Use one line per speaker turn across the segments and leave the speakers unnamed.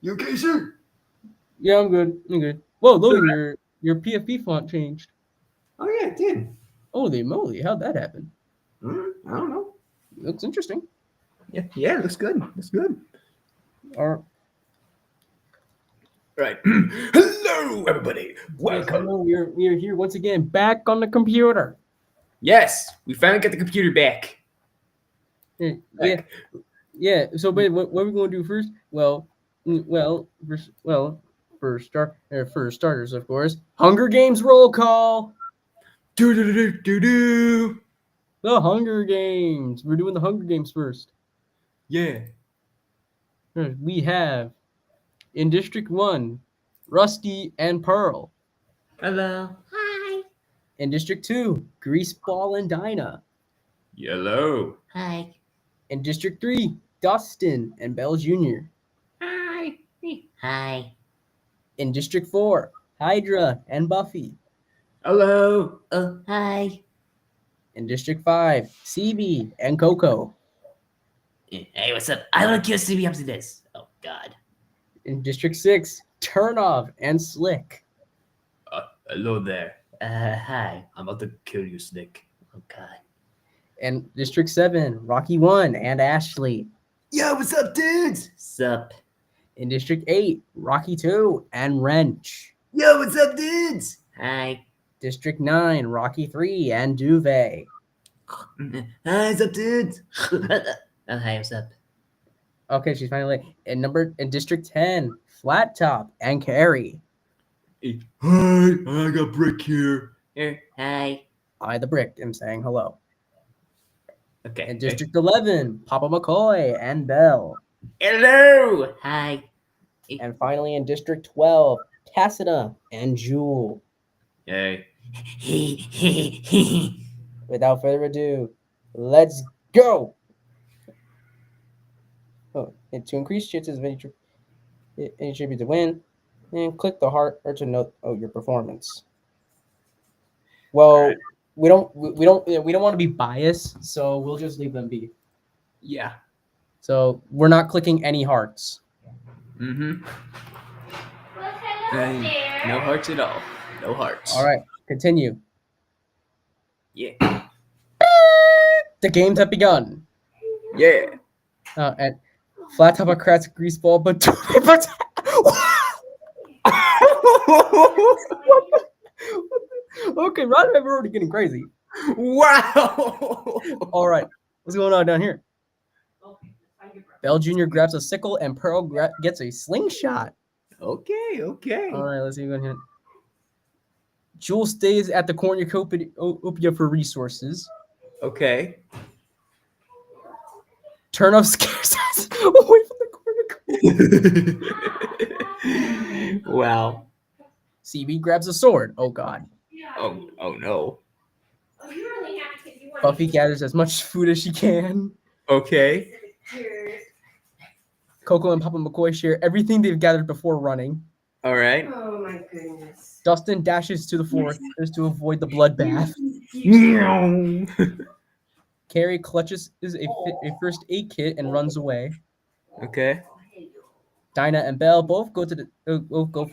You okay, sir?
Yeah, I'm good. I'm good. Whoa, Logan, your PFP font changed.
Oh yeah, it did.
Holy moly, how'd that happen?
I don't know.
Looks interesting.
Yeah, it looks good. Looks good.
Or
Right. Hello, everybody.
yes,
Welcome.
hello, we are here once again, back on the computer.
Yes, we finally got the computer back.
Yeah,
Back.
yeah. So, but what are we going to do first? For starters, of course, Hunger Games roll call.
Do do do do do.
The Hunger Games. We're doing the Hunger Games first.
Yeah.
We have in District 1, Rusty and Pearl.
Hello.
Hi.
In District 2, Greaseball and Dinah.
Hello.
Hi.
In District 3, Dustin and Belle Jr.
Hi. Hi.
In District 4, Hydra and Buffy.
Hello.
Oh, hi.
In District 5, CB and Coco.
Hey, what's up? I want to kill CB up to this. Oh, God.
In District 6, Turnoff and Slick.
Hello there.
Hi.
I'm about to kill you, Slick.
Oh, God.
In District 7, Rocky 1 and Ashley.
Yo, what's up, dudes?
Sup?
In District 8, Rocky 2 and Wrench.
Yo, what's up, dudes?
Hi.
District 9, Rocky 3 and Duvet.
Hi, what's up, dudes?
Oh, hi, what's up?
Okay, she's finally in District 10, Flat Top and Carrie.
Hi, I got Brick here.
Hi.
I, the Brick, am saying hello.
Okay.
In District 11, Papa McCoy and Belle.
Hello.
Hi.
And finally in District 12, Cassida and Jewel.
Hey.
Without further ado, let's go! Oh, and to increase chances of any tribute to win, and click the heart or to note your performance. Well, we don't want to be biased, so we'll just leave them be.
Yeah.
So we're not clicking any hearts.
Mm-hmm.
Well, hello there.
No hearts at all. No hearts.
All right, continue.
Yeah.
The games have begun.
Yeah.
And Flat Top cracks Greaseball, but okay, Rod and I were already getting crazy.
Wow.
All right, what's going on down here? Belle Jr. grabs a sickle and Pearl gets a slingshot.
Okay.
All right, let's see what's going here. Jewel stays at the cornucopia for resources.
Okay.
Turnoff scares us away from the cornucopia.
Wow.
CB grabs a sword. Oh, God.
Oh no.
Buffy gathers as much food as she can.
Okay.
Coco and Papa McCoy share everything they've gathered before running.
All right.
Oh, my goodness.
Dustin dashes to the forest to avoid the bloodbath.
Meow.
Carrie clutches a first aid kit and runs away.
Okay.
Dinah and Belle both go for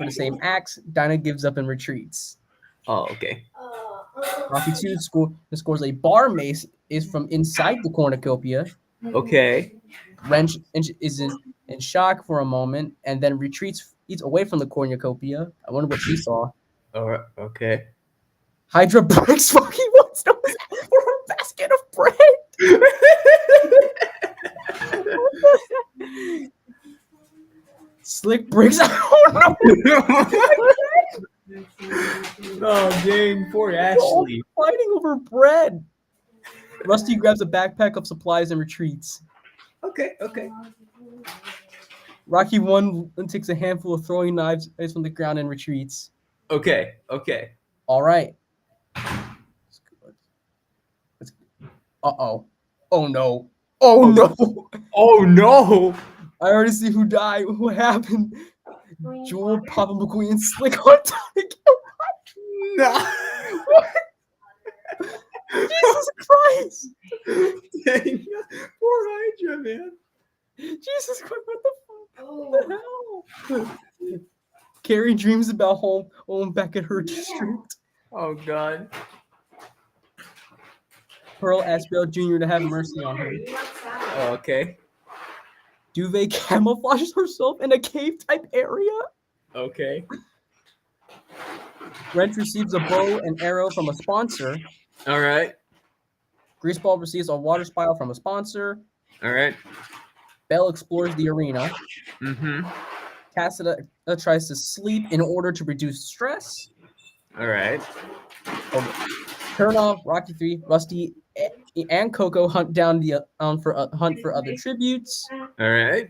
the same axe. Dinah gives up and retreats.
Oh, okay.
Rocky 2 scores a bar mace is from inside the cornucopia.
Okay.
Wrench is in shock for a moment and then retreats away from the cornucopia. I wonder what she saw.
All right. Okay.
Hydra breaks Rocky 1's nose for her basket of bread. Slick breaks out. Oh no!
Oh, dang, poor Ashley.
Fighting over bread. Rusty grabs a backpack of supplies and retreats.
Okay.
Rocky 1 takes a handful of throwing knives from the ground and retreats.
Okay.
All right. Uh-oh. Oh no. Oh no.
Oh no.
I already see who died. What happened? Jewel, Papa McQueen, and Slick on top to kill
No.
Jesus Christ.
Dang. Poor Hydra, man.
Carrie dreams about home back at her district.
Oh God.
Pearl asks Bell Jr. to have mercy on her.
Oh, okay.
Duvet camouflages herself in a cave-type area.
Okay.
Wrench receives a bow and arrow from a sponsor.
All right.
Greaseball receives a water spiral from a sponsor.
All right.
Bell explores the arena.
Mm-hmm.
Cassida tries to sleep in order to reduce stress.
All right.
Turn off Rocky 3, Rusty, and Coco hunt down the hunt for other tributes.
All right.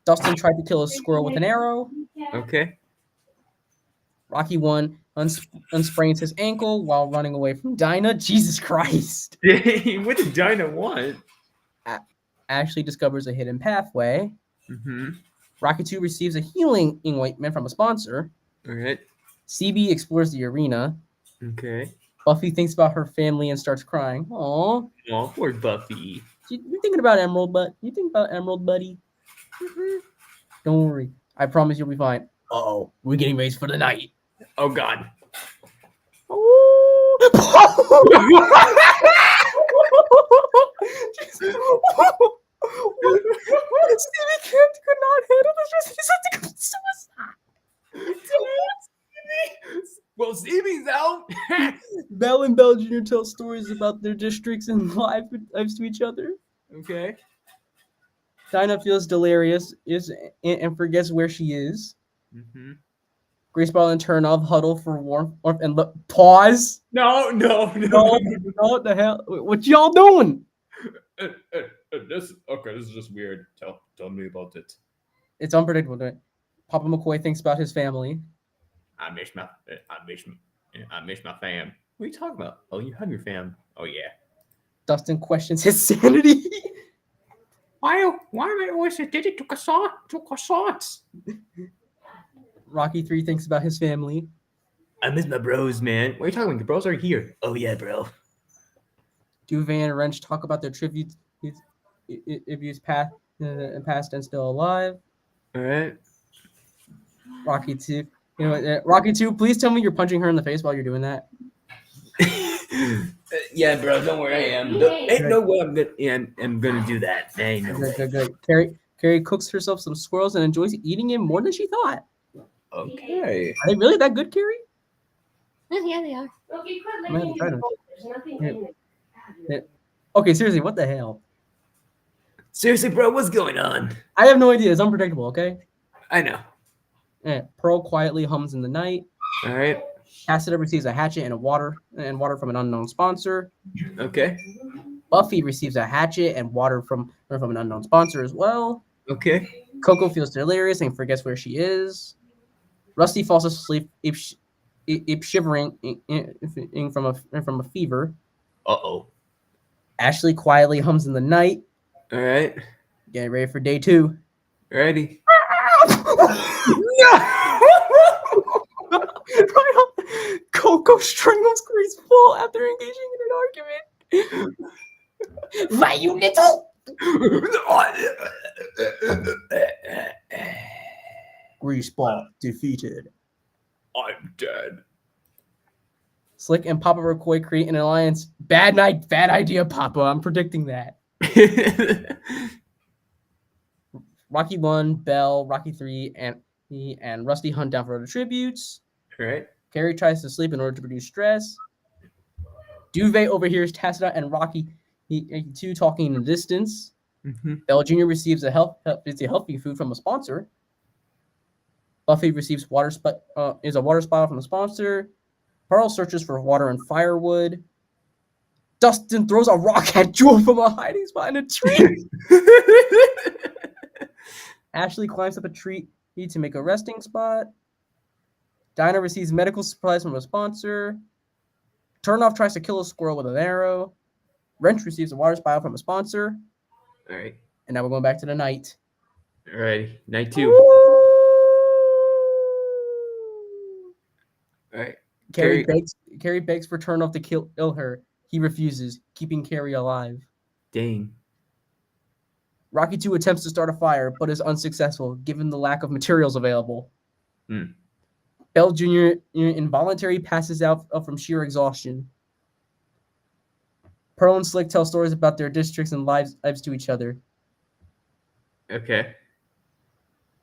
Dustin tried to kill a squirrel with an arrow.
Okay.
Rocky 1 unsprains his ankle while running away from Dinah. Jesus Christ.
What did Dinah want?
Ashley discovers a hidden pathway.
Mm-hmm.
Rocky 2 receives a healing ointment from a sponsor.
All right.
CB explores the arena.
Okay.
Buffy thinks about her family and starts crying. Aww.
Oh, poor Buffy.
You thinking about Emerald, you think about Emerald, buddy?
Mm-hmm.
Don't worry. I promise you'll be fine. Uh-oh. We're getting raised for the night.
Oh God.
Stevie Kent could not handle the stress. He said to commit suicide.
Well, Stevie's out.
Bell and Bell Jr. tell stories about their districts and lives to each other.
Okay.
Dinah feels delirious and forgets where she is.
Mm-hmm.
Greaseball and Turnoff huddle for warmth and look. Pause.
No.
No, what the hell? What y'all doing?
This is just weird. Tell me about it.
It's unpredictable. Right? Papa McCoy thinks about his family.
I miss my fam. What are you talking about? Oh, you have your fam. Oh yeah.
Dustin questions his sanity.
Why am I always addicted to croissants?
Rocky 3 thinks about his family.
I miss my bros, man. What are you talking about? The bros are here. Oh yeah, bro.
Duvet and Wrench talk about their tributes if he's past and still alive.
All right.
Rocky 2. Rocky 2, please tell me you're punching her in the face while you're doing that.
Yeah, bro. Don't worry, I am. Ain't no way I'm gonna. Yeah, I'm gonna do that. Ain't no way.
Good. Carrie cooks herself some squirrels and enjoys eating them more than she thought.
Okay.
Are they really that good, Carrie?
Yeah, they are.
Okay, quit
I'm gonna
licking
try
your
them.
bowl. There's nothing in it.
Okay, seriously, what the hell?
Seriously, bro, what's going on?
I have no idea. It's unpredictable, okay?
I know.
Pearl quietly hums in the night.
All right.
Cassida receives a hatchet and water from an unknown sponsor.
Okay.
Buffy receives a hatchet and water from an unknown sponsor as well.
Okay.
Coco feels delirious and forgets where she is. Rusty falls asleep, shivering from a fever.
Uh-oh.
Ashley quietly hums in the night.
All right.
Getting ready for day 2.
Ready?
Coco strangles Graceful after engaging in an argument.
Why, you little?
Greaseball defeated.
I'm dead.
Slick and Papa McCoy create an alliance. Bad idea, Papa. I'm predicting that. Rocky 1, Bell, Rocky 3, and Rusty hunt down for other tributes.
All right.
Carrie tries to sleep in order to reduce stress. Duvet overhears Tacita and Rocky 2 talking in the distance.
Mm-hmm.
Bell Jr. receives a healthy food from a sponsor. Buffy receives a water spiral from a sponsor. Pearl searches for water and firewood. Dustin throws a rock at Jewel from a hiding spot in a tree. Ashley climbs up a tree to make a resting spot. Dinah receives medical supplies from a sponsor. Turnoff tries to kill a squirrel with an arrow. Wrench receives a water spiral from a sponsor.
All right.
And now we're going back to the night.
All righty. Night 2. All right.
Carrie begs for Turnoff to kill her. He refuses, keeping Carrie alive.
Dang.
Rocky 2 attempts to start a fire, but is unsuccessful given the lack of materials available. Bell Jr. involuntarily passes out from sheer exhaustion. Pearl and Slick tell stories about their districts and lives to each other.
Okay.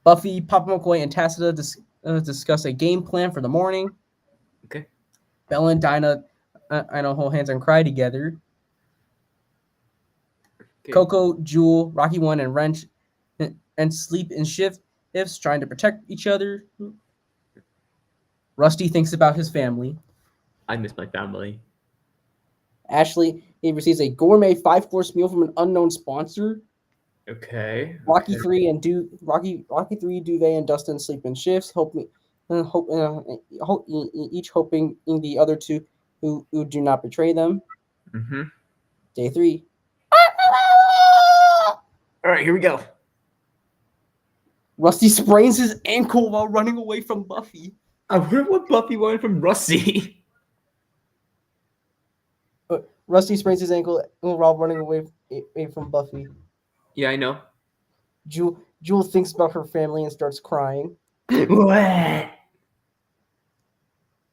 Buffy, Papa McCoy, and Tacita discuss a game plan for the morning.
Okay.
Bella and Dinah, hold hands and cry together.
Okay.
Coco, Jewel, Rocky One, and Wrench and sleep in shifts, trying to protect each other. Rusty thinks about his family.
I miss my family.
Ashley, he receives a gourmet 5-course meal from an unknown sponsor.
Okay.
Rocky
okay.
3 and Rocky 3, Duvet, and Dustin sleep in shifts, each hoping the other two who do not betray them.
Mm-hmm.
Day 3.
All right, here we go.
Rusty sprains his ankle while running away from Buffy.
I wonder what Buffy wanted from Rusty.
Rusty sprains his ankle while running away from Buffy.
Yeah, I know.
Jewel thinks about her family and starts crying.
What?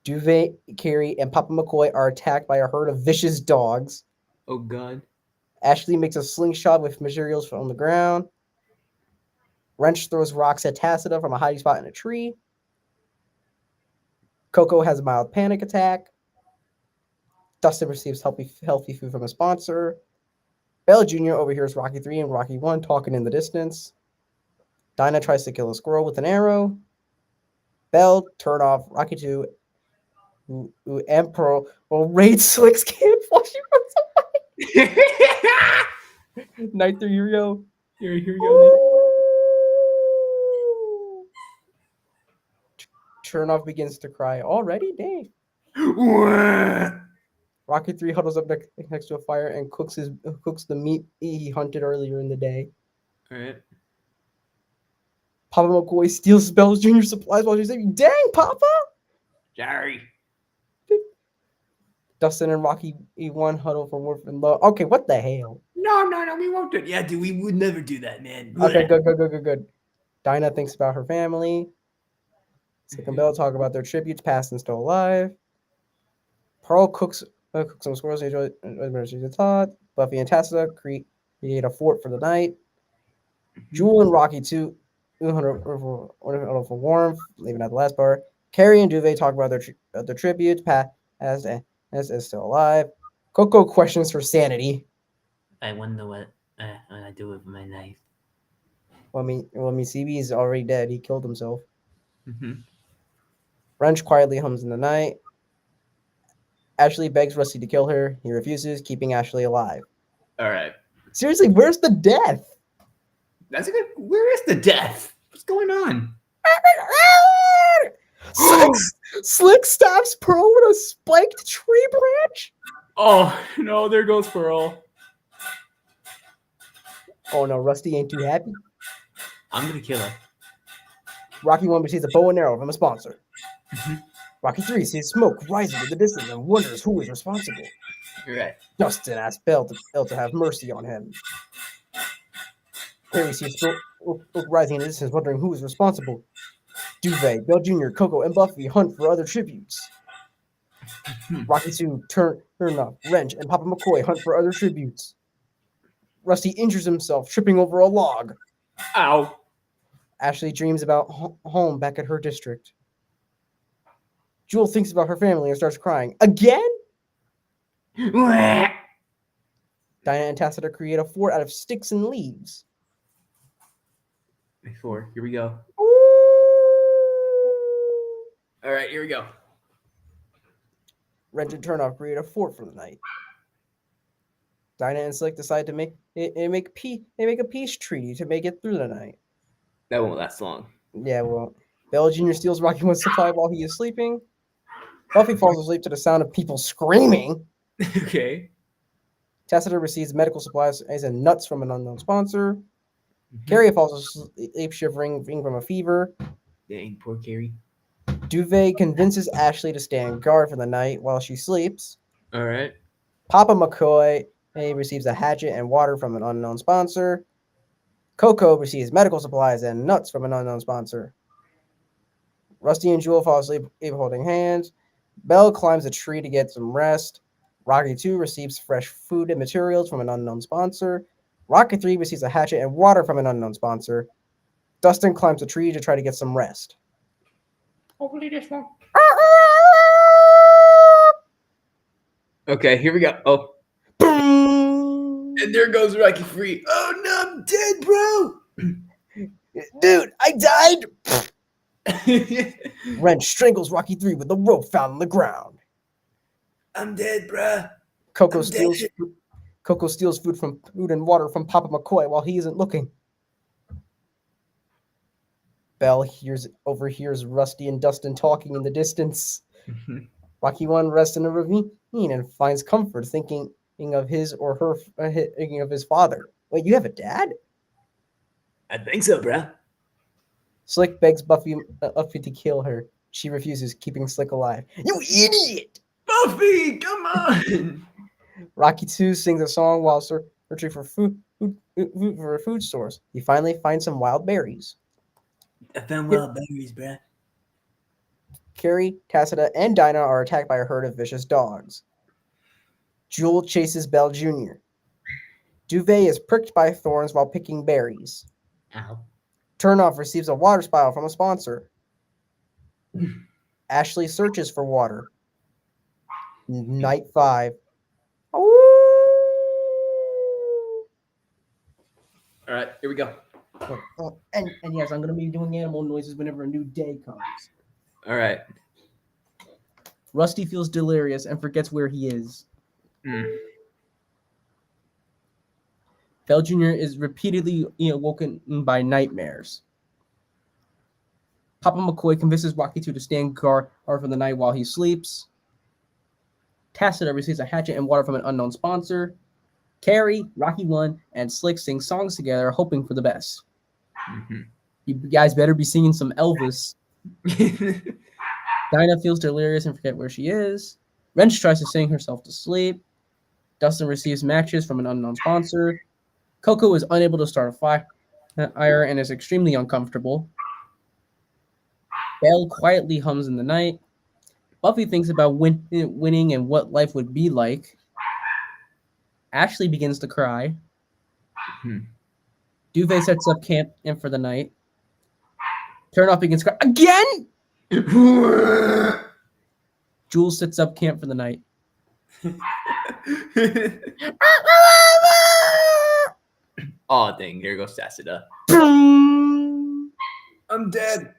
Duvet, Carrie, and Papa McCoy are attacked by a herd of vicious dogs.
Oh, God.
Ashley makes a slingshot with materials from the ground. Wrench throws rocks at Tacita from a hiding spot in a tree. Coco has a mild panic attack. Dustin receives healthy food from a sponsor. Bell Jr. overhears Rocky 3 and Rocky 1 talking in the distance. Dinah tries to kill a squirrel with an arrow. Bell, turn off Rocky 2, and Pearl will raid Slick's camp while she runs away. Night 3, here we go.
Here we go.
Chernoff begins to cry. Already? Dang. Rocky 3 huddles up next to a fire and cooks the meat he hunted earlier in the day.
All right.
Papa McCoy steals Bell Jr. supplies while she's saying, "Dang, Papa!"
Sorry.
Dustin and Rocky E1 huddle for warmth and love. Okay, what the hell?
No, we won't do it. Yeah, dude, we would never do that, man.
Okay, good. Dinah thinks about her family. Slick and Bell talk about their tributes, past and still alive. Pearl cooks some squirrels. She's taught. Buffy and Tacita create a fort for the night. Jewel and Rocky 2 for warmth, leaving at the last part. Carrie and Duvet talk about their tributes, past as still alive. Coco questions her sanity.
I wonder what I do with my life.
Well, CB is already dead. He killed himself.
Mm-hmm.
Wrench quietly hums in the night. Ashley begs Rusty to kill her. He refuses, keeping Ashley alive.
All right.
Seriously, where's the death?
That's a good. Where is the death? What's going on?
Slick stabs Pearl with a spiked tree branch.
Oh no! There goes Pearl.
Oh no, Rusty ain't too happy.
I'm gonna kill her.
Rocky 1 receives a bow and arrow from a sponsor.
Mm-hmm.
Rocky 3 sees smoke rising in the distance and wonders who is responsible.
You're right.
Dustin asks Bell to have mercy on him. Harry sees smoke rising in the distance, wondering who is responsible. Duvet, Bell Jr., Coco, and Buffy hunt for other tributes. Rocky 2, Turn Up, Wrench, and Papa McCoy hunt for other tributes. Rusty injures himself, tripping over a log.
Ow.
Ashley dreams about home back at her district. Jewel thinks about her family and starts crying. Again? Dinah and Tacita create a fort out of sticks and leaves.
4. Here we go. All right, here we go.
Wrench and Turnoff create a fort for the night. Dinah and Slick decide to make a peace treaty to make it through the night.
That won't last long.
Yeah, well, Bella Jr. steals Rocky 1's supply while he is sleeping. Buffy falls asleep to the sound of people screaming.
Okay.
Tacita receives medical supplies and nuts from an unknown sponsor. Carrie falls asleep shivering from a fever.
Dang, poor Carrie.
Duvet convinces Ashley to stand guard for the night while she sleeps.
All right.
Papa McCoy receives a hatchet and water from an unknown sponsor. Coco receives medical supplies and nuts from an unknown sponsor. Rusty and Jewel fall asleep holding hands. Belle climbs a tree to get some rest. Rocky 2 receives fresh food and materials from an unknown sponsor. Rocky 3 receives a hatchet and water from an unknown sponsor. Dustin climbs a tree to try to get some rest.
Hopefully this one. Okay, here we go. Oh,
Boom!
and there goes Rocky 3. Oh no, I'm dead, bro.
Dude, I died! Wrench strangles Rocky 3 with a rope found on the ground.
I'm dead, bro.
Coco
I'm
steals
dead.
food and water from Papa McCoy while he isn't looking. Belle overhears Rusty and Dustin talking in the distance. Rocky 1 rests in a ravine and finds comfort thinking of his father. Wait, you have a dad?
I think so, bro.
Slick begs Buffy to kill her. She refuses, keeping Slick alive. You idiot!
Buffy, come on.
Rocky 2 sings a song while searching for food source. He finally finds some wild berries.
I found wild berries, bro.
Carrie, Tacita, and Dinah are attacked by a herd of vicious dogs. Jewel chases Belle Jr. Duvet is pricked by thorns while picking berries.
Ow.
Turnoff receives a water spiral from a sponsor. Ashley searches for water. Night 5.
All right, here we go.
And yes, I'm going to be doing animal noises whenever a new day comes.
All right.
Rusty feels delirious and forgets where he is. Belle Jr. is repeatedly woken by nightmares. Papa McCoy convinces Rocky 2 to stand guard for the night while he sleeps. Tacita receives a hatchet and water from an unknown sponsor. Carrie, Rocky 1, and Slick sing songs together, hoping for the best. You guys better be singing some Elvis. Dinah feels delirious and forget where she is. Wrench tries to sing herself to sleep. Dustin receives matches from an unknown sponsor. Coco is unable to start a fire and is extremely uncomfortable. Belle quietly hums in the night. Buffy thinks about winning and what life would be like. Ashley begins to cry. Duvet sets up camp for the night. Turnoff begins to cry again. Jules sets up camp for the night.
Oh, dang. There goes Tacita. I'm dead.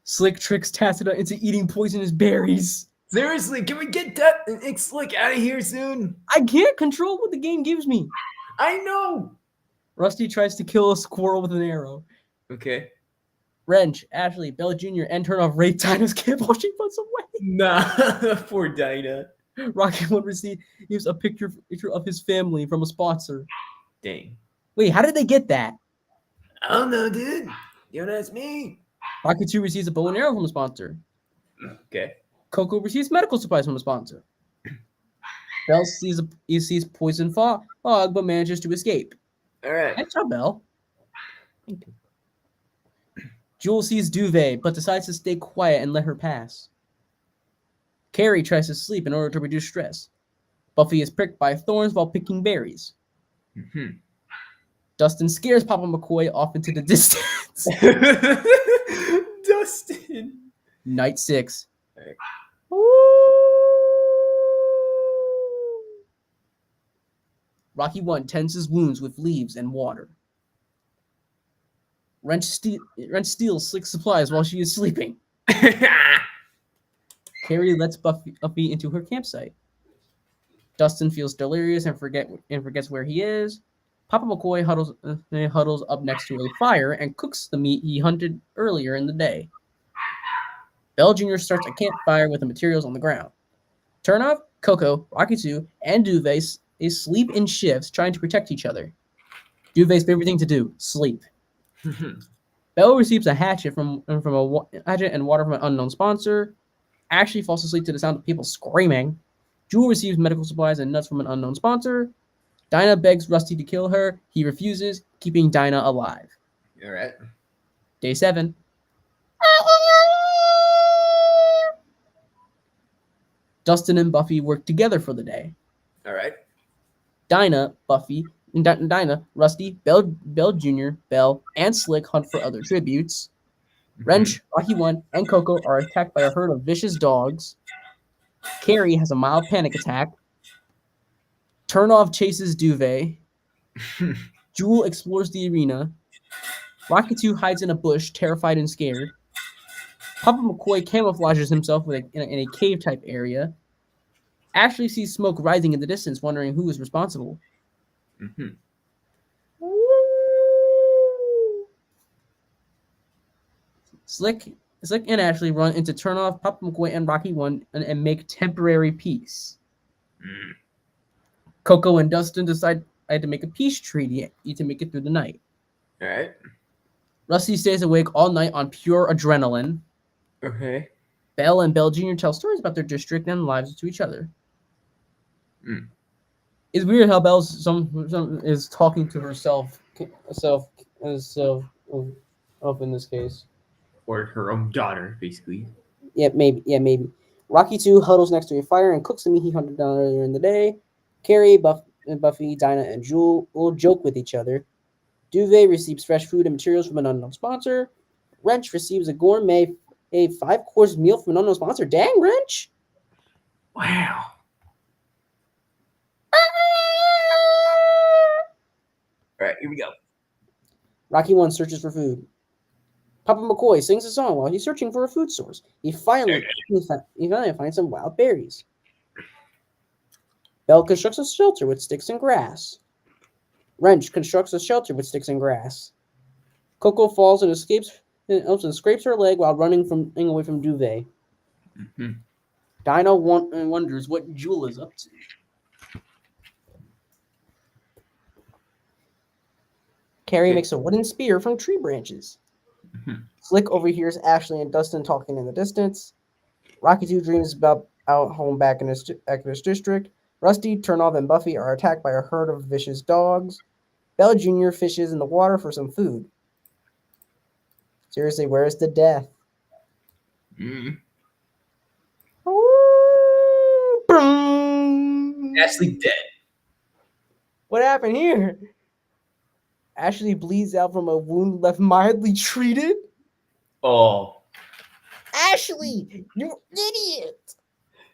Slick tricks Tacita into eating poisonous berries.
Seriously, can we get that Slick out of here soon?
I can't control what the game gives me.
I know.
Rusty tries to kill a squirrel with an arrow.
Okay.
Wrench, Ashley, Bella Jr., and Turnoff raid Dinah's camp while she puts away.
Nah, poor Dinah.
Rocky 1 receives a picture of his family from a sponsor.
Dang.
Wait, how did they get that?
I don't know, dude. You don't ask me.
Rocky 2 receives a bow and arrow from a sponsor.
Okay.
Coco receives medical supplies from a sponsor. Belle sees poison fog, but manages to escape.
All right.
Nice job, Belle. Jewel sees Duvet, but decides to stay quiet and let her pass. Carrie tries to sleep in order to reduce stress. Buffy is pricked by thorns while picking berries. Dustin scares Papa McCoy off into the distance.
Dustin.
Night 6.
Right.
Rocky 1 tends his wounds with leaves and water. Wrench steals Slick's supplies while she is sleeping. Carrie lets Buffy into her campsite. Dustin feels delirious and forgets where he is. Papa McCoy huddles up next to a fire and cooks the meat he hunted earlier in the day. Belle Jr. starts a campfire with the materials on the ground. Turnoff, Coco, Rocky 2, and Duvet sleep in shifts trying to protect each other. Duvet's favorite thing to do, sleep. Belle receives a hatchet hatchet and water from an unknown sponsor. Ashley falls asleep to the sound of people screaming. Jewel receives medical supplies and nuts from an unknown sponsor. Dinah begs Rusty to kill her. He refuses, keeping Dinah alive.
All right.
Day 7. Dustin and Buffy work together for the day.
All right.
Dinah, Rusty, Bell Jr., Bell, and Slick hunt for other tributes. Wrench, Rocky 1, and Coco are attacked by a herd of vicious dogs. Carrie has a mild panic attack. Turnoff chases Duvet. Jewel explores the arena. Rocky 2 hides in a bush, terrified and scared. Papa McCoy camouflages himself in a cave-type area. Ashley sees smoke rising in the distance, wondering who is responsible.
Mhm.
Slick and Ashley run into Turnoff, Papa McCoy, and Rocky 1 and make temporary peace.
Mm.
Coco and Dustin decide to make a peace treaty to make it through the night.
All right.
Rusty stays awake all night on pure adrenaline.
Okay.
Belle and Bell Jr. tell stories about their district and lives to each other.
Mm.
It's weird how Belle some is talking to herself in this case.
Or her own daughter, basically.
Yeah, maybe. Rocky 2 huddles next to a fire and cooks the meat he hunted down earlier in the day. Carrie, Buffy, Dinah, and Jewel will joke with each other. Duvet receives fresh food and materials from an unknown sponsor. Wrench receives a 5-course meal from an unknown sponsor. Dang, Wrench!
Wow. All right, here we go.
Rocky 1 searches for food. Papa McCoy sings a song while he's searching for a food source. He finally finds some wild berries. Belle constructs a shelter with sticks and grass. Wrench constructs a shelter with sticks and grass. Coco falls and scrapes her leg while running away from Duvet.
Mm-hmm.
Dinah wonders what Jewel is up to. Carrie makes a wooden spear from tree branches.
Mm-hmm.
Slick overhears Ashley and Dustin talking in the distance. Rocky 2 dreams about out home back in his district. Rusty, Turnoff, and Buffy are attacked by a herd of vicious dogs. Bell Jr. fishes in the water for some food. Seriously, where's the death?
Mm.
Boom.
Ashley dead.
What happened here? Ashley bleeds out from a wound left mildly treated.
Oh.
Ashley, you idiot!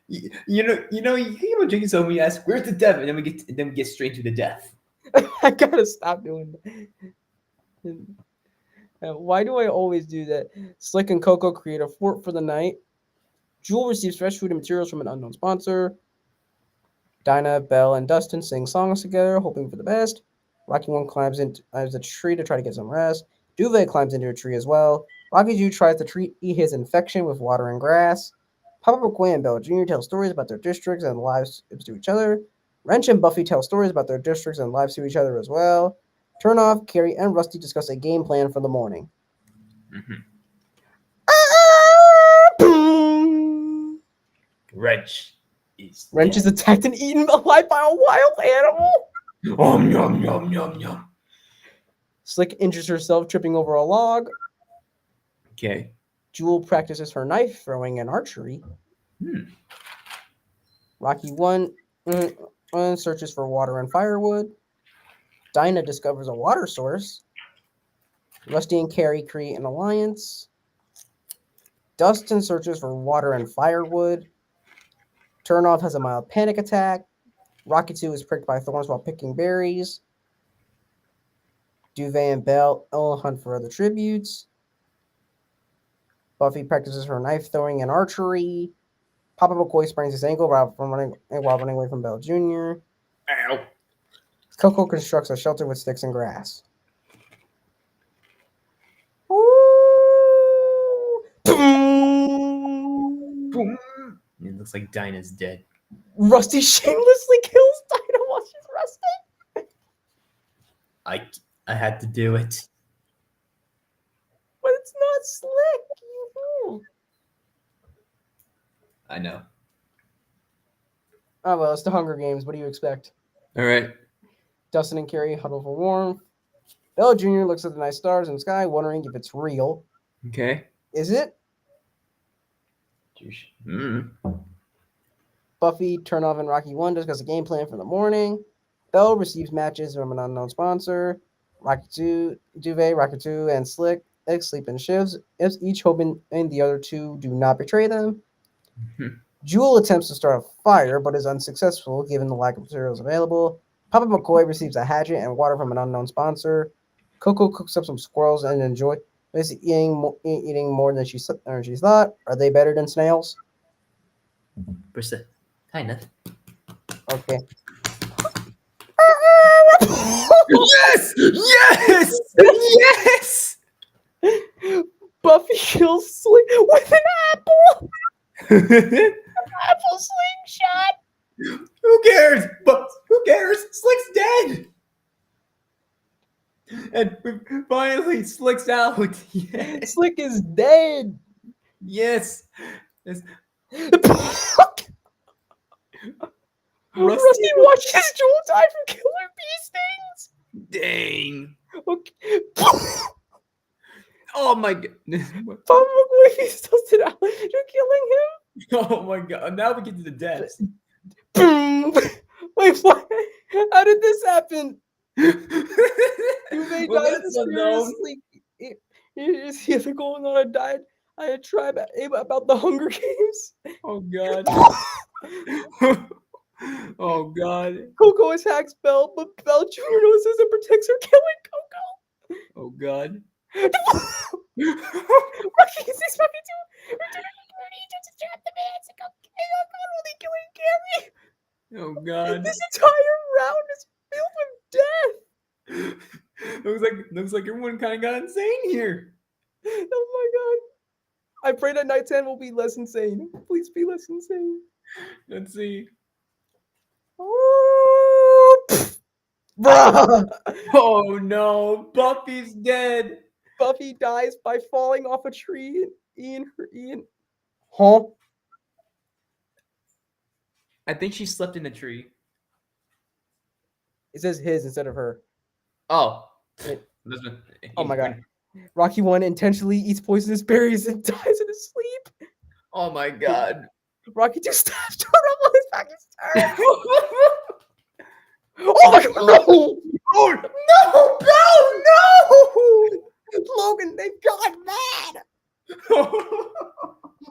You know, you keep on drinking so when you ask, where's the death? And then we get straight to the death.
I gotta stop doing that. Why do I always do that? Slick and Coco create a fort for the night. Jewel receives fresh food and materials from an unknown sponsor. Dinah, Belle, and Dustin sing songs together, hoping for the best. Rocky 1 climbs into a tree to try to get some rest. Duvet climbs into a tree as well. Rocky 2 tries to treat his infection with water and grass. Papa McCoy and Belle Jr. tell stories about their districts and lives to each other. Wrench and Buffy tell stories about their districts and lives to each other as well. Turnoff, Carrie, and Rusty discuss a game plan for the morning.
Mm-hmm.
Wrench is attacked and eaten alive by a wild animal.
Yum, yum, yum, yum.
Slick injures herself tripping over a log.
Okay.
Jewel practices her knife throwing and archery. Rocky 1 searches for water and firewood. Dinah discovers a water source. Rusty and Carrie create an alliance. Dustin searches for water and firewood. Turnoff has a mild panic attack. Rocky 2 is pricked by thorns while picking berries. Duvet and Belle hunt for other tributes. Buffy practices her knife throwing and archery. Papa McCoy sprains his ankle while running away from Belle Jr.
Ow.
Coco constructs a shelter with sticks and grass.
Boom. It looks like Dinah's dead.
Rusty shamelessly kills Dinah while she's resting.
I had to do it.
But it's not Slick. You fool.
I know.
Oh, well, it's the Hunger Games. What do you expect?
All right.
Dustin and Carrie huddle for warmth. Bell Jr. looks at the night stars in the sky, wondering if it's real.
Okay.
Is it?
Mm.
Buffy, Turnoff, and Rocky 1 discuss a game plan for the morning. Bell receives matches from an unknown sponsor. Rocky 2, Duvet, Rocky 2, and Slick sleep in shifts, each hoping the other two do not betray them.
Mhm.
Jewel attempts to start a fire, but is unsuccessful given the lack of materials available. Papa McCoy receives a hatchet and water from an unknown sponsor. Coco cooks up some squirrels and enjoys eating more than she thought. Are they better than snails?
Kind of.
Okay.
Yes! Yes! Yes!
Buffy kills Slick with an apple. Apple slingshot.
Who cares? But who cares? Slick's dead. And finally, Slick's out. Yes.
Slick is dead.
Yes. Yes.
Rusty watches Jewel die from killer bee stings.
Dang.
Okay.
Oh my god.
Papa McCoy stuffed it out. You're killing him.
Oh my god. Now we get to the deaths.
Boom. Wait, what? How did this happen? Duvet
Well,
died
that's unknown.
mysteriously. Is he ever going on a diet? I had tried about the Hunger Games.
Oh god. Oh god.
Coco attacks Belle, but Belle Jr. notices and protects her, killing Coco.
Oh god.
Rocky sees Buffy too. Returning to party to trap the man. It's like, okay, I'm not only killing Gary.
Oh god.
This entire round is filled with death.
looks like everyone kind of got insane here.
Oh my god. I pray that Night 10 will be less insane. Please be less insane.
Let's see.
Oh, bruh.
Oh no, Buffy's dead.
Buffy dies by falling off a tree. Ian. Huh?
I think she slept in the tree.
It says his instead of her.
Oh.
It-
Listen,
Oh my god. Rocky 1 intentionally eats poisonous berries and dies in his sleep.
Oh my god.
Rocky 2 stabs Turtle while his back is turned. Oh my god, no!
Oh no,
Logan, they've gone mad!
no!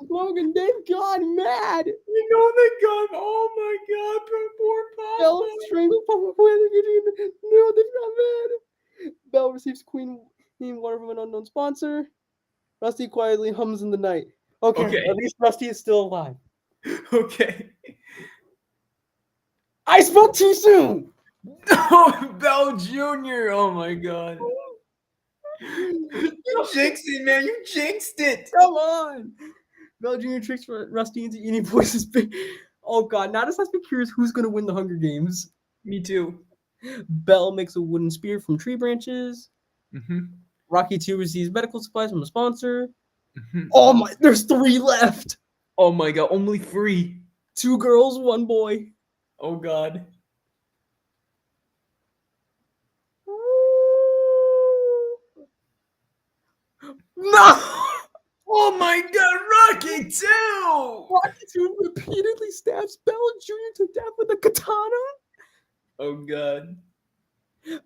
Logan, they've gone mad!
You know they got. Oh my god, poor
Belle
Papa.
strangled Papa McCoy. No, they've gone mad! Belle receives Queen water from an unknown sponsor. Rusty quietly hums in the night. Okay,
Okay.
at least Rusty is still alive.
Okay.
I spoke too soon!
Oh, Bell Jr. Oh my god. You jinxed it, man. You jinxed it.
Come on! Belle Jr. tricks for Rusty into eating poisonous berries. Oh god, now this has to be curious who's gonna win the Hunger Games.
Me too.
Belle makes a wooden spear from tree branches.
Mm-hmm.
Rocky 2 receives medical supplies from a sponsor.
Mm-hmm.
Oh my, there's 3 left!
Oh my god, only 3.
2 girls, 1 boy.
Oh god.
No!
Oh my god, Rocky 2!
Rocky 2 repeatedly stabs Belle Jr. to death with a katana.
Oh god.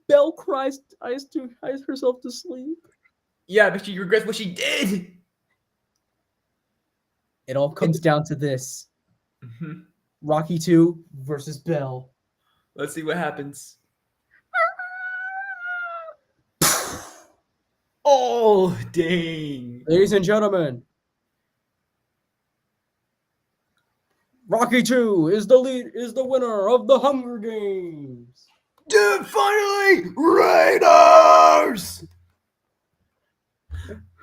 Belle cries herself to sleep.
Yeah, but she regrets what she did.
It all comes down to this.
Mm-hmm.
Rocky 2 versus Belle.
Let's see what happens. Oh, dang.
Ladies and gentlemen, Rocky 2 is the winner of the Hunger Games.
Dude, finally! Raiders!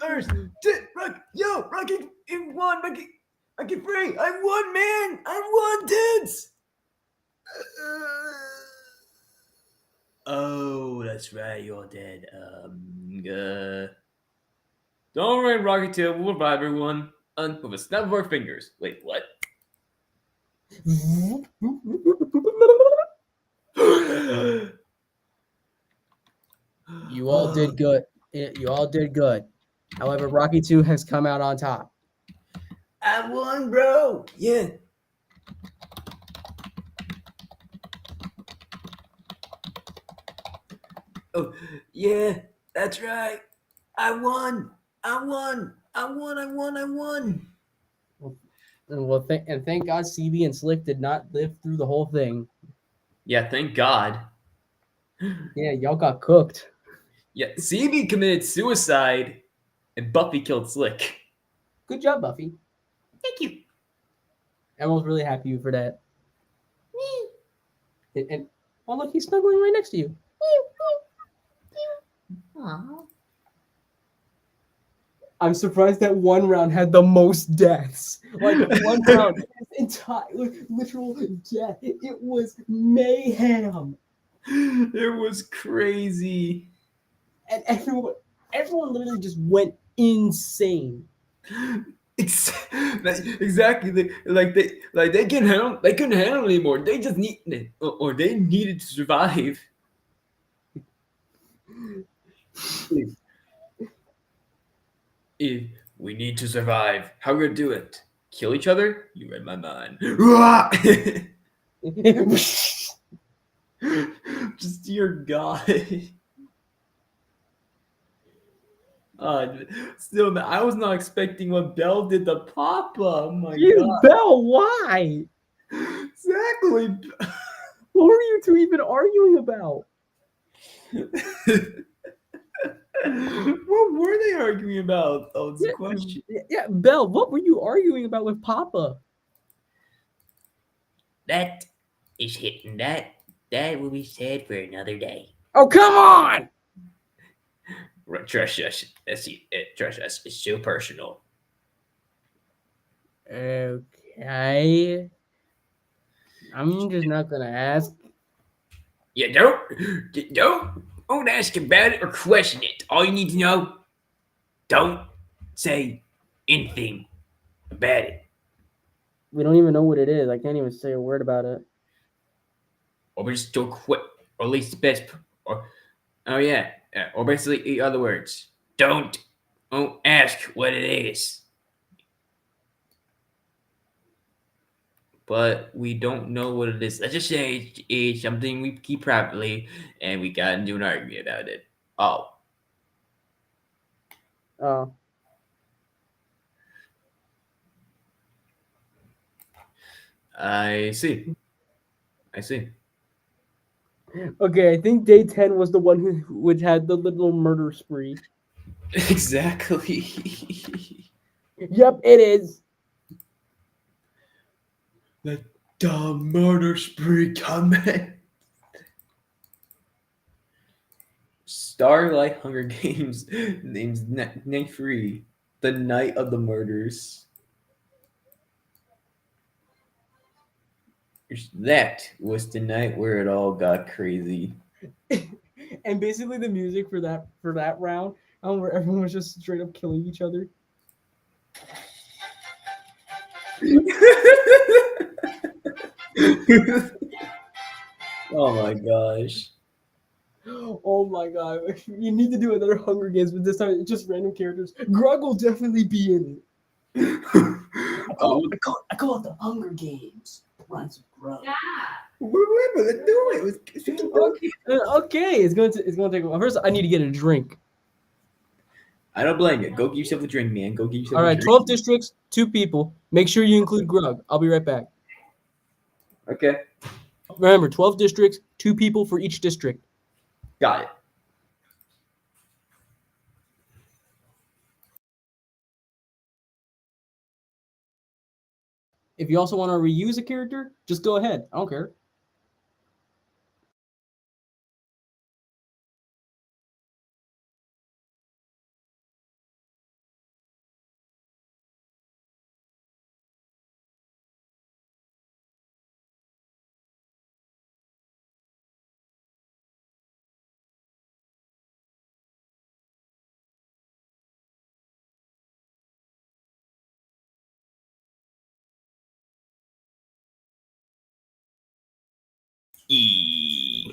Rocky, you won! Rocky free! I won, man! I won, dudes! Oh, that's right, you're dead. Don't worry, Rocky 2, we'll revive everyone. With a snap of our fingers. Wait, what?
You all did good. You all did good. However, Rocky 2 has come out on top.
I won, bro. Yeah. Oh, yeah, that's right. I won. I won. I won. I won. I won.
And thank God CB and Slick did not live through the whole thing.
Yeah, thank God.
Yeah, y'all got cooked.
Yeah, CB committed suicide and Buffy killed Slick.
Good job, Buffy.
Thank you.
Everyone's really happy for that. And oh look, he's snuggling right next to you.
Aw.
I'm surprised that one round had the most deaths. Like one round, entire literal death. It was mayhem,
It was crazy.
and everyone literally just went insane.
Exactly. They can handle. They couldn't handle anymore. They just or they needed to survive. If we need to survive, how we gonna do it? Kill each other? You read my mind. Just dear God. Still, I was not expecting what Belle did to Papa. Oh my God.
Belle, why?
Exactly.
What were you two even arguing about?
What were they arguing about? Oh, it's a question.
Yeah, Belle, what were you arguing about with Papa?
That is hitting that. That will be said for another day.
Oh, come on!
Trust us. Trust us. It's so personal.
Okay. I'm just not gonna ask.
You don't ask about it or question it. All you need to know, don't say anything about it.
We don't even know what it is. I can't even say a word about it.
Or we just don't quit. Or at least the best. Or oh yeah. Or basically, in other words, don't ask what it is. But we don't know what it is. Let's just say it's something we keep privately, and we got into an argument about it. Oh,
Oh.
I see. I see.
Okay, I think day 10 was the one which had the little murder spree.
Exactly.
Yep, it is.
Let the murder spree coming.
Starlight Hunger Games names Night Free, the night of the murders. That was the night where it all got crazy.
And basically the music for that round, where everyone was just straight up killing each other.
Oh my gosh.
Oh my god, you need to do another Hunger Games, but this time it's just random characters. Grug will definitely be in it. I call it the Hunger Games. Rise of Grug.
Yeah.
Wait, let's do it.
Okay, it's going to take a while. First, I need to get a drink.
I don't blame you. Go get yourself a drink, man. Go get yourself
All
a
right,
drink.
12 districts, 2 people. Make sure you include Grug. I'll be right back.
Okay.
Remember, 12 districts, 2 people for each district.
Got it.
If you also want to reuse a character, just go ahead. I don't care.
E.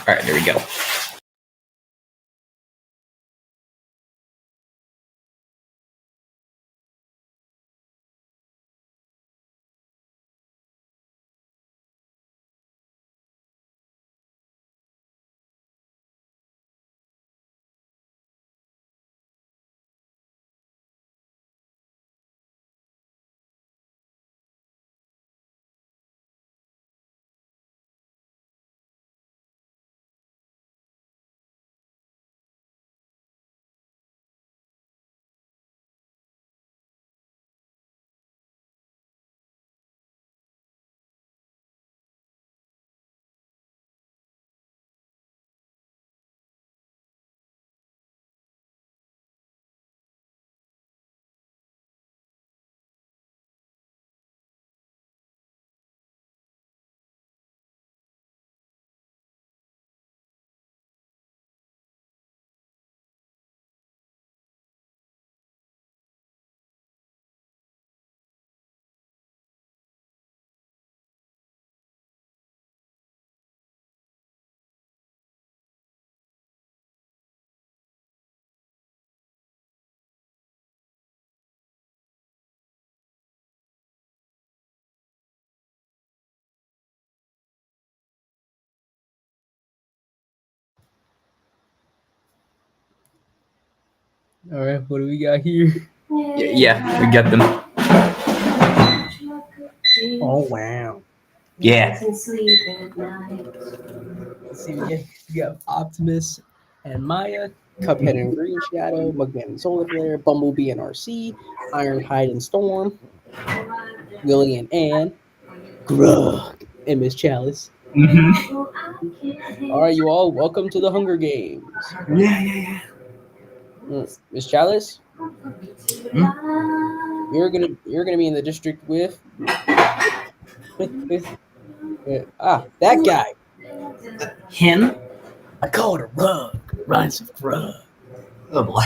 All right, there we go.
All right, what do we got here?
Yeah, we got them.
Oh wow.
Yeah.
Let's see, we got Optimus and Maya, Cuphead and Green Shadow, Mugman and Solar Flare, Bumblebee and RC, Ironhide and Storm, Willie and Ann, Grug and Miss Chalice. All right, you all, welcome to the Hunger Games.
Yeah.
Miss Chalice, you're gonna be in the district with that guy.
Him?
I call it a rug, rhymes with rug.
Oh boy.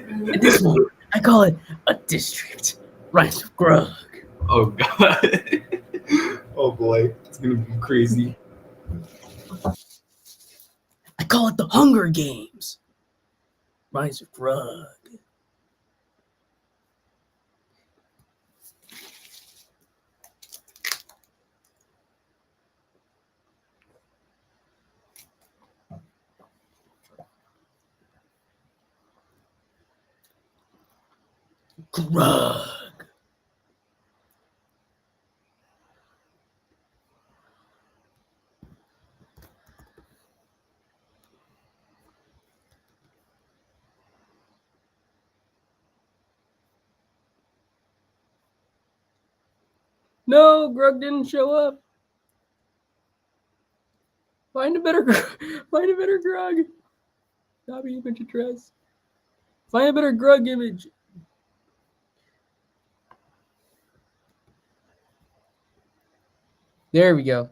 And this one, I call it a district, rhymes with grug.
Oh god. Oh boy, it's gonna be crazy.
I call it the Hunger Games, rhymes with rug. Grug. No, Grug didn't show up. Find a better Grug. Stop being a bunch of dress. Find a better Grug image. There we go.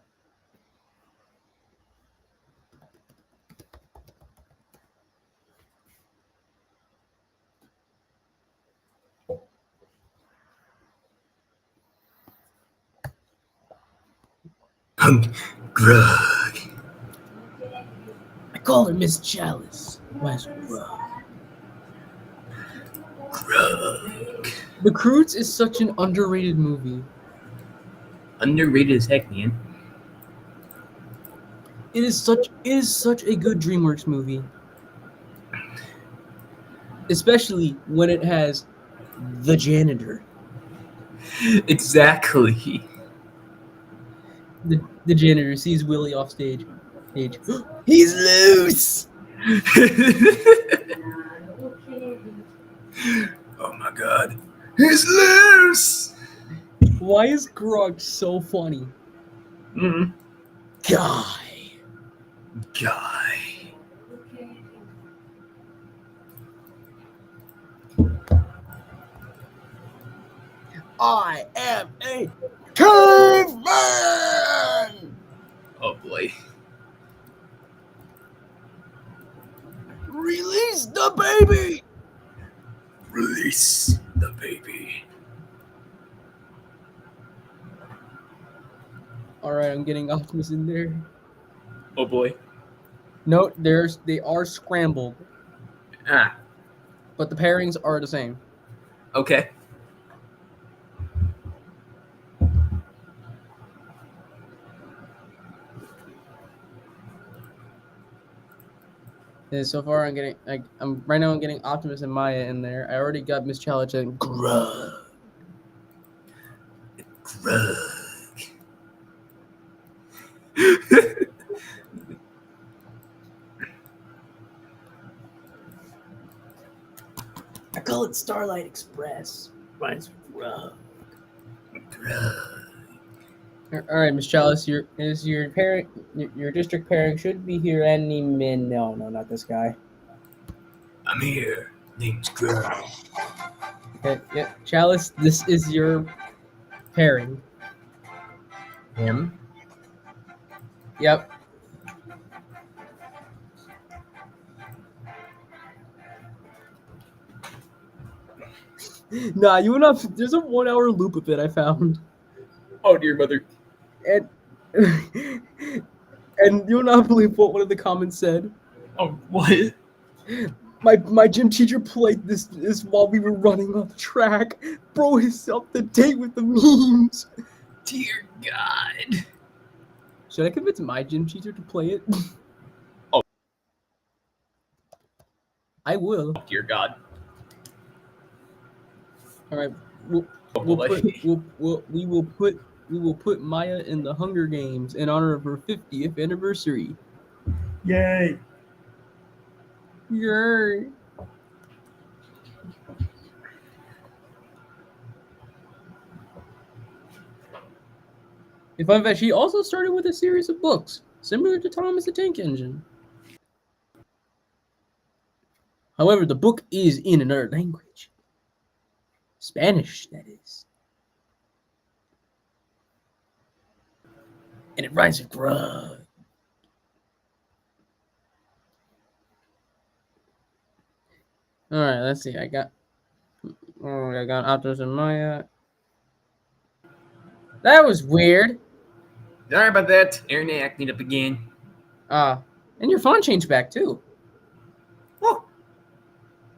Grug.
I call her Miss Chalice. Rhymes with rug.
Grug.
The Croods is such an underrated movie.
Underrated as heck, man.
It is such a good DreamWorks movie. Especially when it has the janitor.
Exactly.
The janitor sees Willie off stage. He's loose.
Oh my god. He's loose!
Why is Grog so funny?
Mm.
Guy. I am a caveman.
Oh boy.
Release the baby.
Release the baby.
All right, I'm getting Optimus in there.
Oh boy.
No, they are scrambled,
Ah,
but the pairings are the same.
okay.
And so far, I'm right now. I'm getting Optimus and Maya in there. I already got Miss Challenge and Grug. I call it Starlight Express. Mine's Grug. All right, Miss Chalice, your parent, your district pairing should be here any minute. No, not this guy.
I'm here. Name's Grub.
Okay, yeah, Chalice, this is your pairing.
Him?
Yep. Nah, you and I. There's a 1 hour loop of it I found,
Oh dear mother.
and and you will not believe what one of the comments said.
Oh what?
My gym teacher played this while we were running on the track. Bro is up to date with the memes.
Dear God.
Should I convince my gym teacher to play it?
Oh.
I will.
Dear God.
All right. We will put Maya in the Hunger Games in honor of her 50th anniversary.
Yay!
Yay! In fun fact, she also started with a series of books similar to Thomas the Tank Engine. However, the book is in another language. Spanish, that is. And it rhymes with grub. Alright, let's see. I got Optimus and Maya. That was weird.
Sorry about that. Internet acting up again.
And your font changed back too.
Oh.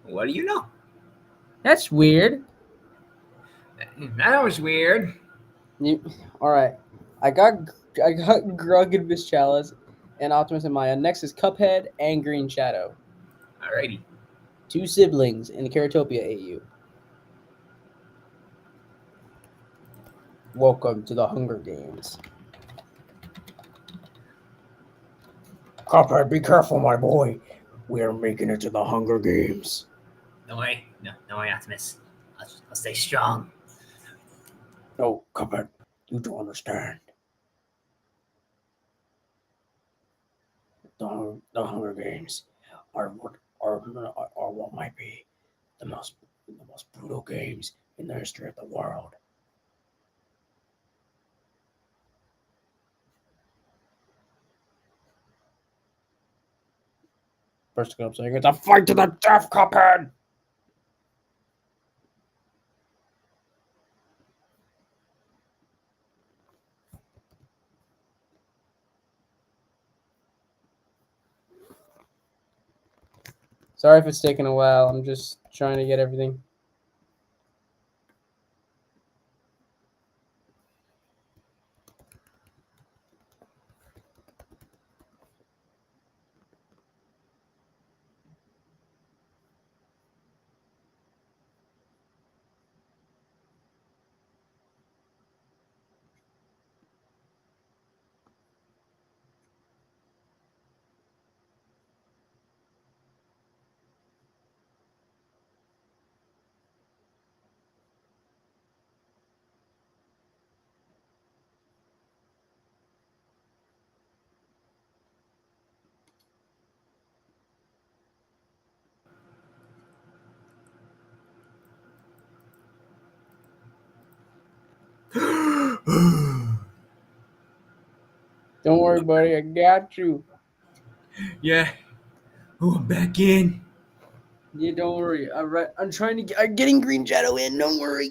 What do you know?
That's weird.
That was weird.
Alright. I got Grug and Miss Chalice and Optimus and Maya. Next is Cuphead and Green Shadow.
Alrighty.
2 siblings in the Keratopia AU. Welcome to the Hunger Games. Cuphead, be careful, my boy. We are making it to the Hunger Games.
No way. No way, Optimus. I'll stay strong.
No, Cuphead, you don't understand. The Hunger Games are what might be the most brutal games in the history of the world. First thing I'm saying, it's a fight to the death, Cuphead! Sorry if it's taking a while. I'm just trying to get everything. Don't worry, buddy. I got you.
Yeah. Oh, I'm back in.
Yeah, don't worry. I'm trying to get. I'm getting Green Shadow in. Don't worry.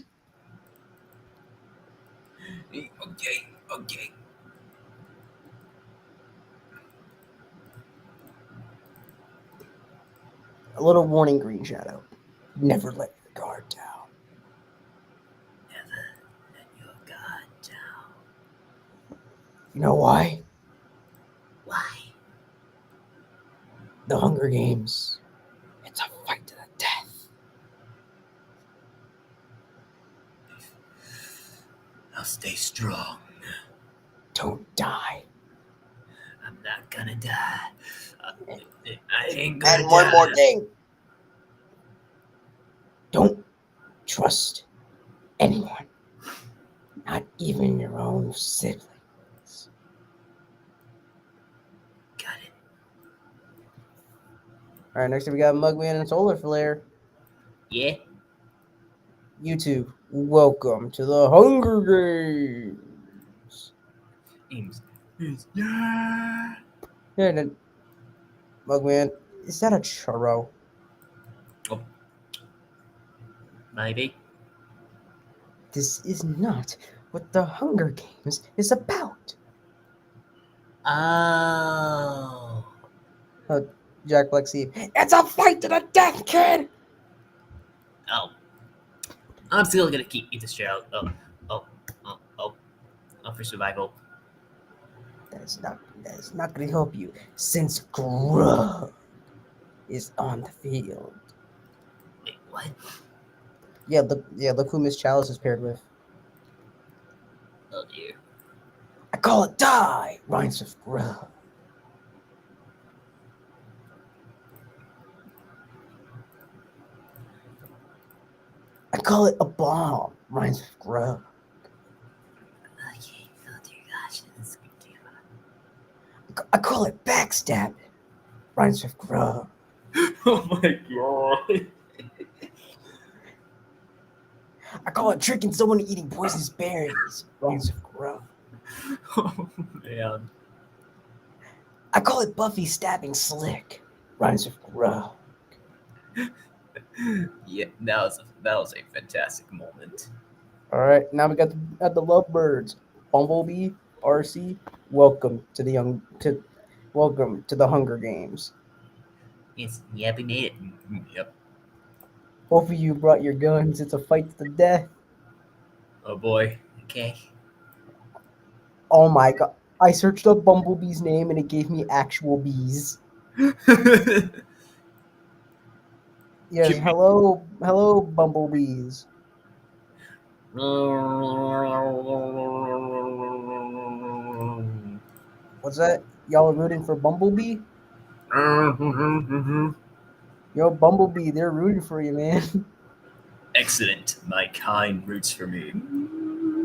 Okay.
A little warning, Green Shadow. Never let your guard down.
Never let your guard down.
You know why?
Why?
The Hunger Games. It's a fight to the death.
I'll stay strong.
Don't die.
I'm not gonna die. I ain't gonna
And one
die.
more thing. Don't trust anyone. Not even your own siblings.
Got it.
All right, next up we got Mugman and Solar Flare.
Yeah.
YouTube, welcome to the Hunger Games.
Ames.
Yeah.
Yeah, then, Mugman, is that a churro?
Maybe.
This is not what the Hunger Games is about.
Oh.
Jack Black Steve, it's a fight to the death, kid!
Oh. I'm still gonna keep eat this shell. For survival.
That is not going to help you since Grub is on the field.
Wait, what?
Yeah, look who Miss Chalice is paired with.
Oh dear.
I call it die, rhymes with Grub. I call it a bomb, rhymes with Grub.
Okay. Oh dear gosh. This is good too.
I call it backstabbing, rhymes with Grub.
Oh my god.
I call it tricking someone into eating poisonous berries, rhymes with Grub.
Oh man.
I call it Buffy stabbing Slick, rhymes with Grub.
Yeah, that was a fantastic moment.
All right, now we got the Lovebirds, Bumblebee, RC. Welcome to the Hunger Games.
Yes, yeah, we made it. Yep.
Hopefully you brought your guns. It's a fight to the death.
Oh boy. Okay.
Oh my god! I searched up Bumblebee's name and it gave me actual bees. Yes,
Give me-
hello, Bumblebees. What's that? Y'all are rooting for Bumblebee? Yo, Bumblebee, they're rooting for you, man.
Excellent. My kind roots for me.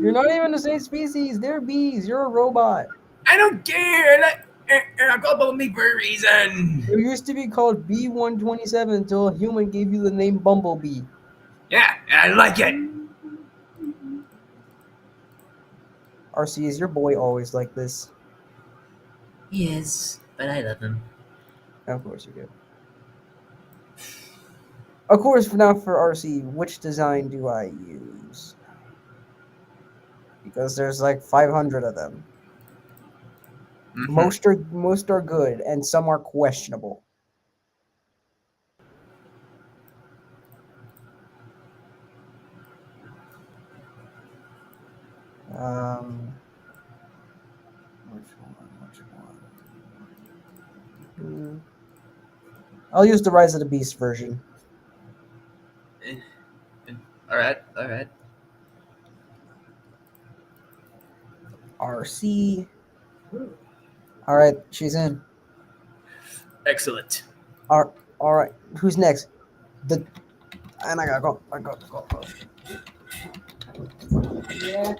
You're not even the same species. They're bees. You're a robot.
I don't care. I call Bumblebee for a reason.
You used to be called B127 until a human gave you the name Bumblebee.
Yeah, I like it.
RC, is your boy always like this?
He is, but I love him.
Of course you do. Of course, now for RC, which design do I use? Because there's like 500 of them.
Mhm.
Most are good, and some are questionable. Which one? I'll use the Rise of the Beast version.
All right.
RC. All right, she's in.
Excellent.
All right, who's next? And I gotta go. Go. Yeah.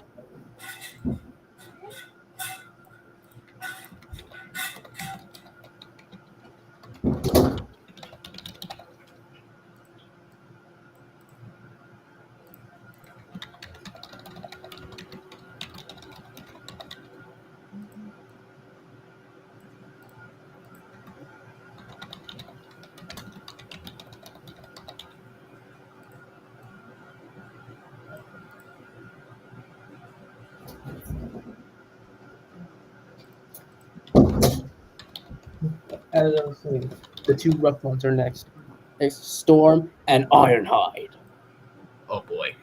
As I was saying, the two rough ones are next. Storm, and Ironhide.
Oh boy.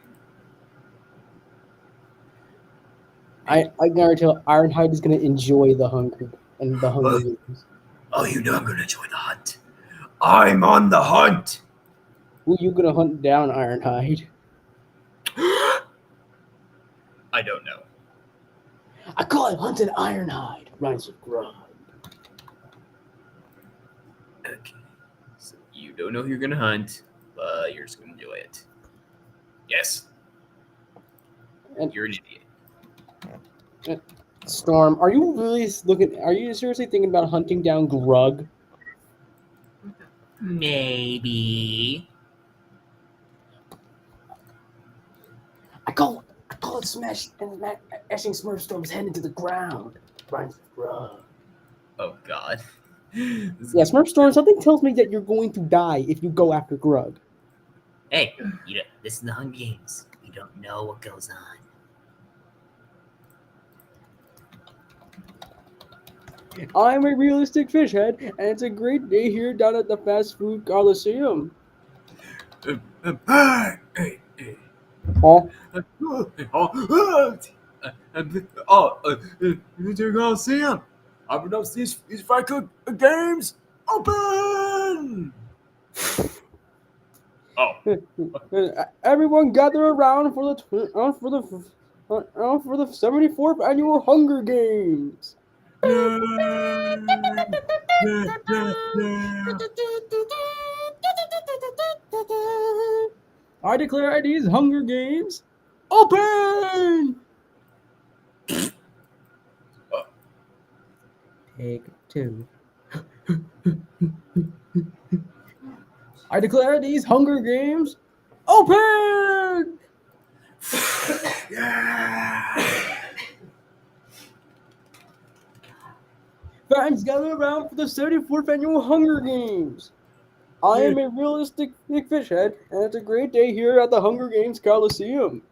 I guarantee Ironhide is going to enjoy the Hunger Games.
Oh, you know I'm gonna join the hunt. I'm on the hunt.
Who you going to hunt down, Ironhide?
I don't know.
I call it hunting Ironhide. Rhymes with grub.
Okay. So you don't know who you're gonna hunt, but you're just gonna enjoy it. Yes.
And-
You're an idiot.
Storm, are you seriously thinking about hunting down Grug?
Maybe.
I call it smashing Smurf Storm's head into the ground. Rhymes with grub.
Oh God.
Yeah, Smurf Storm, something tells me that you're going to die if you go after Grug.
Hey, this is the Hunger Games. We don't know what goes on.
I'm a realistic fish head, and it's a great day here down at the fast food Coliseum.
Hey.
Huh?
You're gonna see him. I've been up these fight games open.
Everyone gather around for the 74th annual Hunger Games. I declare these Hunger Games open. Take 2. I declare these Hunger Games open. Fans gather around for the 74th annual Hunger Games. I am a realistic fish head, and it's a great day here at the Hunger Games Coliseum.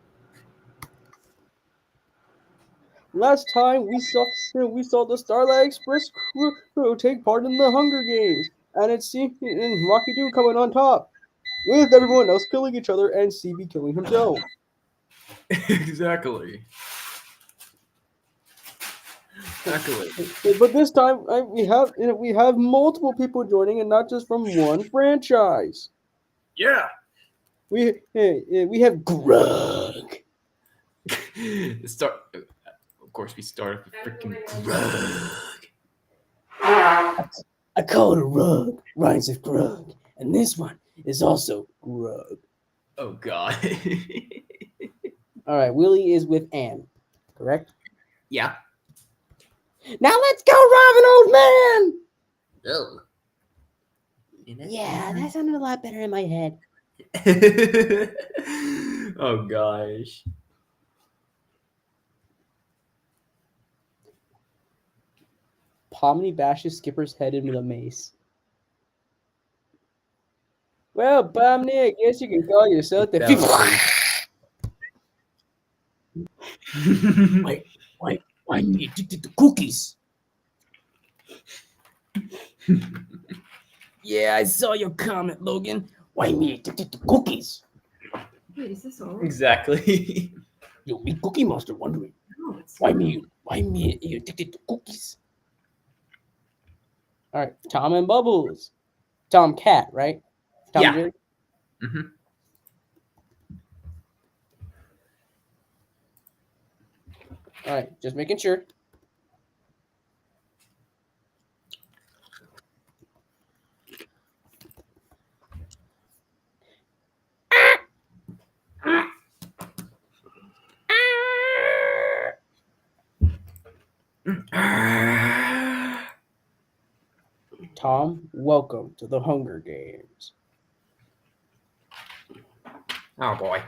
Last time we saw the Starlight Express crew take part in the Hunger Games, and it's and Rocky 2 coming on top, with everyone else killing each other and CB killing himself.
Exactly.
But this time we have multiple people joining, and not just from one franchise.
Yeah.
We have Grug.
Of course, we start with freaking Grug.
I call it a rug. Rhymes with Grug, and this one is also Grug.
Oh God.
All right, Willie is with Anne, correct?
Yeah.
Now let's go, Robin, old man.
Oh.
Yeah, that sounded a lot better in my head.
Oh gosh.
Pomni bashes Skipper's head into the mace. Well, Pomni, I guess you can call yourself the. Why are you addicted to cookies? Yeah, I saw your comment, Logan. Why me addicted to cookies?
Wait, is this all?
Exactly.
You'll be Cookie Monster wondering
No, it's
why
not.
me you addicted to cookies. All right, Tom and Bubbles. Tom Cat, right? Tom
Yeah.
Jerry?
Mm-hmm.
All right, just making sure. Tom, welcome to the Hunger Games.
Oh boy.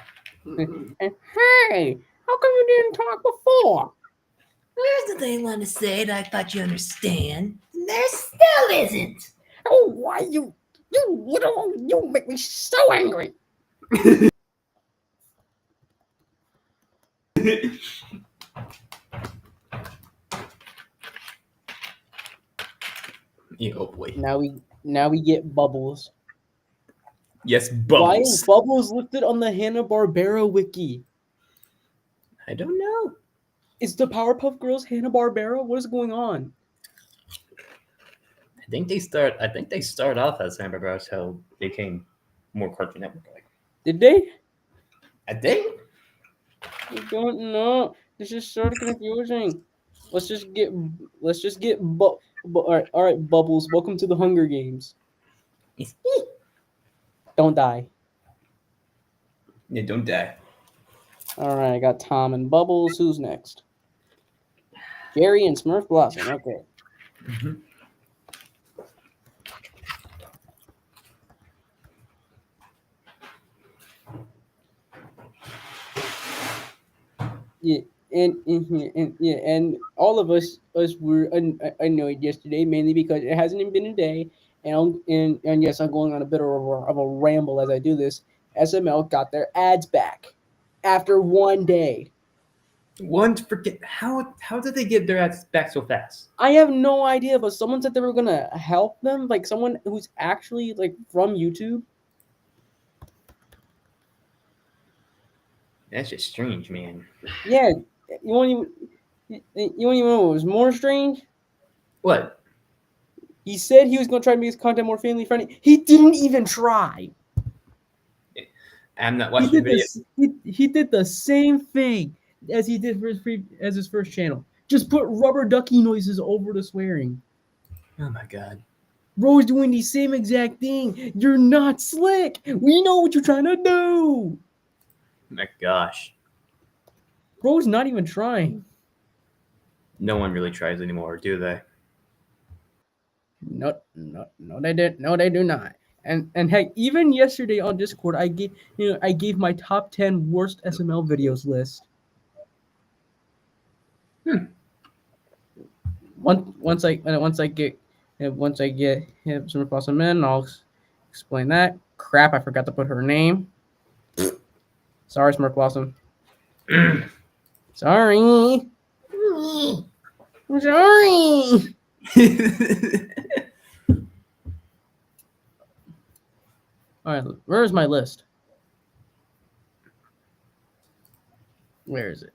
And hey, how come you didn't talk before?
There's nothing I want to say that I thought you understand. And there still isn't.
Oh, why you make me so angry.
Yeah, oh boy.
Now we get Bubbles.
Yes,
Why is
Bubbles.
Bubbles listed on the Hanna-Barbera wiki?
I don't know.
Is the Powerpuff Girls Hanna-Barbera? What is going on?
I think they start off as Hamburger until they became more Cartoon Network like.
Did they?
I think.
I don't know. This is sort of confusing. Let's just get all right, Bubbles. Welcome to the Hunger Games. Don't die.
Yeah, don't die.
All right, I got Tom and Bubbles. Who's next? Jerry and Smurf Blossom. Okay. Yeah, and all of us were annoyed yesterday, mainly because it hasn't even been a day, and yes, I'm going on a bit of a ramble as I do this. SML got their ads back after 1 day.
One forget how did they get their ads back so fast?
I have no idea, but someone said they were gonna help them, like someone who's actually like from YouTube.
That's just strange, man.
Yeah, you won't even know what was more strange.
What?
He said he was gonna try to make his content more family friendly. He didn't even try.
I'm not
He
watching
did
the video.
this. He did the same thing as he did for his first channel. Just put rubber ducky noises over the swearing.
Oh my god.
Bro's doing the same exact thing. You're not slick. We know what you're trying to do.
My gosh.
Bro's not even trying.
No one really tries anymore, do they?
No, they did. No, they do not. And heck, even yesterday on Discord, I gave my top 10 worst SML videos list. Once I get some awesome in, I'll explain that. Crap, I forgot to put her name. Sorry, Smirk Blossom. Sorry. I'm sorry. All right, where's my list? Where is it?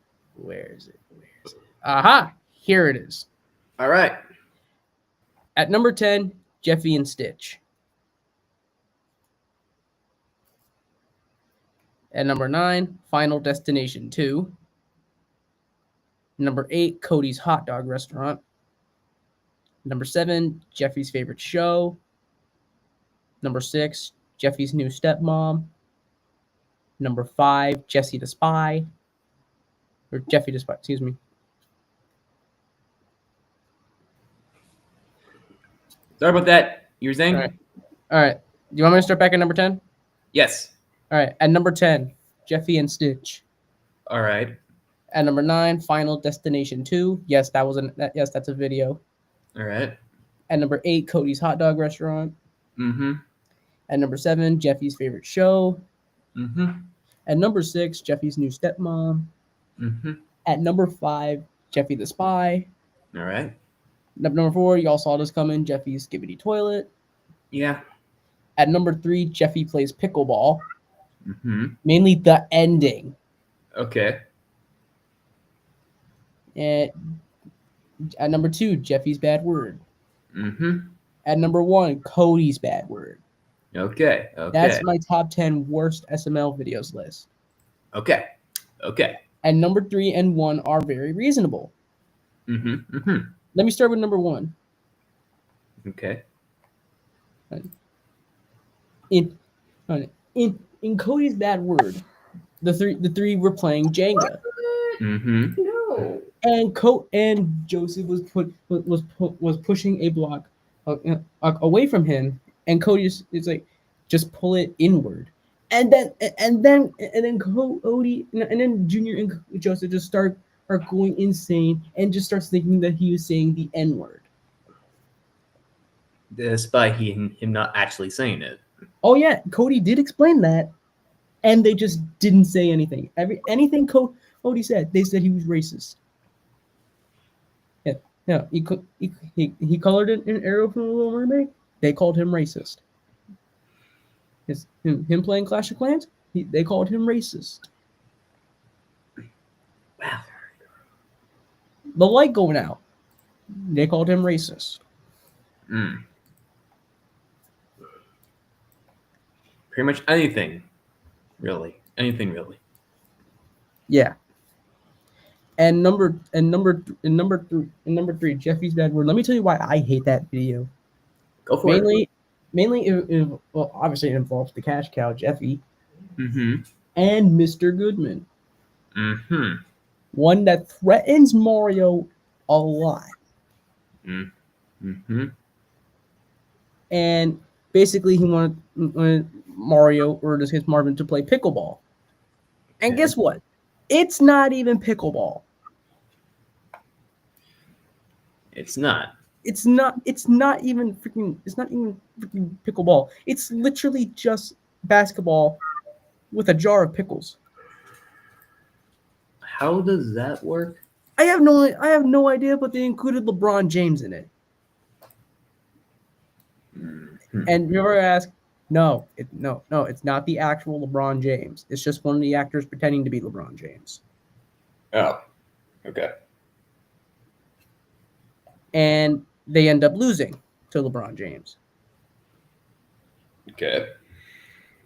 Aha! Here it is.
All right.
At number 10, Jeffy and Stitch. At number 9, Final Destination 2. Number 8, Cody's Hot Dog Restaurant. Number 7, Jeffy's Favorite Show. Number 6, Jeffy's New Stepmom. Number 5, Jessie the Spy. Or Jeffy the Spy, excuse me.
Sorry about that. You were saying?
All right. Do you want me to start back at number 10?
Yes.
All right. At number 10, Jeffy and Stitch.
All right.
At number 9, Final Destination 2. Yes, that's a video.
All right.
At number 8, Cody's Hot Dog Restaurant.
Mm-hmm.
At number 7, Jeffy's Favorite Show.
Mm-hmm.
At number 6, Jeffy's New Stepmom.
Mm-hmm.
At number 5, Jeffy the Spy.
All right.
Number 4, y'all saw this coming, Jeffy's Skibbity Toilet.
Yeah.
At number 3, Jeffy Plays Pickleball.
Mm-hmm.
Mainly the ending.
Okay.
At number 2, Jeffy's Bad Word.
Mm-hmm.
At number 1, Cody's Bad Word.
Okay.
That's my top 10 worst SML videos list.
Okay.
And number 3 and 1 are very reasonable.
Mm-hmm. Mm-hmm.
Let me start with number 1.
Okay.
In Cody's Bad Word, the three were playing Jenga.
Mm-hmm.
No.
And Joseph was pushing a block away from him, and Cody is like, just pull it inward, and then Cody and then Junior and Joseph just are going insane and just starts thinking that he was saying the N-word.
Despite him not actually saying it.
Oh yeah, Cody did explain that, and they just didn't say anything. Anything Cody said, they said he was racist. Yeah, he colored an arrow from a Little Mermaid. They called him racist. him playing Clash of Clans, they called him racist.
Wow.
The light going out, they called him racist.
Mm. Pretty much anything, really. Anything, really.
Yeah. And number three, Jeffy's bad word. Let me tell you why I hate that video.
Go for it.
Mainly, well, obviously it involves the cash cow, Jeffy,
Mm-hmm.
and Mr. Goodman.
Mm-hmm.
One that threatens Mario a lot.
Mm-hmm.
And basically he wanted Mario, or in this case Marvin, to play pickleball. And
Okay.
guess what? It's not even pickleball.
It's not.
It's not even freaking pickleball. It's literally just basketball with a jar of pickles.
How does that work?
I have no idea, but they included LeBron James in it.
Mhm.
And you ever ask, no, it's not the actual LeBron James. It's just one of the actors pretending to be LeBron James.
Oh. Okay.
And they end up losing to LeBron James.
Okay.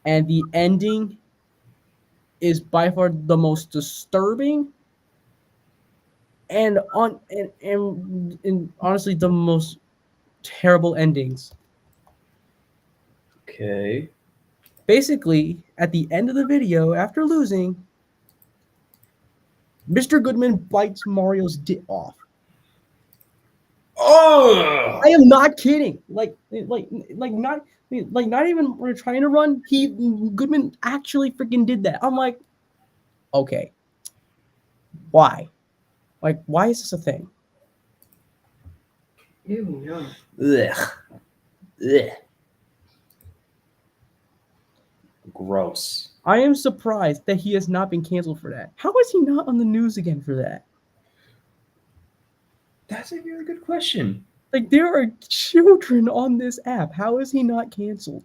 And the ending is by far the most disturbing and honestly the most terrible endings.
Okay.
Basically, at the end of the video, after losing, Mr. Goodman bites Mario's dick off.
Oh!
I am not kidding. Not even we're trying to run. Goodman actually freaking did that. I'm like, okay, why? Like, why is this a thing?
Ew, no.
Ugh. Ugh. Gross.
I am surprised that he has not been canceled for that. How is he not on the news again for that?
That's a very good question.
Like, there are children on this app. How is he not canceled?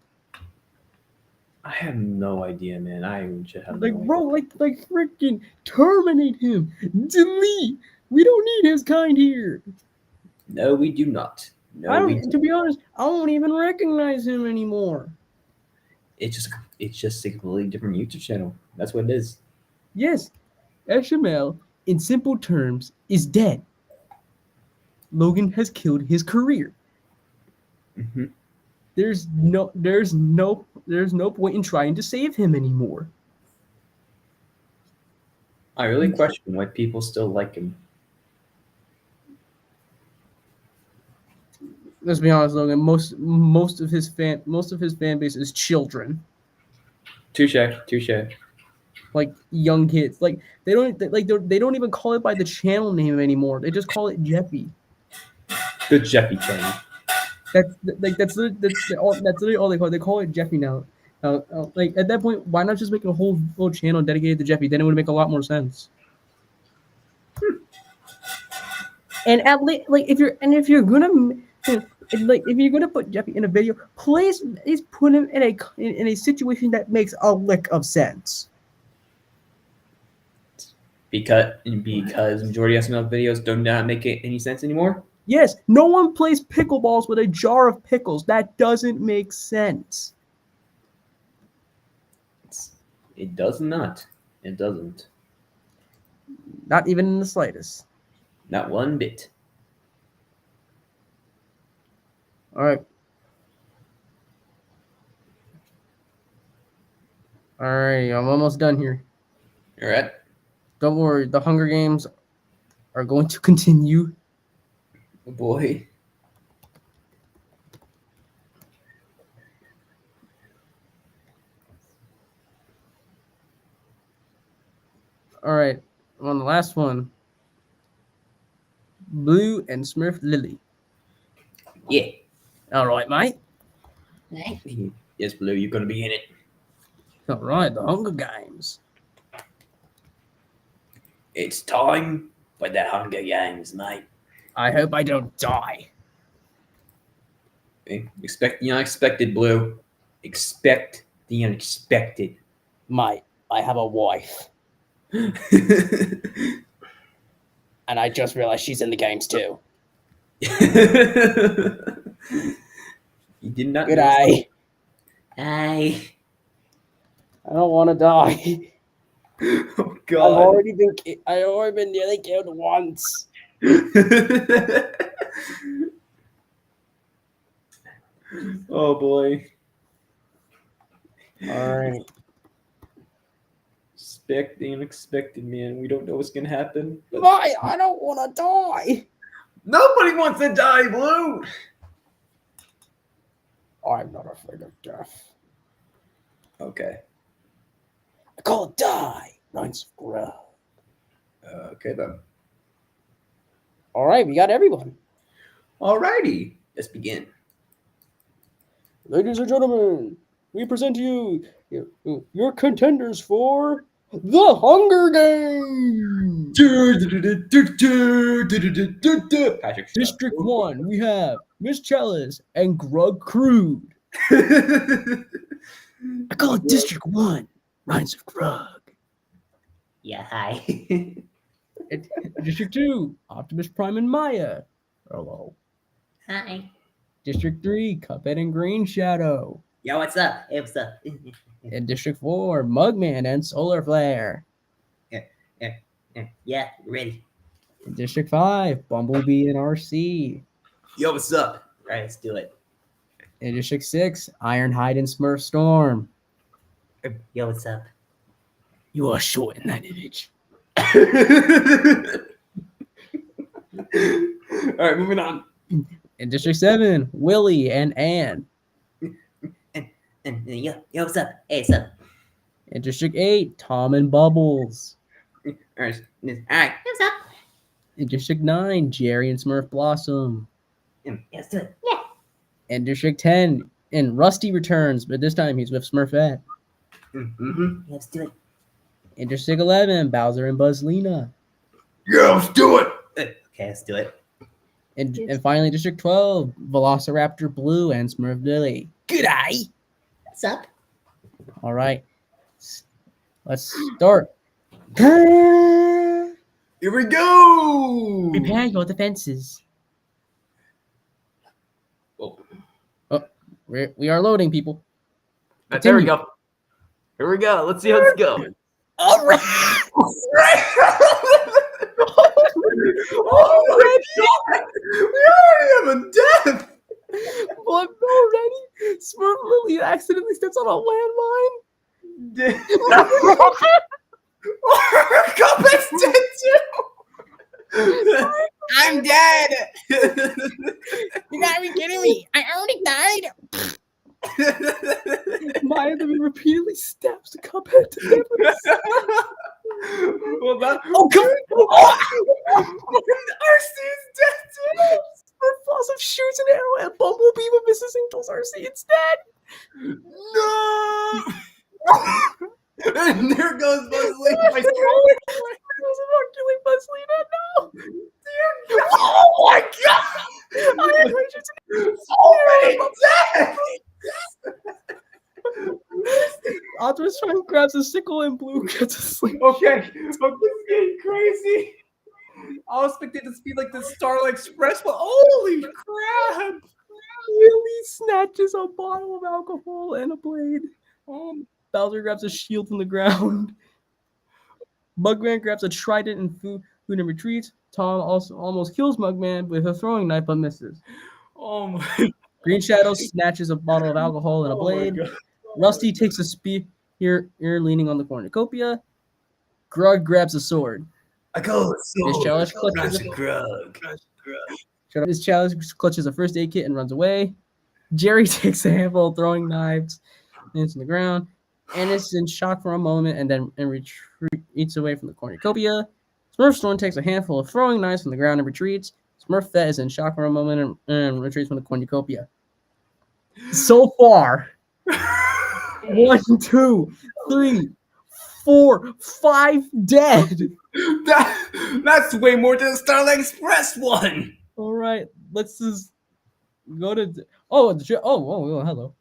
I have no idea, man. I just have
Like,
no
bro,
idea.
like freaking terminate him. Delete. We don't need his kind here.
No, we do not. No, we do.
To be honest, I don't even recognize him anymore.
It's just a completely different YouTube channel. That's what it is.
Yes, HML, in simple terms, is dead. Logan has killed his career.
Mm-hmm.
There's no point in trying to save him anymore.
I really question why people still like him.
Let's be honest, Logan. Most of his fan base is children,
Touche.
like young kids. Like they don't even call it by the channel name anymore. They just call it Jeffy.
The Jeffy channel.
That's literally all they call it. They call it Jeffy now. Like at that point, why not just make a whole channel dedicated to Jeffy? Then it would make a lot more sense. And at least, like, if you're gonna put Jeffy in a video, please put him in a situation that makes a lick of sense.
Because majority of SML videos do not make any sense anymore.
Yes, no one plays pickleballs with a jar of pickles. That doesn't make sense.
It does not. It doesn't.
Not even in the slightest.
Not one bit.
All right. All right, I'm almost done here.
All right.
Don't worry, the Hunger Games are going to continue.
Oh boy.
All right, on the last one. Blue and Smurf Lily.
Yeah.
All right, mate.
Yes, Blue, you're gonna be in it.
All right, the Hunger Games.
It's time for the Hunger Games, mate.
I hope I don't die.
Expect the unexpected, Blue. Expect The unexpected.
I have a wife,
You
and I just realized she's in the games too.
did not
Good
know.
eye.
Hi.
I don't want to die.
Oh
I've
God.
already been nearly killed once.
Oh boy.
All right.
Expect the unexpected, man. We don't know what's gonna happen. But
I don't want to die.
Nobody wants to die, Blue.
I'm not afraid of death.
okay.
I call it die. Rhymes of grub.
Okay then.
All right, we got everyone.
Alrighty. Let's begin.
Ladies and gentlemen, we present to you your contenders for the Hunger Games.
Patrick.
District 1, we have Miss Chalice and Grug Crude. I call it District 1, Rhymes of Grug.
Yeah, hi.
And District 2, Optimus Prime and Maya. Hello.
Hi.
District 3, Cuphead and Green Shadow.
Yo, what's up? Hey, what's up?
And District 4, Mugman and Solar Flare.
Yeah, ready.
In District 5, Bumblebee and RC.
Yo, what's up?
Alright, let's do it.
In District 6, Ironhide and Smurf Storm.
Yo, what's up?
You are short in that image.
All right, moving on.
In District 7, Willie and Ann.
And yo, what's up? Hey, what's up?
In District 8, Tom and Bubbles.
Alright, what's up?
In District 9, Jerry and Smurf Blossom.
Yeah, let's do it. Yeah.
In District 10, and Rusty returns, but this time he's with Smurfette.
Mm-hmm. Yeah, let's do it.
In District 11, Bowser and Buzzlina.
Yeah, let's do it.
Okay, let's do it.
And finally, District 12, Velociraptor Blue and Smurf Billy. G'day!
What's up?
All right, let's start. Prepare
Here we go.
your defenses.
Oh.
We are loading, people.
There we go. Here we go. Let's see how it's going.
All right.
Oh my God. We already have a death.
Well, already, Smurf Lily accidentally steps on a landmine.
Cuphead's dead too.
I'm dead!
You gotta be kidding me! I already died. Maya then repeatedly stabs the Cuphead to death.
Well, that.
Oh, come on!
RC's dead too.
Smurf Blossom shoots an arrow at Bumblebee, but misses and kills RC instead.
No. And there goes Buzzlina.
I was about killing Buzzlina. No!
Oh my God!
I just
So many deaths!
Optimus Prime grabs a sickle and Blue gets asleep.
Okay, this is getting crazy. I was expecting it to be like the Starlight Express, but holy crap!
Willie snatches a bottle of alcohol and a blade. Bowser grabs a shield from the ground. Mugman grabs a trident and food and retreats. Tom also almost kills Mugman with a throwing knife but misses.
Oh my!
Green Shadow snatches a bottle of alcohol and a blade. Rusty takes a spear leaning on the cornucopia. Grug grabs a sword.
I go.
His chalice clutches His chalice clutches a first aid kit and runs away. Jerry takes a handful of throwing knives into the ground. And is in shock for a moment and then retreats away from the cornucopia. Smurfstorm takes a handful of throwing knives from the ground and retreats. Smurfette is in shock for a moment and retreats from the cornucopia. So far, 1, 2, 3, 4, 5 dead.
That's way more than the Starlight Express one.
All right, let's just go to. Oh, hello.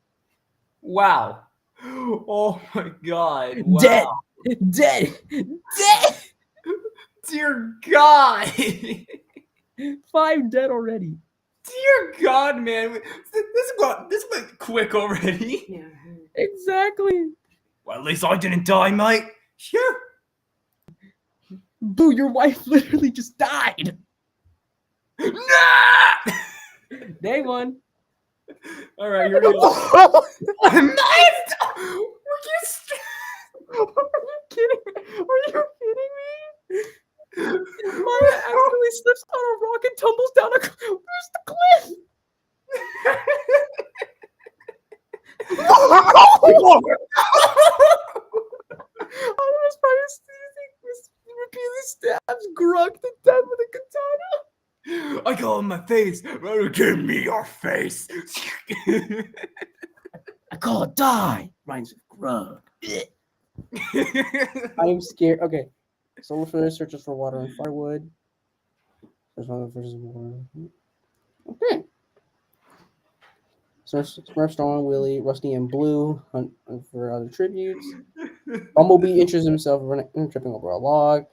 Wow. Oh my god. Wow.
Dead. Dead. Dead.
Dear God.
5 dead already.
Dear God, man. This went quick already.
Yeah.
Exactly.
Well, at least I didn't die, mate. Sure.
Boo, your wife literally just died.
Nah!
Day 1.
All right, here we go. I'm not.
Are you kidding? Are you kidding me? Maya accidentally slips on a rock and tumbles down a where's the cliff? Optimus Prime repeatedly stabs Grunk to death with a katana.
I call him my face. Give me your face.
I call it die. Rhymes with Grunk. I am scared. Okay. Solar Flare searches for water and firewood. There's one versus water. Okay. Smurf, Storm, Willie, Rusty, and Blue hunt for other tributes. Bumblebee interests himself in tripping over a log.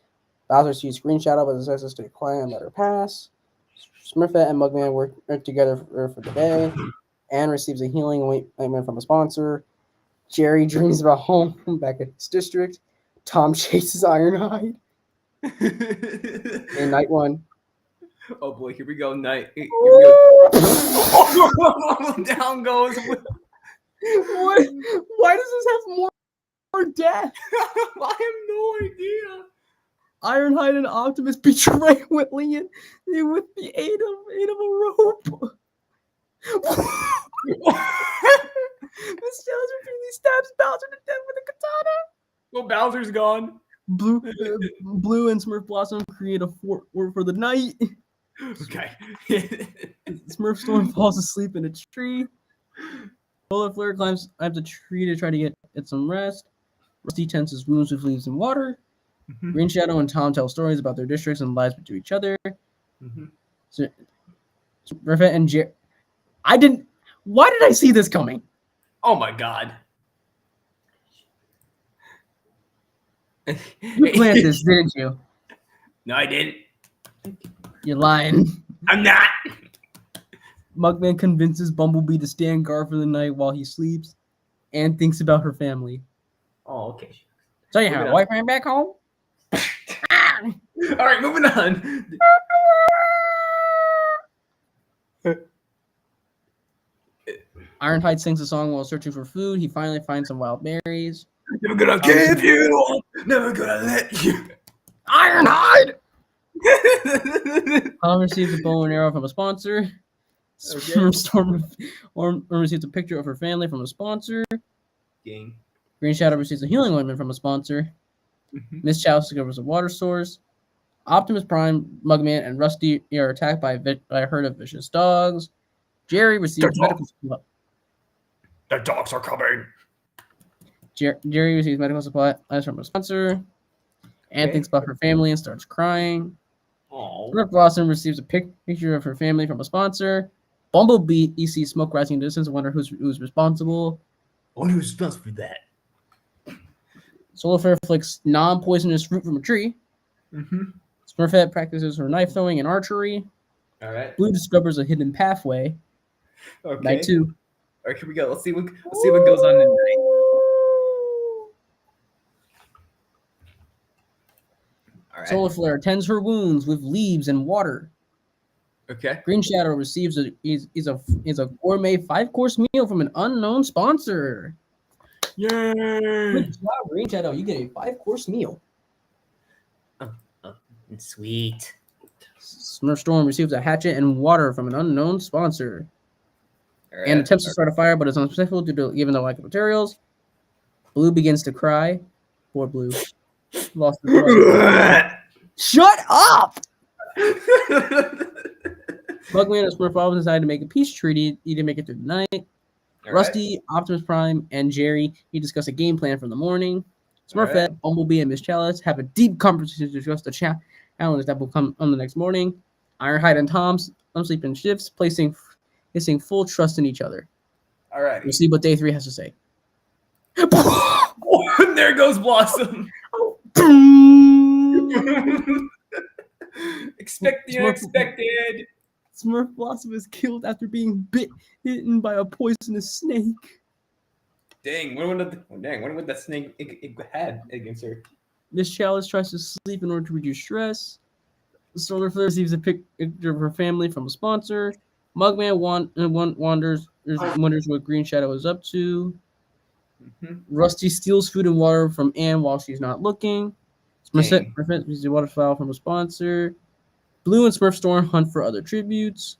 Bowser sees Green Shadow but decides to stay quiet and let her pass. Smurfette and Mugman work together for the day. Anne receives a healing ointment from a sponsor. Jerry dreams about home back at his district. Tom chases Ironhide. In night 1.
Oh boy, here we go. Night. Here we go. Down goes.
What? Why does this have more death?
I have no idea.
Ironhide and Optimus betray Whitley with the aid of a rope. Miss Jones repeatedly stabs Bowser to death with a katana.
Well, Bowser's gone.
Blue and Smurf Blossom create a fort for the night.
Okay.
Smurf Storm falls asleep in a tree. Solar Flare climbs up the tree to try to get some rest. Rusty tends his wounds with leaves and water. Green Shadow and Tom tell stories about their districts and lives to each other. So, Smurfette and Jerry. Why did I see this coming?
Oh my god.
You planned this, didn't you?
No, I didn't.
You're lying.
I'm not.
Mugman convinces Bumblebee to stand guard for the night while he sleeps and thinks about her family.
Oh, okay.
So you have a wife ran back home?
All right, moving on.
Ironhide sings a song while searching for food. He finally finds some wild berries.
Never gonna give you. Never gonna let you.
Ironhide! Tom receives a bow and arrow from a sponsor.
Okay.
Storm receives a picture of her family from a sponsor.
Game.
Green Shadow receives a healing ointment from a sponsor. Miss Chow discovers a water source. Optimus Prime, Mugman, and Rusty are attacked by a herd of vicious dogs. Jerry receives medical supply.
The dogs are coming.
Jerry receives medical supplies from a sponsor. Anne thinks about her family and starts crying. Smurf Blossom receives a picture of her family from a sponsor. Bumblebee sees smoke rising in the distance and wonders who's responsible.
I wonder who's responsible for that.
Solar Flare flicks non-poisonous fruit from a tree. Smurfette practices her knife throwing and archery.
All right.
Blue discovers a hidden pathway.
Okay.
Night 2.
All right, here we go. Let's see what goes on tonight. All right.
Solar Flare tends her wounds with leaves and water.
Okay.
Green Shadow receives a gourmet 5-course meal from an unknown sponsor.
Yay!
Good job, Green Shadow. You get a 5-course meal.
Sweet.
Smurf Storm receives a hatchet and water from an unknown sponsor.
All
And attempts to start a fire, but is unsuccessful due to given the lack of materials. Blue begins to cry. Poor Blue. Lost his wife. Shut up! Bugman and Smurf all decide to make a peace treaty. Need to make it through the night. Rusty, Optimus Prime, and Jerry discuss a game plan for the morning. Smurfette, Bumblebee, and Miss Chalice have a deep conversation to discuss the challenge that will come on the next morning. Ironhide and Tom sleep in shifts, placing full trust in each other.
All right.
We'll see what day 3 has to say.
Oh, there goes Blossom. Expect the unexpected.
Smurf Blossom is killed after being bitten by a poisonous snake.
Dang, when would that snake it had against her?
Miss Chalice tries to sleep in order to reduce stress. Solar Flare receives a picture of her family from a sponsor. Mugman wonders what Green Shadow is up to.
Mhm.
Rusty steals food and water from Anne while she's not looking.
Dang.
Smurfette receives a waterfowl from a sponsor. Blue and Smurf Storm hunt for other tributes.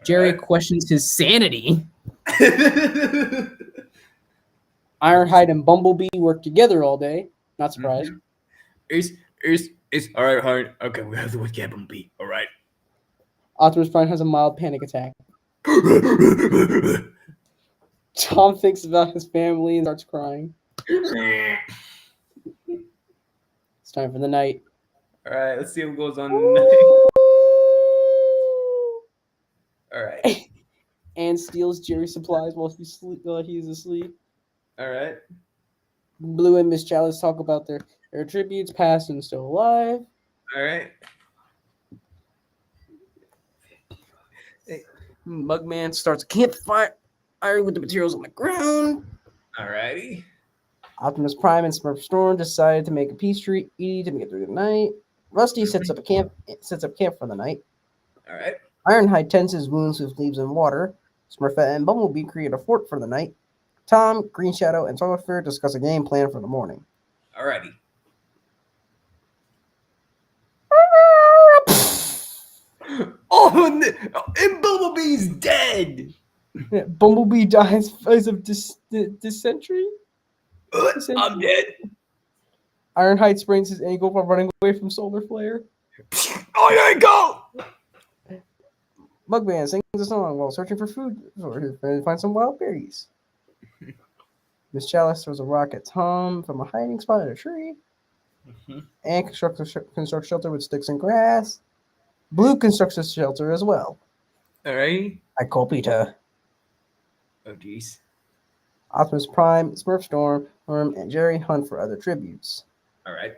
Jerry
Alright.
questions his sanity. Ironhide and Bumblebee work together all day. Not surprised.
It's all right, hard. Okay, we have to with Bumblebee. All right.
Optimus Prime has a mild panic attack. Tom thinks about his family and starts crying. It's time for the night.
Alright, let's see what goes on tonight. Alright.
Anne steals Jerry's supplies while he's asleep.
Alright.
Blue and Miss Chalice talk about their tributes, past and still alive.
Alright.
Mugman starts a campfire with the materials on the ground.
Alrighty.
Optimus Prime and Smurf Storm decided to make a peace treaty to get through the night. Rusty sets up camp for the night.
Alright.
Ironhide tends his wounds with leaves and water. Smurfette and Bumblebee create a fort for the night. Tom, Green Shadow, and Solar Flare discuss a game plan for the morning.
Alrighty. Oh, and Bumblebee's dead.
Bumblebee dies of dysentery.
I'm dead.
Ironhide sprains his ankle while running away from Solar Flare.
Oh, yeah, go.
Mugman sings a song while searching for food to find some wild berries. Miss Chalice throws a rock at Tom from a hiding spot in a tree. And constructs shelter with sticks and grass. Blue constructs a shelter as well.
Alright.
I call Peter.
Oh, jeez.
Optimus Prime, Smurf Storm, and Jerry hunt for other tributes.
Alright.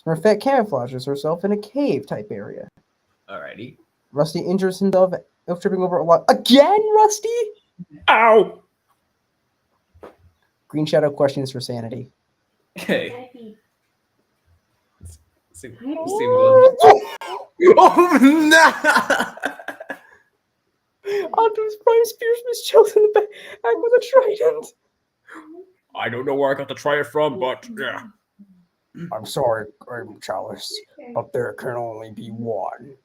Smurfette camouflages herself in a cave-type area.
Alrighty.
Rusty injures himself of tripping over a log. Again, Rusty?
Ow!
Green Shadow questions for sanity.
Okay.
Daddy.
See what. Oh, no!
Optimus Prime spears Miss Chalice in the back with a trident.
I don't know where I got to try it from, but yeah.
I'm sorry, Chalice, but there can only be one.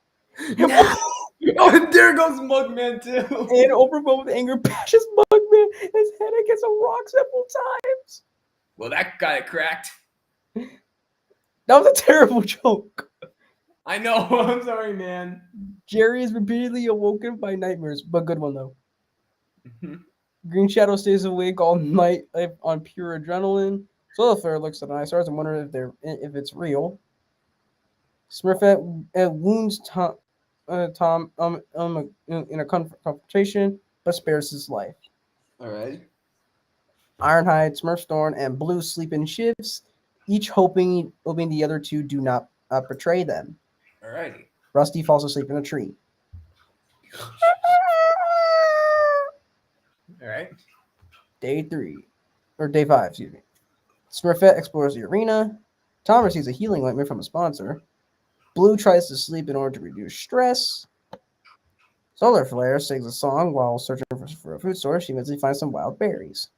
Oh, and there goes Mugman, too.
And overwhelmed with anger, bashes Mugman his head against a rock several times.
Well, that got it cracked.
That was a terrible joke.
I know. I'm sorry, man.
Jerry is repeatedly awoken by nightmares, but good one though.
Mhm.
Green Shadow stays awake all night on pure adrenaline. Solar Flare looks at the night stars and wonders if it's real. Smurfette wounds Tom in a confrontation, but spares his life.
Alright.
Ironhide, Smurf Storm, and Blue sleep in shifts, each hoping the other two do not betray them.
Alrighty.
Rusty falls asleep in a tree.
Alright.
Day 5, excuse me. Smurfette explores the arena. Tom receives a healing ointment from a sponsor. Blue tries to sleep in order to reduce stress. Solar Flare sings a song while searching for a food source. She eventually finds some wild berries.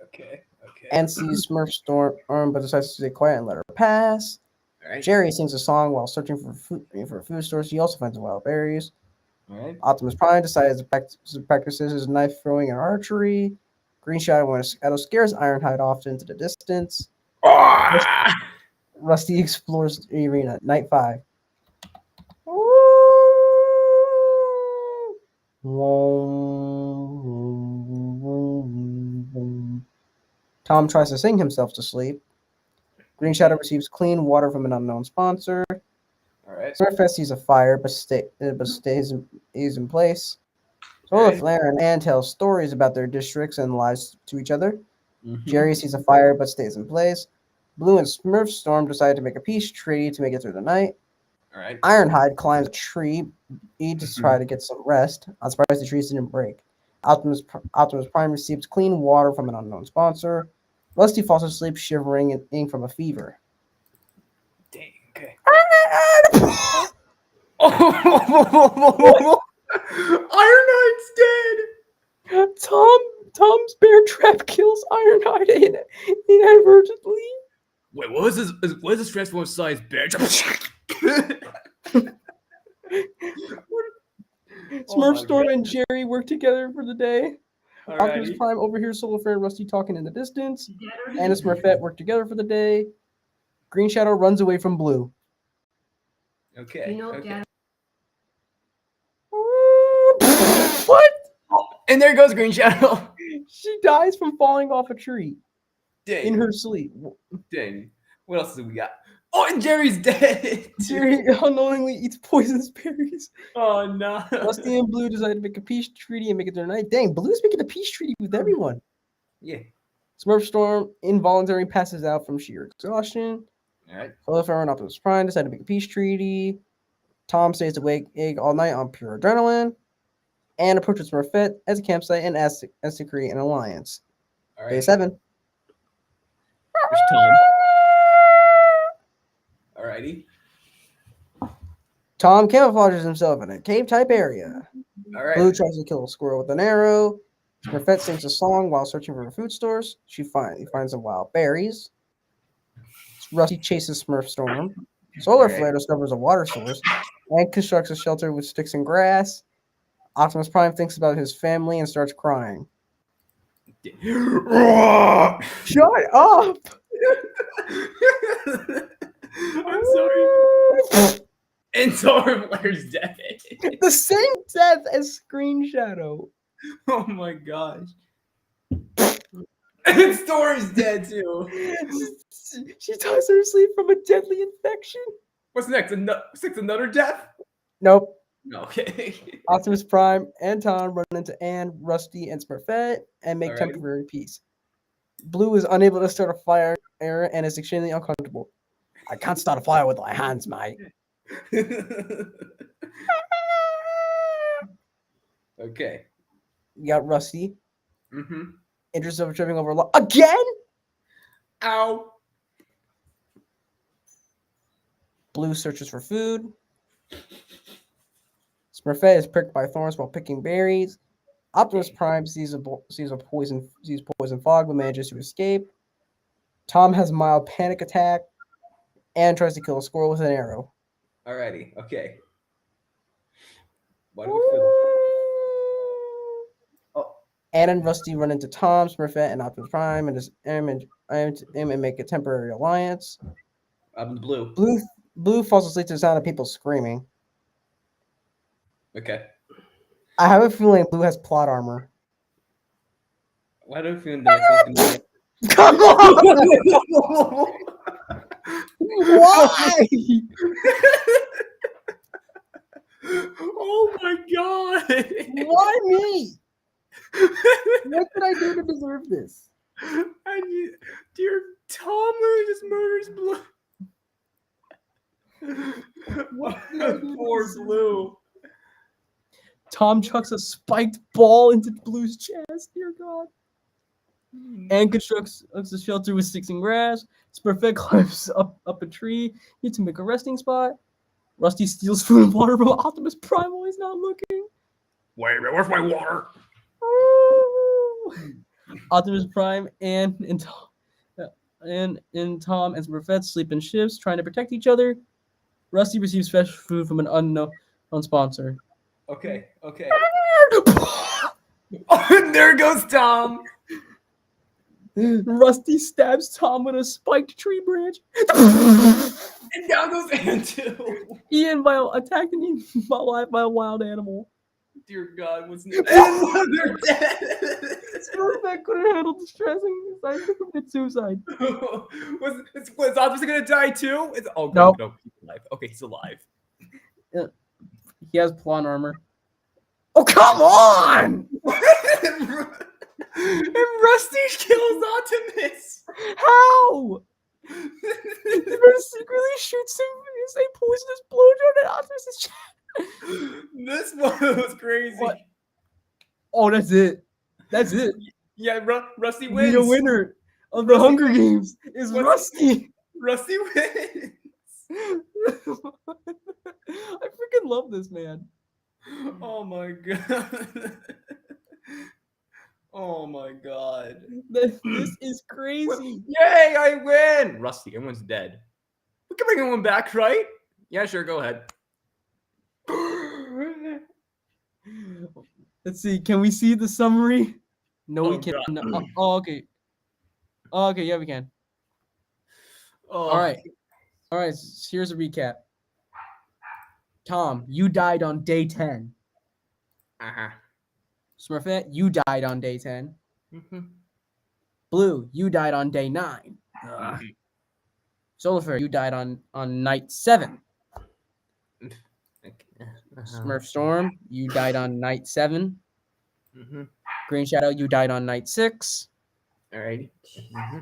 Okay.
And sees Smurf Storm, but decides to stay quiet and let her pass.
Alright.
Jerry sings a song while searching for a food source. He also finds some wild berries.
Alright.
Optimus Prime decides to practice his knife throwing and archery. Green Shadow scares Ironhide off into the distance.
Ah!
Rusty explores the arena. Night 5. Tom tries to sing himself to sleep. Green Shadow receives clean water from an unknown sponsor.
Alright.
Smurfette sees a fire but stays in place. Solar Flare and Ann tell stories about their districts and lies to each other. Jerry sees a fire but stays in place. Blue and Smurf Storm decide to make a peace treaty to make it through the night.
All right.
Ironhide climbs a tree to try to get some rest. I'm surprised the trees didn't break. Optimus Prime receives clean water from an unknown sponsor. Rusty falls asleep shivering and ink from a fever.
Dang. Okay. Oh, Ironhide's dead.
Tom's bear trap kills Ironhide inadvertently.
Wait, what was this transform size bear?
Smurf Storm and Jerry work together for the day. Optimus
Alrighty.
Prime overhears Solar Flare and Rusty talking in the distance.
Dead or
Anna and Smurfette work together for the day. Green Shadow runs away from Blue.
Okay.
You know,
okay.
Dad.
What?
And there goes Green Shadow.
She dies from falling off a tree
Dang.
in her sleep.
Dang. What else do we got? Oh, and Jerry's dead.
Jerry unknowingly eats poisonous berries.
Oh no.
Rusty and Blue decide to make a peace treaty and make it their night. Dang, Blue's making a peace treaty with everyone.
Yeah.
Smurf Storm involuntarily passes out from sheer exhaustion.
All right.
Solar Flare and Optimus Prime decide to make a peace treaty. Tom stays awake all night on pure adrenaline. And approaches Smurfette as a campsite and asks to create an alliance.
All right.
Day 7.
Where's Tom? Alrighty.
Tom camouflages himself in a cave-type area.
All right.
Blue tries to kill a squirrel with an arrow. Smurfette sings a song while searching for food stores. She finds some wild berries. Rusty chases Smurf Storm. Solar Flare discovers a water source and constructs a shelter with sticks and grass. Optimus Prime thinks about his family and starts crying. Shut up!
I'm sorry. And Solar Flare's dead.
The same death as Screen Shadow.
Oh my gosh. And Storm's dead too.
She dies in her sleep from a deadly infection.
What's next? Another death?
Nope.
No. Okay.
Optimus Prime and Tom run into Anne, Rusty, and Smurfette and make
Alrighty.
temporary peace. Blue is unable to start a fire and is extremely uncomfortable. I can't start a fire with my hands, mate.
Okay.
You got Rusty,
Mm-hmm.
interested in tripping over again.
Ow.
Blue searches for food. Smurfette is pricked by thorns while picking berries. Optimus Prime sees poison fog but manages to escape. Tom has a mild panic attack and tries to kill a squirrel with an arrow.
Alrighty. Okay. Why do we feel?
Ann and Rusty run into Tom, Smurfette, and Optimus Prime and make a temporary alliance.
I'm the blue.
Blue falls asleep to the sound of people screaming.
Okay.
I have a feeling Blue has plot armor.
Why do I feel that?
Come on! Why?
Oh my god!
Why me? What did I do to deserve this?
Dear Tom literally just murders Blue. Poor Blue.
Tom chucks a spiked ball into Blue's chest. Dear God. And constructs a shelter with sticks and grass. Smurfette climbs up a tree to make a resting spot. Rusty steals food and water from Optimus Prime while he's not looking.
Wait a minute, where's my water?
Optimus Prime and Tom and Smurfette sleep in shifts, trying to protect each other. Rusty receives fresh food from an unknown sponsor.
Okay. Oh, and there goes Tom.
Rusty stabs Tom with a spiked tree branch.
And down goes Ann too.
Ian attacking by a wild animal.
Dear God, what's next? And they're dead.
Smurfette couldn't handle the stressing. I took him to suicide.
Was Optimus gonna die too?
Nope.
No, he's alive. Okay, he's alive.
He has plot armor. Oh, come on!
And Rusty kills Optimus.
How? He secretly shoots him as a poisonous blowjob at Optimus' chest.
This one was crazy.
What? Oh, that's it. That's it.
Yeah, Rusty
The
wins.
winner of the
Rusty
Hunger
wins.
Games is Rusty.
Rusty wins.
I freaking love this man.
Oh my god. Oh my god.
This is crazy.
Yay, I win! Rusty, everyone's dead. We can bring everyone back, right? Yeah, sure, go ahead.
Let's see. Can we see the summary? No, we
Oh,
can.
God.
Okay. Oh, okay. Yeah, we can.
Oh.
All right. All right. Here's a recap. Tom, you died on day 10.
Uh-huh.
Smurfette, you died on day 10.
Mm-hmm.
Blue, you died on day 9.
Uh,
Solifer, you died on night 7. Smurf Storm, you died on night 7.
Mm-hmm.
Green Shadow, you died on night 6.
Alrighty. Mm-hmm.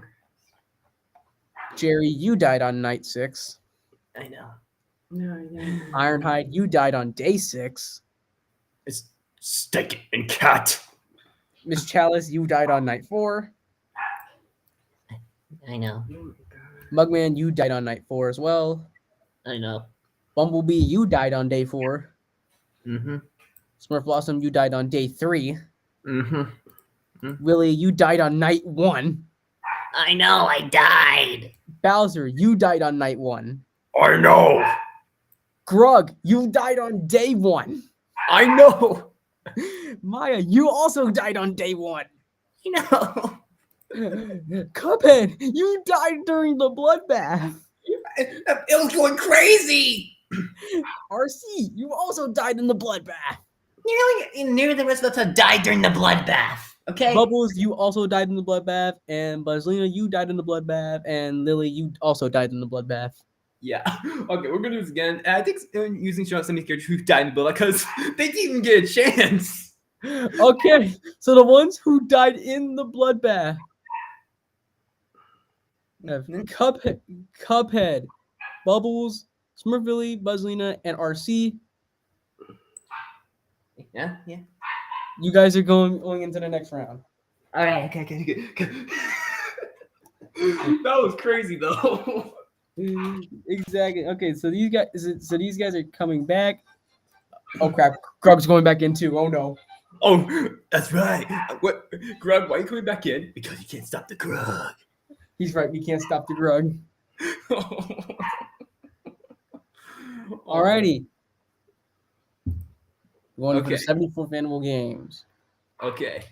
Jerry, you died on night 6.
I know.
Ironhide, you died on day 6.
It's steak and cat.
Miss Chalice, you died on night 4.
I know.
Mugman, you died on night 4 as well.
I know.
Bumblebee, you died on day 4.
Mm-hmm.
Smurf Blossom, you died on day 3.
Mm-hmm.
Willie, you died on night 1.
I know. I died.
Bowser, you died on night 1.
I know.
Grug, you died on day 1.
I know.
Maya, you also died on day 1.
You know.
Cuphead, you died during the bloodbath.
It was going crazy.
RC, you also died in the bloodbath.
Nearly the rest of us have died during the bloodbath. Okay.
Bubbles, you also died in the bloodbath. And Buzzlina, you died in the bloodbath. And Lily, you also died in the bloodbath.
Yeah. Okay, we're gonna do this again. And I think using some of these characters who died in the blood because they didn't even get a chance.
Okay, so the ones who died in the bloodbath have Cuphead, Bubbles, Smurfilly, Buzzlina, and RC.
Yeah.
You guys are going into the next round.
All right. Okay.
That was crazy though.
Exactly. Okay, so these guys are coming back. Oh crap, Grug's going back in too. Oh no.
Oh, that's right. What, Grug? Why are you coming back in? Because you can't stop the Grug.
He's right. We can't stop the Grug. Alrighty. Going for the 74th Animal Games.
Okay.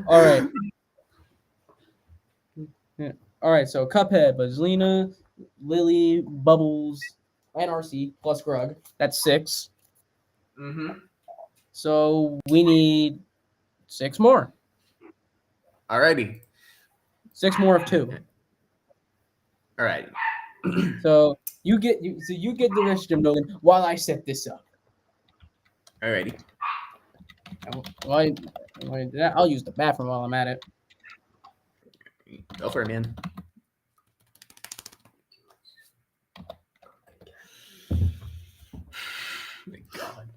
All right. Yeah. All right. So Cuphead, Buzzlina, Lily, Bubbles, and RC plus Grug. That's 6.
Mm-hmm.
So we need 6 more.
Alrighty.
6 more of 2.
Alright.
So you get the rest of them, Nolan, while I set this up.
Alrighty.
I'll use the bathroom while I'm at it.
Go for it, man. My God.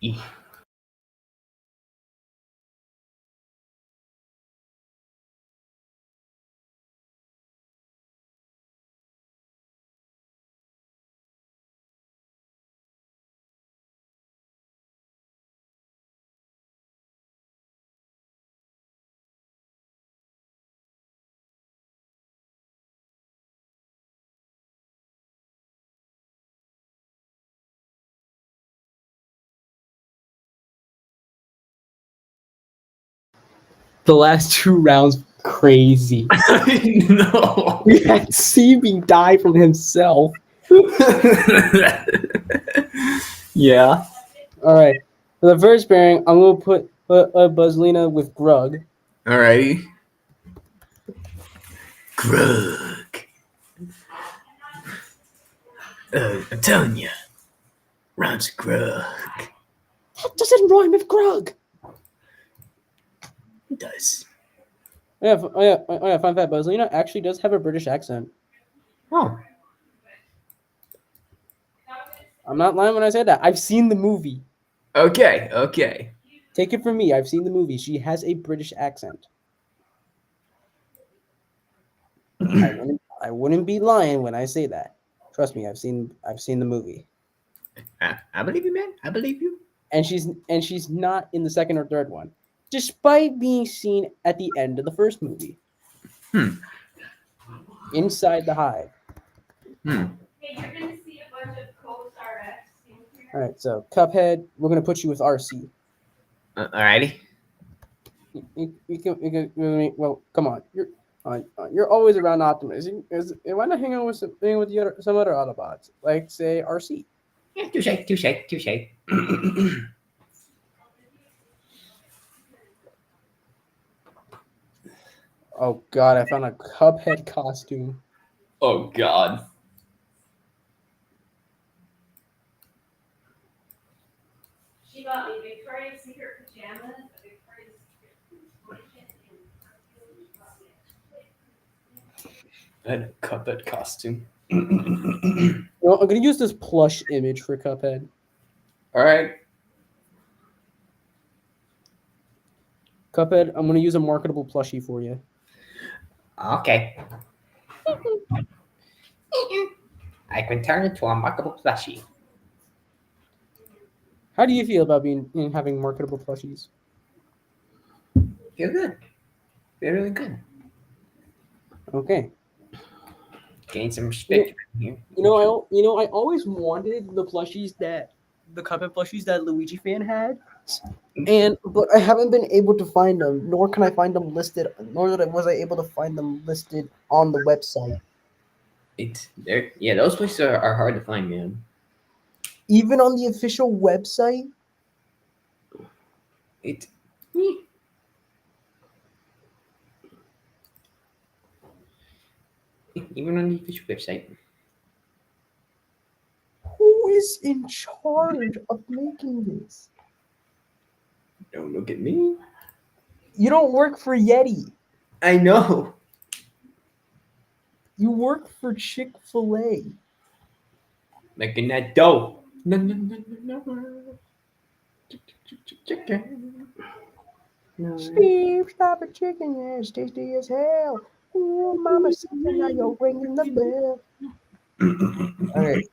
E.
The last 2 rounds, crazy.
No.
We had CB die from himself.
Yeah.
All right. For the first pairing, I'm gonna put Buzzlina with Grug.
Alrighty. Grug. I'm telling you, rhymes Grug.
That doesn't rhyme with Grug.
It does.
Oh yeah. Fun fact: Buzzlina actually does have a British accent.
Oh.
I'm not lying when I say that. I've seen the movie.
Okay. Okay.
Take it from me. I've seen the movie. She has a British accent. I wouldn't be lying when I say that. Trust me. I've seen the movie.
I believe you, man. I believe you.
And she's not in the second or third one, despite being seen at the end of the first movie. Inside the hive.
Hmm.
Hey, you're gonna see a bunch of co-star X.
All right, so Cuphead, we're gonna put you with RC.
Alrighty.
Well, come on, you're always around Optimus. Why not hang out with some other Autobots, like say RC?
Yeah, touche.
Oh God, I found a Cuphead costume.
Oh God.
She got me Victoria's Secret pajamas, a Victoria's Secret blanket, and
And a Cuphead costume.
No, I'm gonna use this plush image for Cuphead.
All right.
Cuphead, I'm gonna use a marketable plushie for you.
Okay. I can turn into a marketable plushie.
How do you feel about having marketable plushies?
Feel good. Feel really good.
Okay.
Gain some respect from here.
I always wanted the Cuphead plushies that Luigi fan had, but I haven't been able to find them. Nor can I find them listed. Nor was I able to find them listed on the website.
Those places are hard to find, man.
Even on the official website.
Even on the official website.
Who is in charge of making this?
Don't look at me.
You don't work for Yeti.
I know.
You work for Chick-fil-A.
Making that dough. No. Chicken. No.
Steve, stop a chicken, yeah, it's tasty as hell. Ooh, mama said now you're ringing the bell. All right.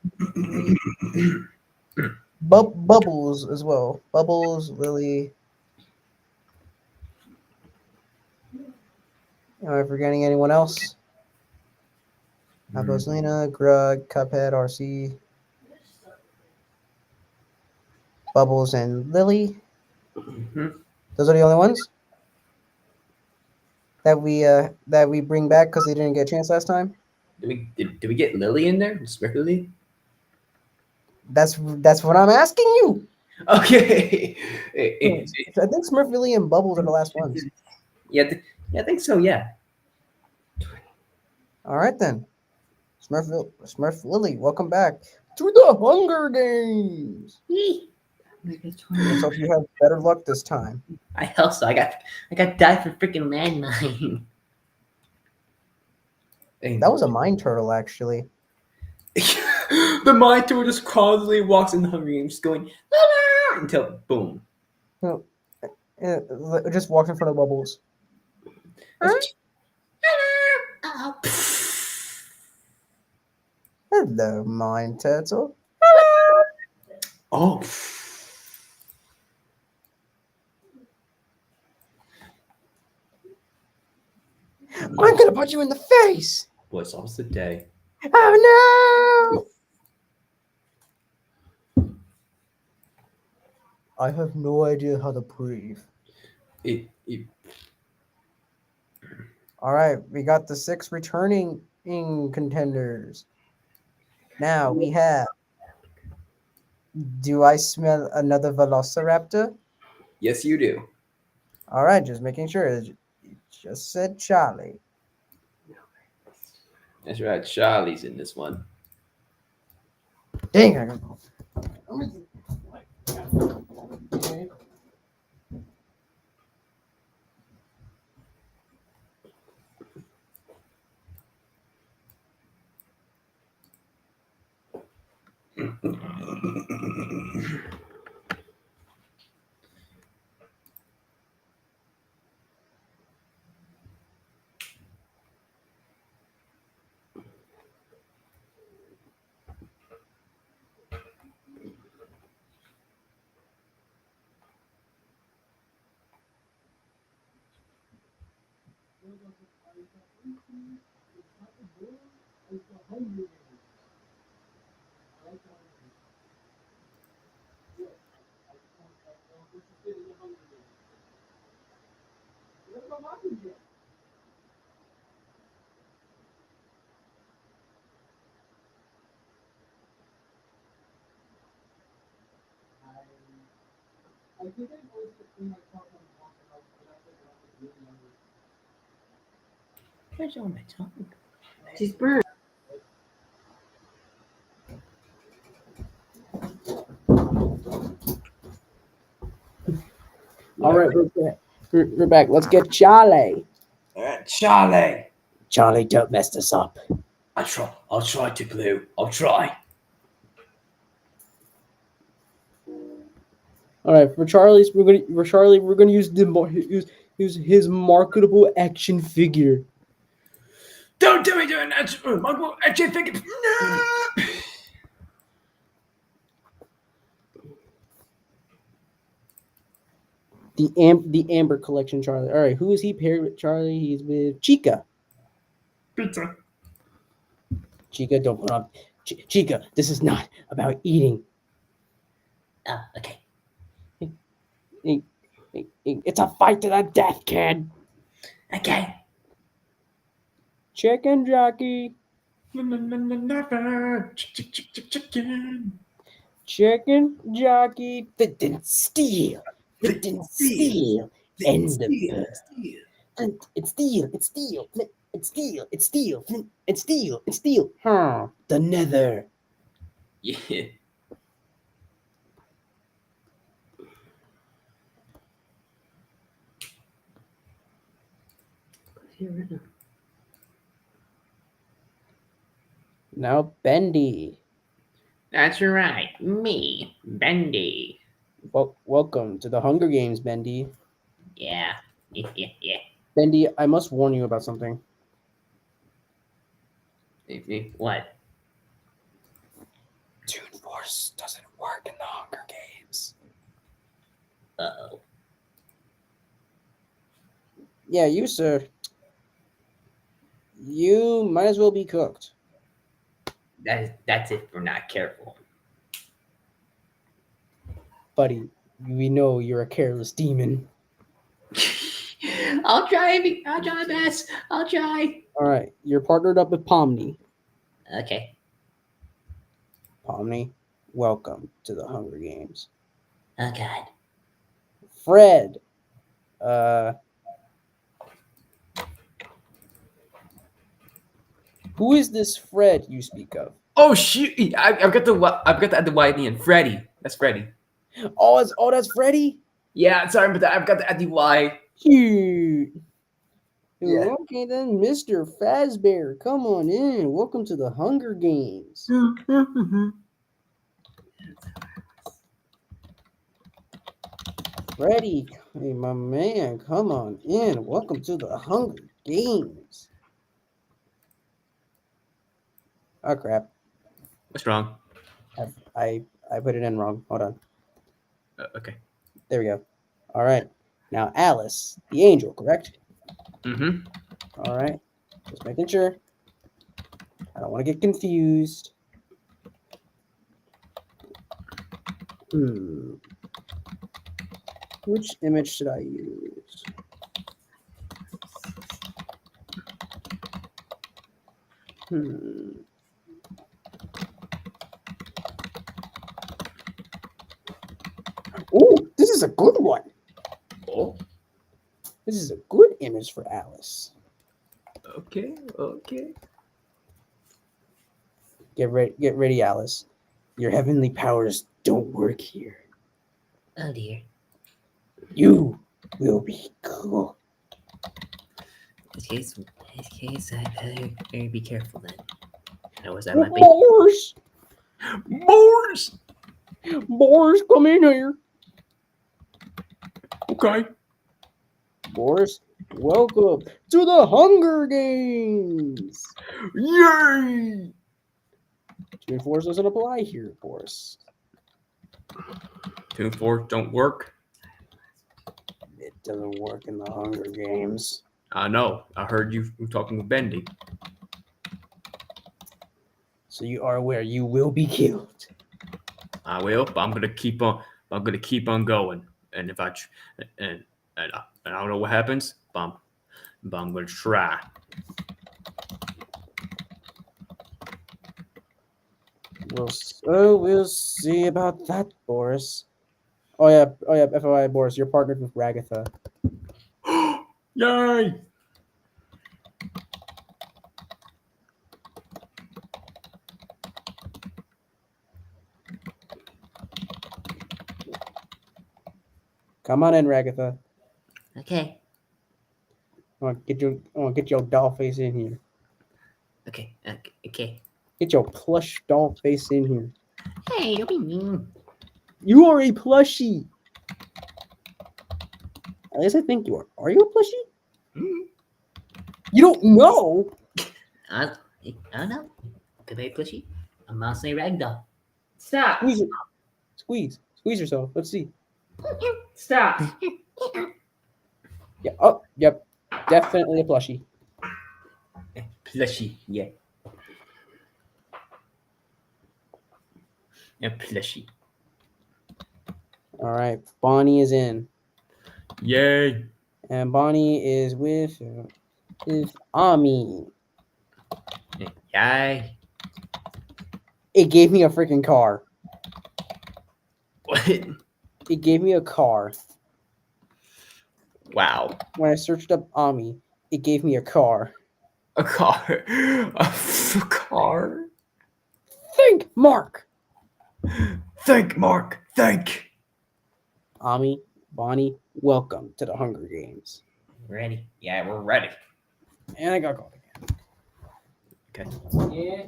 Bubbles as well. Bubbles, Lily. Am I forgetting anyone else? Aposlina, Grug, Cuphead, RC, Bubbles, and Lily. Those are the only ones that we bring back because they didn't get a chance last time.
Did we get Lily in there? Smith Lily?
That's what I'm asking you.
Okay.
I think Smurf, Lily, and Bubbles are the last ones.
Yeah, I think so. Yeah.
All right then. Smurf Lily, welcome back to the Hunger Games. Let's hope you have better luck this time.
I hope so. I got died for freaking landmine.
That was a mine turtle, actually.
The mine turtle just constantly walks in the Hunger Games, going, until boom.
Just walks in front of Bubbles. Hello, Mine Turtle.
Oh.
I'm gonna punch you in the face.
Was almost the day.
Oh no! I have no idea how to breathe.
It
All right, we got the 6 returning contenders. Now we have. Do I smell another Velociraptor?
yes, you do.
All right, just making sure. It just said Charlie.
That's right. Charlie's in this one.
Dang it.
Where's all my tongue?
She's burnt.
All right, we're back. We're back. Let's get Charlie.
All right, Charlie.
Charlie, don't mess this up.
I'll try to Blue. I'll try.
All right, for Charlie, we're gonna use use his marketable action figure.
Don't do it, doing that. Michael, actually think it. No.
The Amber collection, Charlie. All right, who is he paired with? Charlie, he's with Chica.
Pizza.
Chica, don't put on. Chica, this is not about eating.
Okay.
It's a fight to the death, kid.
Okay.
Chicken jockey.
Never. Chicken.
Chicken jockey. Fit and steel. Fit and steel. End of her. It's steel. It's steel. It's steel. It's steel. It's steel. It's steel. Huh. The nether.
Yeah.
Now Bendy.
That's right. Me, Bendy.
Welcome to the Hunger Games, Bendy.
Yeah. Yeah.
Bendy, I must warn you about something.
What?
Toon Force doesn't work in the Hunger Games.
Uh-oh.
Yeah, you, sir. You might as well be cooked.
That's if we're not careful.
Buddy, we know you're a careless demon.
I'll try my best. I'll try.
All right, you're partnered up with Pomni.
Okay.
Pomni, welcome to the Hunger Games.
Oh God.
Fred, who is this Fred you speak of?
Oh shoot! I've got the Y at the end. Freddy. That's Freddy.
Oh, that's Freddy.
Yeah, sorry, but I've got the at the Y.
Cute.
Yeah.
Okay then, Mr. Fazbear, come on in. Welcome to the Hunger Games. Freddy, hey, my man, come on in. Welcome to the Hunger Games. Oh crap!
What's wrong?
I put it in wrong. Hold on.
Okay.
There we go. All right. Now Alice, the angel, correct?
Mm-hmm.
All right. Just making sure. I don't want to get confused. Which image should I use? Oh, this is a good one.
Oh,
This is a good image for Alice.
okay.
Get ready, Alice. Your heavenly powers don't work here.
Oh dear.
You will be cool.
In this case, I better be careful then. Otherwise, I might be.
Boars!
Boars!
Boars, come in here.
Okay.
Boris, welcome to the Hunger Games.
Yay!
2 and 4 doesn't apply here, Boris.
2 and 4 don't work.
It doesn't work in the Hunger Games.
I know. I heard you talking with Bendy.
So you are aware you will be killed.
I will, but I'm gonna keep on. I'm gonna keep on going. And if I and I don't know what happens, but I'm gonna try.
We'll see about that, Boris. Oh yeah. FYI, Boris, you're partnered with Ragatha.
Yay!
Come on in, Ragatha.
Okay.
I want to get your doll face in here.
Okay. Okay.
Get your plush doll face in here.
Hey, don't be mean.
You are a plushie. At least I think you are. Are you a plushie? You don't know.
I don't know. Could be pushy. I'm mostly ragdoll.
Stop.
Squeeze it. Squeeze yourself. Let's see.
Stop.
Yeah. Oh, yep. Definitely a plushie.
Plushy, yeah. A plushy.
All right. Bonnie is in,
Yay!
and Bonnie is with Ami.
Yay!
It gave me a freaking car.
What?
It gave me a car.
Wow.
When I searched up Ami, it gave me a car.
A car. A car.
Think, Mark.
Thank Mark. Thank.
Ami, Bonnie, welcome to the Hunger Games.
Ready.
Yeah, we're ready.
And I got called again.
Okay.
Yeah.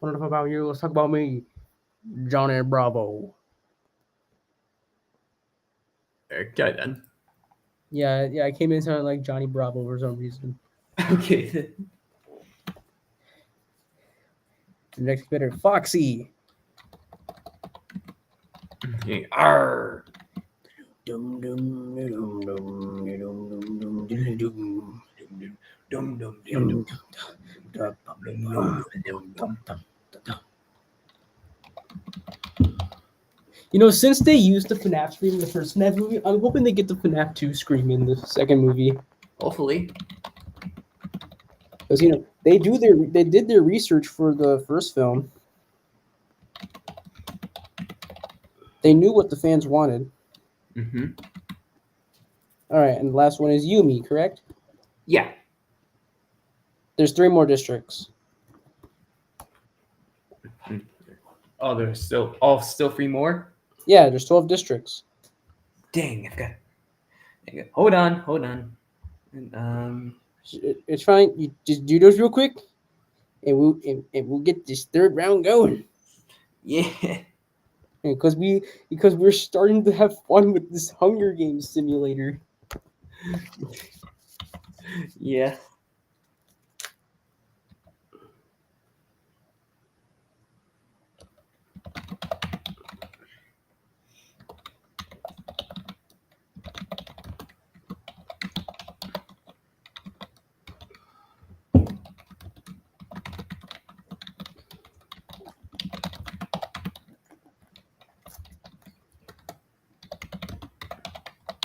What enough about you? Let's talk about me, Johnny Bravo.
Okay then.
Yeah, I came in sounding like Johnny Bravo for some reason.
Okay. then.
The next competitor, Foxy.
Arr.
Dum, dum, dum, dum, dum, dum, dum,
Dum dum
dum,
dum
dum,
dum
dum, dum, dum. You know, since they used the FNAF scream in the first FNAF movie, I'm hoping they get the FNAF 2 scream in the second movie.
Hopefully.
Because they did their research for the first film. They knew what the fans wanted.
Mm-hmm.
All right, and the last one is Yumi, correct?
Yeah.
There's 3 more districts.
Oh, there's still 3 more.
Yeah, there's 12 districts.
Dang, I've got. Hold on. And,
It's fine. You just do those real quick, and we'll get this third round going.
yeah.
Because we're starting to have fun with this Hunger Games simulator.
Yeah.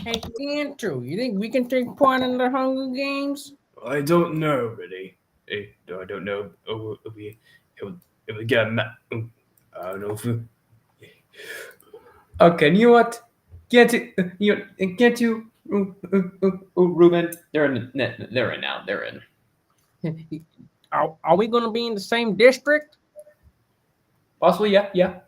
Hey, Andrew, you think we can take part in the Hunger Games?
I don't know, really. I don't know. If we get a I don't know if we. Okay, you know what? Get you, Ruben. They're in. They're in now. They're in.
Are we going to be in the same district?
Possibly, yeah.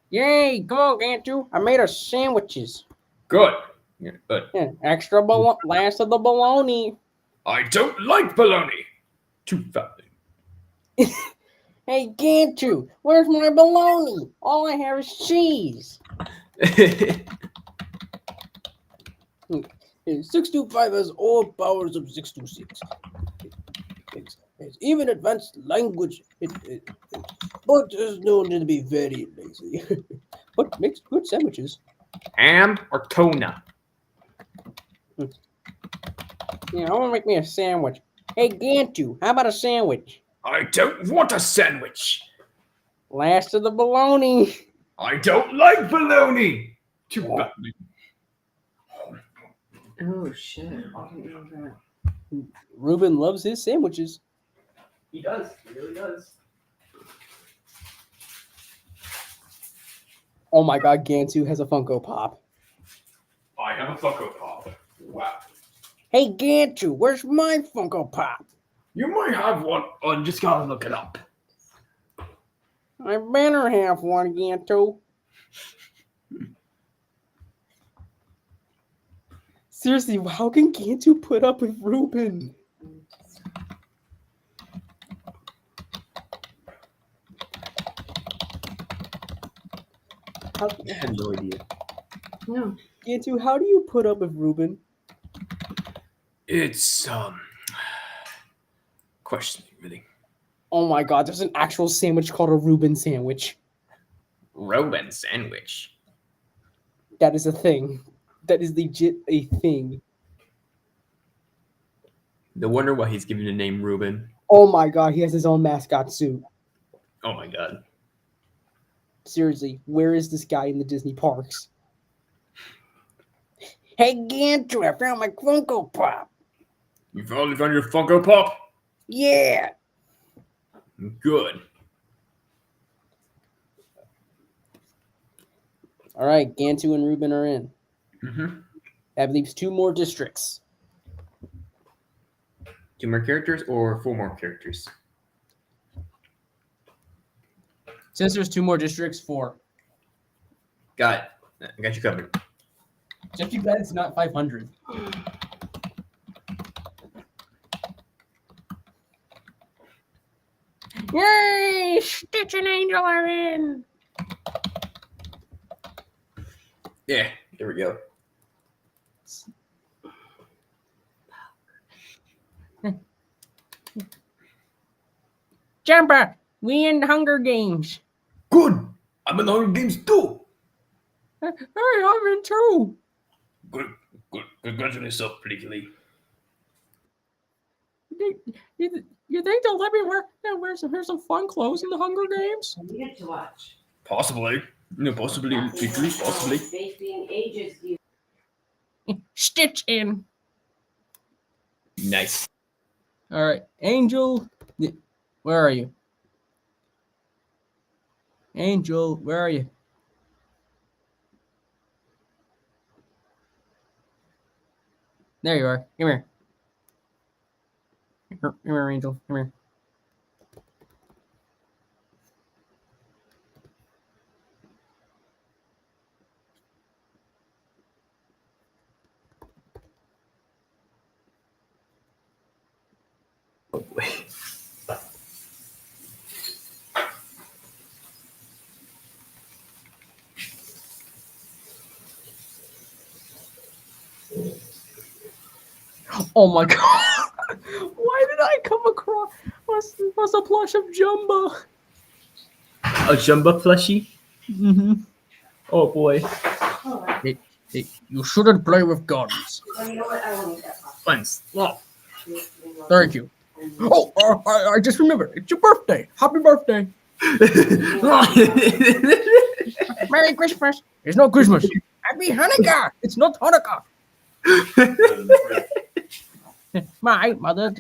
Yay! Come on, Andrew. I made us sandwiches.
Good. Yeah, but
Yeah, extra last of the bologna.
I don't like bologna. Too fattening.
Hey, Gantu, where's my bologna? All I have is cheese. 625 has all powers of 626. It's even advanced language, but is known to be very lazy. But makes good sandwiches.
Ham or tuna?
Yeah, I want to make me a sandwich. Hey, Gantu, how about a sandwich?
I don't want a sandwich.
Last of the bologna.
I don't like bologna. Too fattening.
Oh shit! I didn't know that.
Ruben loves his sandwiches.
He does. He really does.
Oh my god, Gantu has a Funko Pop.
I have a Funko Pop. Wow.
Hey, Gantu, where's my Funko Pop?
You might have one. I just gotta look it up.
I better have one, Gantu. Seriously, how can Gantu put up with Ruben?
I had no idea.
No.
Gantu, how do you put up with Ruben?
It's questioning really.
Oh my god, there's an actual sandwich called a Reuben sandwich.
Reuben sandwich.
That is a thing. That is legit a thing.
No wonder why he's given the name Reuben.
Oh my god, he has his own mascot suit.
Oh my god.
Seriously, where is this guy in the Disney parks? Hey, Gantu, I found my Funko Pop.
You finally found your Funko Pop?
Yeah.
Good.
All right, Gantu and Ruben are in.
Mm-hmm.
That leaves 2 more districts.
2 more characters or 4 more characters?
Since there's 2 more districts, 4.
Got it. I got you covered.
Just too bad it's not 500. Yay! Stitch and Angel are in.
Yeah, there we go.
Jumper, we in Hunger Games.
Good. I'm in the Hunger Games too.
Hey, I'm in too.
Good. Good. Congratulations, particularly.
You think they'll let me wear some fun clothes in the Hunger Games?
I needed to watch.
Possibly. No, possibly. Particularly. Possibly.
Vaping ages you.
Stitch in.
Nice.
All right, Angel, where are you? Angel, where are you? There you are. Come here. Come here, Angel. Come here.
Oh boy.
Oh my god! Why did I come across what's a plush of Jumbo?
A Jumbo plushie?
Mm-hmm.
Oh boy.
Hey, you shouldn't play with guns.
Well, you know what? I won't eat that pasta.
Thanks. Oh.
Thank you. Oh, I just remembered. It's your birthday. Happy birthday. Merry Christmas. It's not Christmas. Happy Hanukkah. It's not Hanukkah. My mother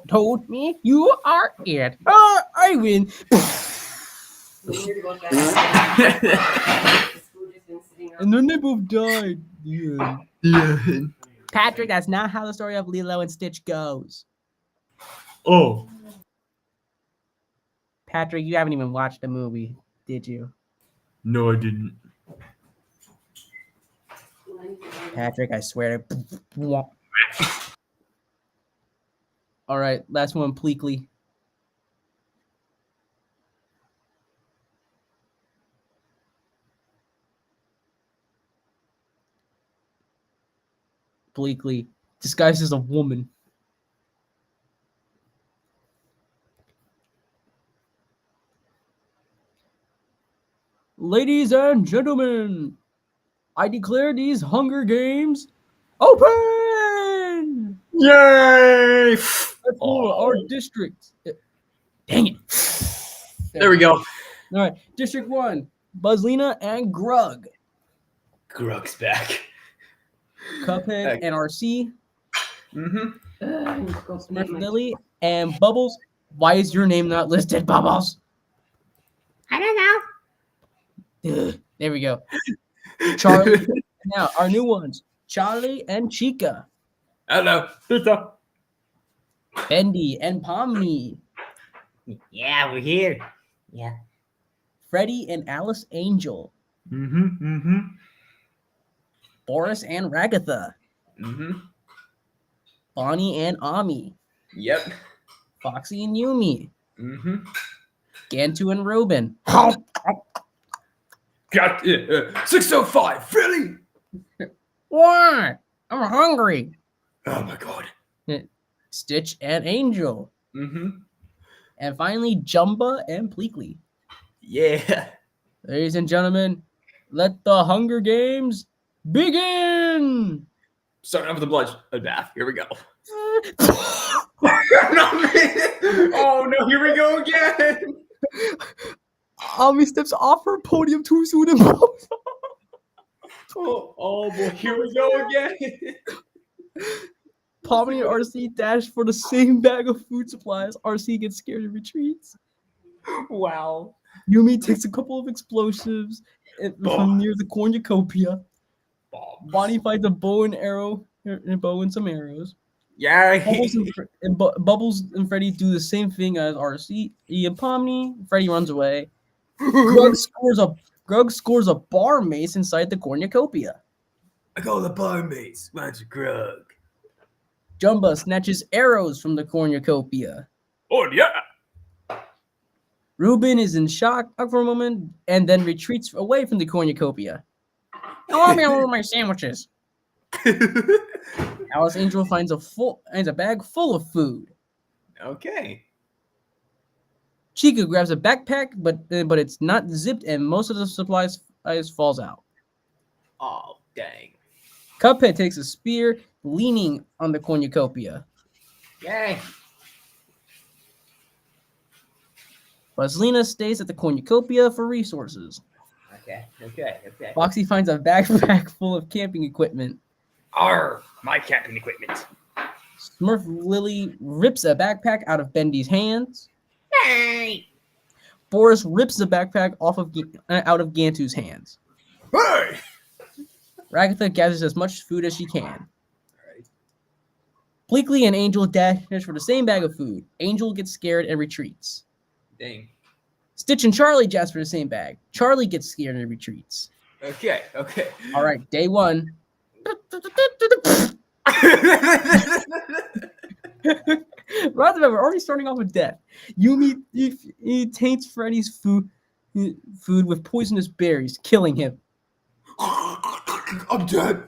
told me you are it. I win.
We need to go back. This food has been sitting
And then they both died. Yeah.
Yeah.
Patrick, that's not how the story of Lilo and Stitch goes.
Oh.
Patrick, you haven't even watched the movie, did you?
No, I didn't.
Patrick, I swear to. All right, last one, Pleakley. Bleakly, disguised as a woman. Ladies and gentlemen, I declare these Hunger Games open!
Yay!
Let's for our district. Dang it.
There we go.
All right, District 1, Buzzlina and Grug.
Grug's back.
Cuphead and RC.
Mm-hmm.
Smurf Lily and Bubbles. Why is your name not listed, Bubbles?
I don't know.
Ugh, there we go. Charlie. Now, our new ones. Charlie and Chica.
Hello. Peter.
Bendy and Pomni.
Yeah, we're here. Yeah.
Freddie and Alice Angel.
Mm-hmm. Mm-hmm.
Boris and Ragatha.
Mm-hmm.
Bonnie and Ami.
Yep.
Foxy and Yumi.
Mm-hmm.
Gantu and Robin.
Got 605, Philly.
What? I'm hungry.
Oh my god.
Stitch and Angel.
Mm-hmm.
And finally, Jumba and Pleakley.
Yeah.
Ladies and gentlemen, let the Hunger Games begin!
Starting off with the blood bath. Here we go. Oh no, here we go again.
Ami steps off her podium too soon and
Oh boy, here we go again.
Pomni and RC dash for the same bag of food supplies. RC gets scared and retreats.
Wow.
Yumi takes a couple of explosives from near the cornucopia. Bonnie finds a bow and some arrows.
Yeah.
Bubbles and Freddy do the same thing as RC and Pomni. Freddy runs away. Grug scores a bar mace inside the cornucopia.
I call the bar mates. Mine's a Grug.
Jumba snatches arrows from the cornucopia.
Oh yeah.
Ruben is in shock for a moment and then retreats away from the cornucopia. I want me all my sandwiches. Alice Angel finds a bag full of food.
Okay.
Chica grabs a backpack, but it's not zipped, and most of the supplies falls out.
Oh, dang.
Cuphead takes a spear, leaning on the cornucopia.
Yay.
Buzzlina stays at the cornucopia for resources.
Okay.
Foxy finds a backpack full of camping equipment.
My camping equipment.
Smurf Lily rips a backpack out of Bendy's hands.
Hey!
Boris rips the backpack out of Gantu's hands.
Hey!
Ragatha gathers as much food as she can.
Alright.
Bleakley and Angel dash for the same bag of food. Angel gets scared and retreats.
Dang.
Stitch and Charlie dash for the same bag. Charlie gets scared and retreats.
Okay.
All right, day one. Rather than we're already starting off with death. He taints Freddy's food with poisonous berries, killing him.
I'm dead.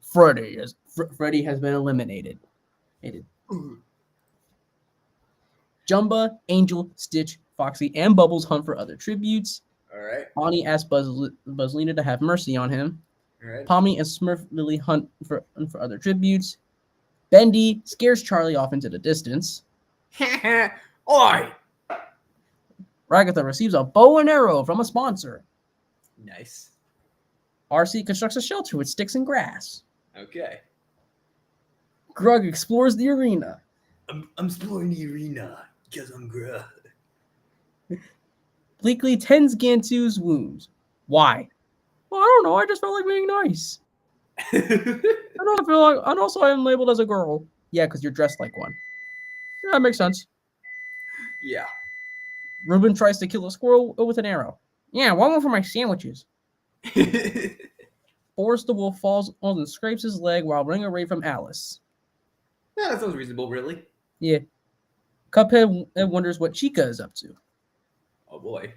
Freddy has been eliminated. Jumba, Angel, Stitch, Foxy, and Bubbles hunt for other tributes.
Alright.
Bonnie asks Buzzlina to have mercy on him.
Alright.
Pomni and Smurf Lily hunt for other tributes. Bendy scares Charlie off into the distance.
Oi!
Ragatha receives a bow and arrow from a sponsor.
Nice.
RC constructs a shelter with sticks and grass.
Okay.
Grug explores the arena.
I'm exploring the arena because I'm gruff.
Bleakley tends Gantu's wounds. Why? Well, I don't know. I just felt like being nice. And also I am labeled as a girl. Yeah, because you're dressed like one. Yeah, that makes sense.
Yeah.
Reuben tries to kill a squirrel with an arrow. Yeah, one for my sandwiches. Boris the wolf falls on and scrapes his leg while running away from Alice.
Yeah, that sounds reasonable, really.
Yeah. Cuphead wonders what Chica is up to.
Oh boy.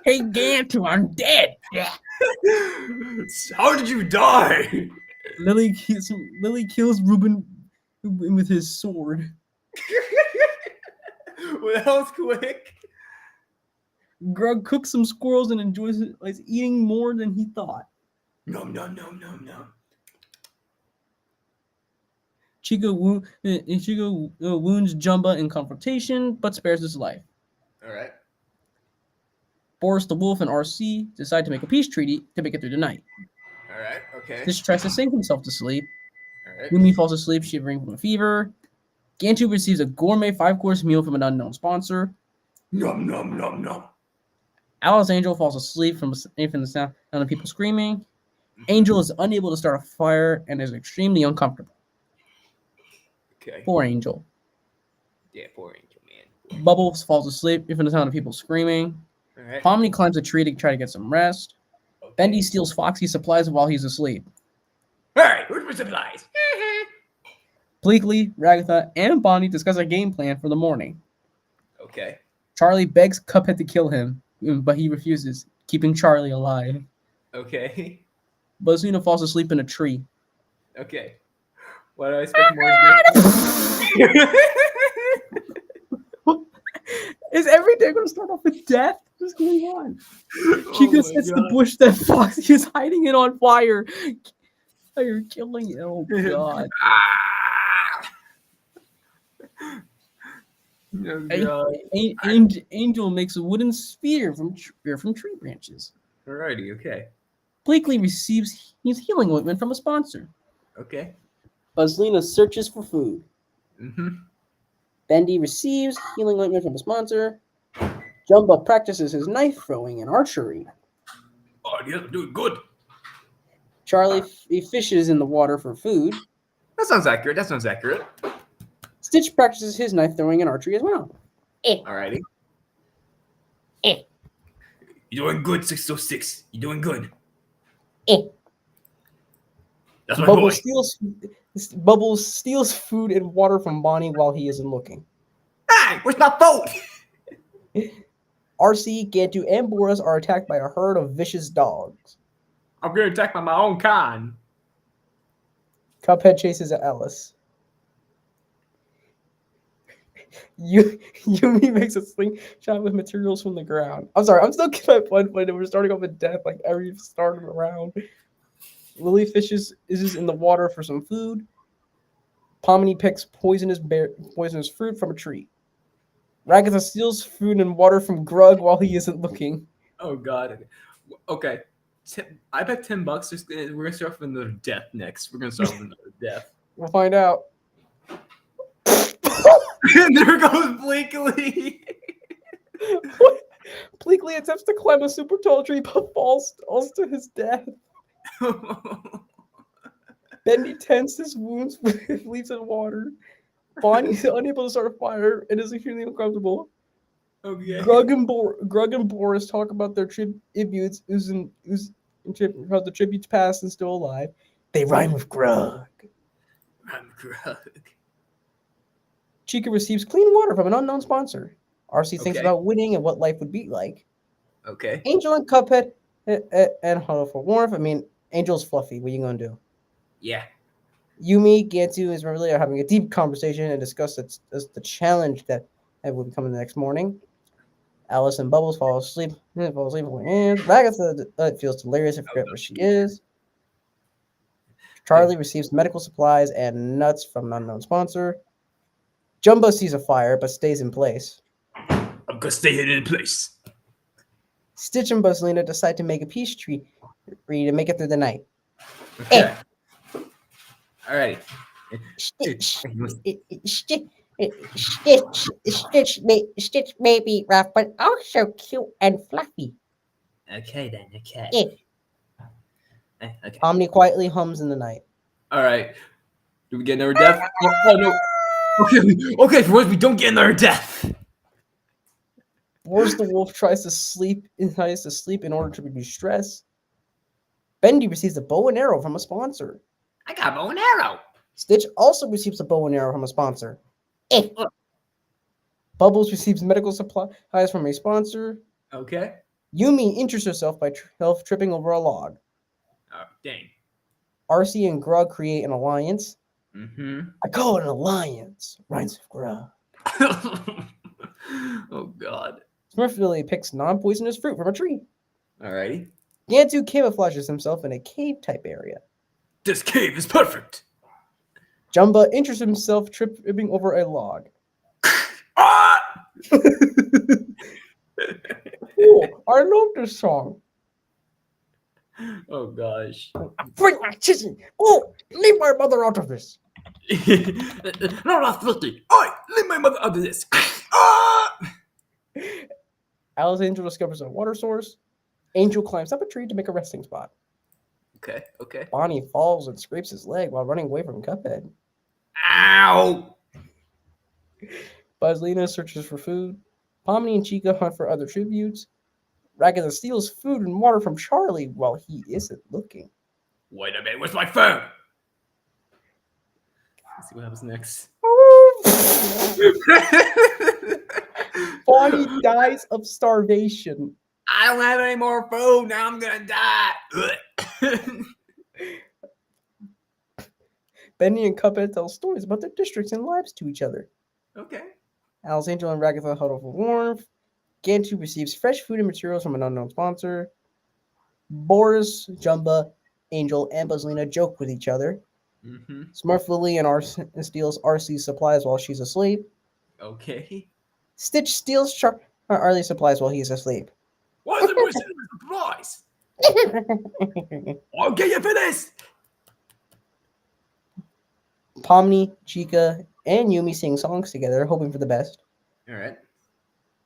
Hey, Gantu, I'm dead.
How did you die?
Lily kills Reuben with his sword.
Well, that was quick.
Grug cooks some squirrels and enjoys it, like eating more than he thought.
No.
Chica wounds Jumba in confrontation, but spares his life.
Alright.
Boris the wolf and RC decide to make a peace treaty to make it through the night.
Alright, okay.
Stitch tries to sing himself to sleep.
Alright.
Yumi falls asleep, shivering from a fever. Gantu receives a gourmet 5-course meal from an unknown sponsor.
Nom.
Alice Angel falls asleep from the sound of people screaming. Angel is unable to start a fire and is extremely uncomfortable.
Okay.
Poor Angel.
Yeah, poor Angel, man.
Bubbles falls asleep from the sound of people screaming.
Alright.
Pomni climbs a tree to try to get some rest.
Okay.
Bendy steals Foxy's supplies while he's asleep.
Hey, where's my supplies?
Bleakley, Ragatha, and Bonnie discuss a game plan for the morning.
Okay.
Charlie begs Cuphead to kill him, but he refuses, keeping Charlie alive.
Okay.
Buzzina falls asleep in a tree.
Okay. What do I expect more?
Is every day going to start off with death? What's going on? Chica sets the
God.
bush that Foxy is hiding in on fire. Oh, you're killing it. Oh, God.
Oh, God.
Angel makes a wooden spear from tree branches.
Alrighty, okay.
Bleakley receives his healing ointment from a sponsor.
Okay.
Buzzlina searches for food.
Mm-hmm.
Bendy receives healing ointment from a sponsor. Jumba practices his knife throwing and archery.
Oh, yes, I'm doing good.
Charlie fishes in the water for food.
That sounds accurate.
Stitch practices his knife throwing and archery as well.
Alrighty.
You're doing good, 606. You're doing good.
Eh.
That's my boy.
Bubbles steals food and water from Bonnie while he isn't looking.
Hey, where's my phone?
RC, Gantu, and Boris are attacked by a herd of vicious dogs.
I'm getting attacked by my own kind.
Cuphead chases Alice. Yumi makes a slingshot with materials from the ground. I'm sorry, I'm still getting my fun point. We're starting off with death like every start of the round. Lily fishes is in the water for some food. Pomini picks poisonous fruit from a tree. Ragatha steals food and water from Grug while he isn't looking.
Oh god. Okay. I bet $10. We're gonna start with another death next. We're gonna start with another death.
We'll find out.
There goes Bleakley.
Bleakley attempts to climb a super tall tree but falls to his death. Bendy tends his wounds with leaves and water. Bonnie is unable to start a fire and is extremely uncomfortable.
Okay.
Grug and Boris talk about their tributes, about the tributes past and still alive. They rhyme with Grug.
I'm Grug.
Chica receives clean water from an unknown sponsor. RC thinks
Okay.
about winning and what life would be like.
Okay.
Angel and Cuphead and Huddle for Warmth. I mean, Angel's fluffy. What are you going to do?
Yeah.
Yumi, Gantu, and Esmeralda are having a deep conversation and discuss the challenge that will be coming the next morning. Alice and Bubbles fall asleep. And Ragatha feels delirious and forget where she is. Charlie receives medical supplies and nuts from an unknown sponsor. Jumbo sees a fire but stays in place.
I'm gonna stay here in place.
Stitch and Buzzlina decide to make a peace treaty to make it through the night.
Okay. Alrighty.
Stitch may be rough, but also cute and fluffy.
Okay then. Okay.
Yeah.
Okay.
Omni quietly hums in the night.
Alright. Do we get another death? Oh no. Okay, for once we don't get another death.
Boris the wolf tries to sleep in order to reduce stress. Bendy receives a bow and arrow from a sponsor.
I got a bow and arrow.
Stitch also receives a bow and arrow from a sponsor.
Eh.
Bubbles receives medical supplies from a sponsor.
Okay.
Yumi injures herself by tripping over a log.
Oh, dang.
RC and Grug create an alliance.
Mm-hmm.
I call it an alliance. Rhymes with Grug.
Oh god.
Smurfville picks non-poisonous fruit from a tree.
Alrighty.
Gantu camouflages himself in a cave-type area.
This cave is perfect.
Jumba injures himself tripping over a log.
Ah!
Ooh, I love this song.
Oh gosh.
Bring my chicken. Oh, leave my mother out of this.
No, not filthy. Oi, leave my mother out of this. Ah!
Alice Angel discovers a water source. Angel climbs up a tree to make a resting spot.
Okay, okay.
Bonnie falls and scrapes his leg while running away from Cuphead.
Ow.
Buzzlina searches for food. Pomni and Chica hunt for other tributes. Ragatha steals food and water from Charlie while he isn't looking.
Wait a minute. Where's my phone?
Let's see what happens next.
Bonnie dies of starvation.
I don't have any more food. Now I'm gonna die.
Benny and Cuphead tell stories about their districts and lives to each other.
Okay.
Alice Angel and Ragatha huddle for warmth. Gantu receives fresh food and materials from an unknown sponsor. Boris, Jumba, Angel, and Buzzlina joke with each other.
Mm-hmm.
Smurf Lily and steals RC's supplies while she's asleep.
Okay.
Stitch steals Charlie's supplies while he's asleep.
Why is it more surprise? I'll get you for this.
Pomni, Chica, and Yumi sing songs together, hoping for the best.
All right.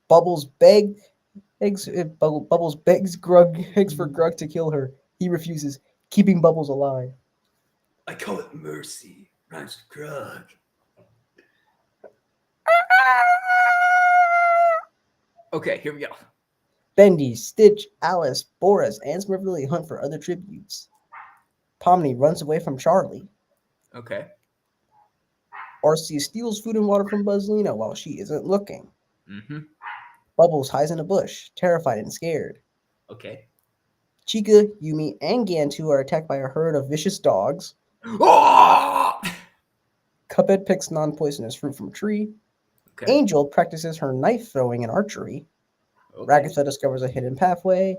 Bubbles begs for Grug to kill her. He refuses, keeping Bubbles alive.
I call it mercy. Rhymes with Grug.
Okay, here we go.
Bendy, Stitch, Alice, Boris, and Smurfville hunt for other tributes. Pomni runs away from Charlie.
Okay.
RC steals food and water from Buzzlina while she isn't looking.
Mm-hmm.
Bubbles hides in a bush, terrified and scared.
Okay.
Chica, Yumi, and Gantu are attacked by a herd of vicious dogs.
Oh!
Cuphead picks non-poisonous fruit from a tree.
Okay.
Angel practices her knife throwing and archery.
Okay.
Ragatha discovers a hidden pathway.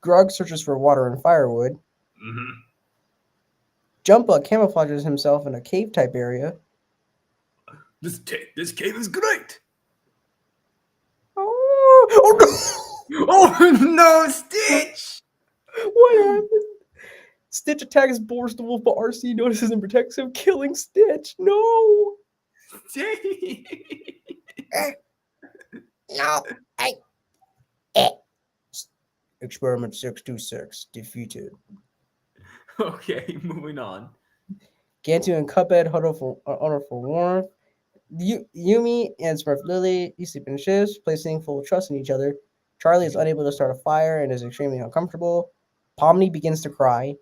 Grug searches for water and firewood.
Mm-hmm.
Jumpa camouflages himself in a cave-type area.
This cave is great.
Oh no!
Oh no, Stitch!
What happened? Stitch attacks Boris the Wolf, but RC notices and protects him, killing Stitch. No!
Dang.
No,
Experiment 626 defeated.
Okay, moving on.
Gantu and Cuphead huddle for warmth. Yumi and Smurf Lily sleep in shifts, placing full trust in each other. Charlie is unable to start a fire and is extremely uncomfortable. Pomni begins to cry.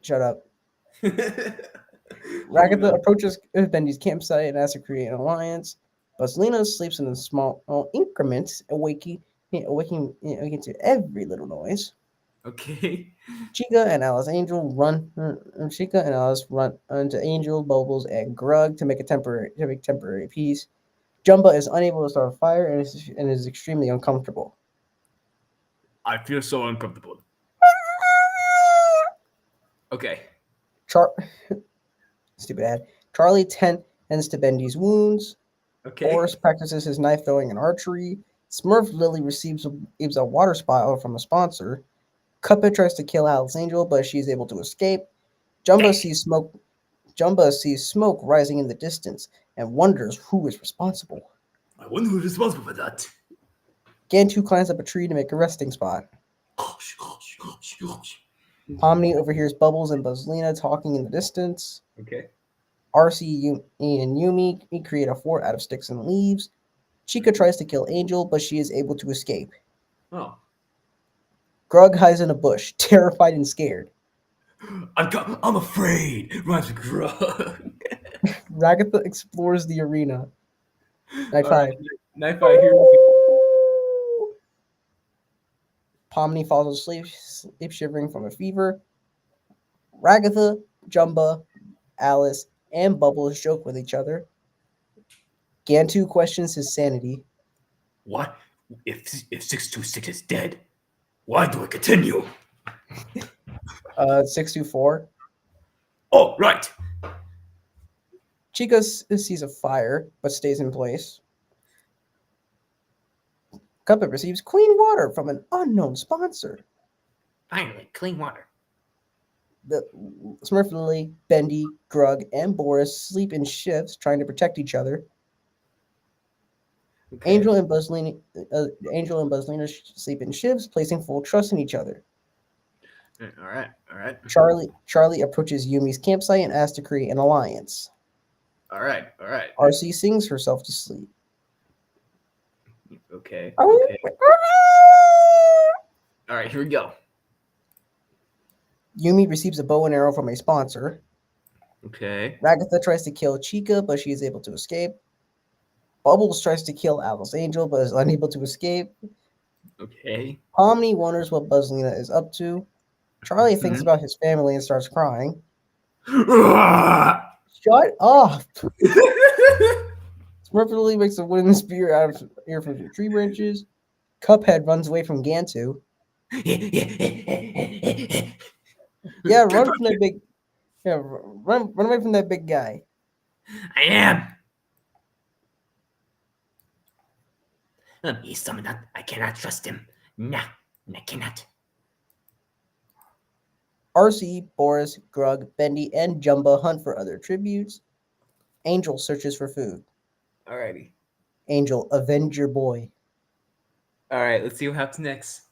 Shut up. Ragatha approaches Bendy's campsite and asks to create an alliance. Buzzlina sleeps in small increments, awaking to every little noise.
Okay.
Chica and Alice run into Angel, Bubbles, and Grug to make temporary peace. Jumba is unable to start a fire and is extremely uncomfortable.
I feel so uncomfortable. Okay.
Stupid ad. Charlie tends to Bendy's wounds.
Okay.
Boris practices his knife throwing and archery. Smurf Lily receives a water spout from a sponsor. Cuphead tries to kill Alice Angel, but she is able to escape. Jumba sees smoke rising in the distance and wonders who is responsible.
I wonder who's responsible for that.
Gantu climbs up a tree to make a resting spot. Pomni overhears Bubbles and Buzzlina talking in the distance.
Okay.
RC and Yumi create a fort out of sticks and leaves. Chica tries to kill Angel, but she is able to escape.
Oh.
Grug hides in a bush, terrified and scared.
I'm afraid. Rhymes with Grug.
Ragatha explores the arena. Night
All
5.
right, Night 5 here.
Pomni falls asleep, shivering from a fever. Ragatha, Jumba, Alice, and Bubbles joke with each other. Gantu questions his sanity.
What? If 626 is dead, why do I continue?
624.
Oh, right.
Chica sees a fire, but stays in place. Cuphead receives clean water from an unknown sponsor.
Finally, clean water.
The Smurf Lily, Bendy, Grug, and Boris sleep in shifts, trying to protect each other.
Okay.
Angel and Buzzlina sleep in shifts, placing full trust in each other.
All right.
Charlie approaches Yumi's campsite and asks to create an alliance.
All right.
RC sings herself to sleep.
Okay.
Oh.
Okay. All right, here we go.
Yumi receives a bow and arrow from a sponsor.
Okay.
Ragatha tries to kill Chica, but she is able to escape. Bubbles tries to kill Alice Angel, but is unable to escape.
Okay.
Pomni wonders what Buzzlina is up to. Charlie thinks about his family and starts crying. Shut up! Smurf Lily makes a wooden spear out of from tree branches. Cuphead runs away from Gantu. Yeah, run from that big. Yeah, run away from that big guy.
I am. He's summoned up. I cannot trust him. No, I cannot.
RC, Boris, Grug, Bendy, and Jumba hunt for other tributes. Angel searches for food.
Alrighty.
Angel, avenge your boy.
All right, let's see what happens next.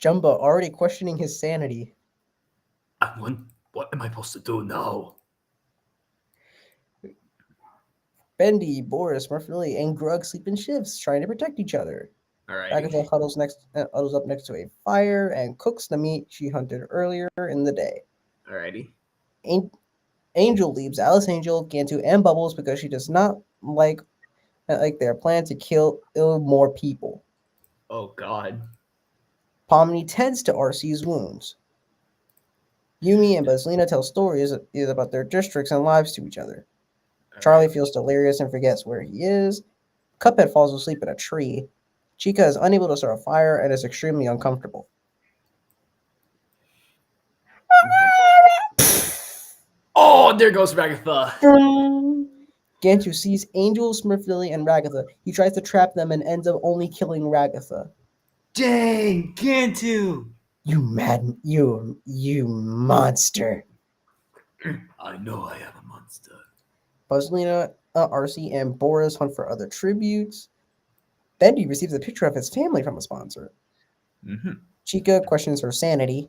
Jumba already questioning his sanity.
What am I supposed to do now?
Bendy, Boris, Murphy, and Grug sleep in shifts, trying to protect each other.
Alrighty.
Agatha huddles up next to a fire and cooks the meat she hunted earlier in the day.
Alrighty.
Angel leaves Alice, Angel, Gantu, and Bubbles because she does not like their plan to kill more people.
Oh God.
Pomni tends to RC's wounds. Yumi and Buzzlina tell stories about their districts and lives to each other. Charlie feels delirious and forgets where he is. Cuphead falls asleep in a tree. Chica is unable to start a fire and is extremely uncomfortable.
Oh, there goes Ragatha.
Gantu sees Angel, Smurfilly, and Ragatha. He tries to trap them and ends up only killing Ragatha.
Dang, Gantu!
You monster.
I know I am a monster.
Buzzlina, Arcee, and Boris hunt for other tributes. Bendy receives a picture of his family from a sponsor.
Mm-hmm.
Chica questions her sanity.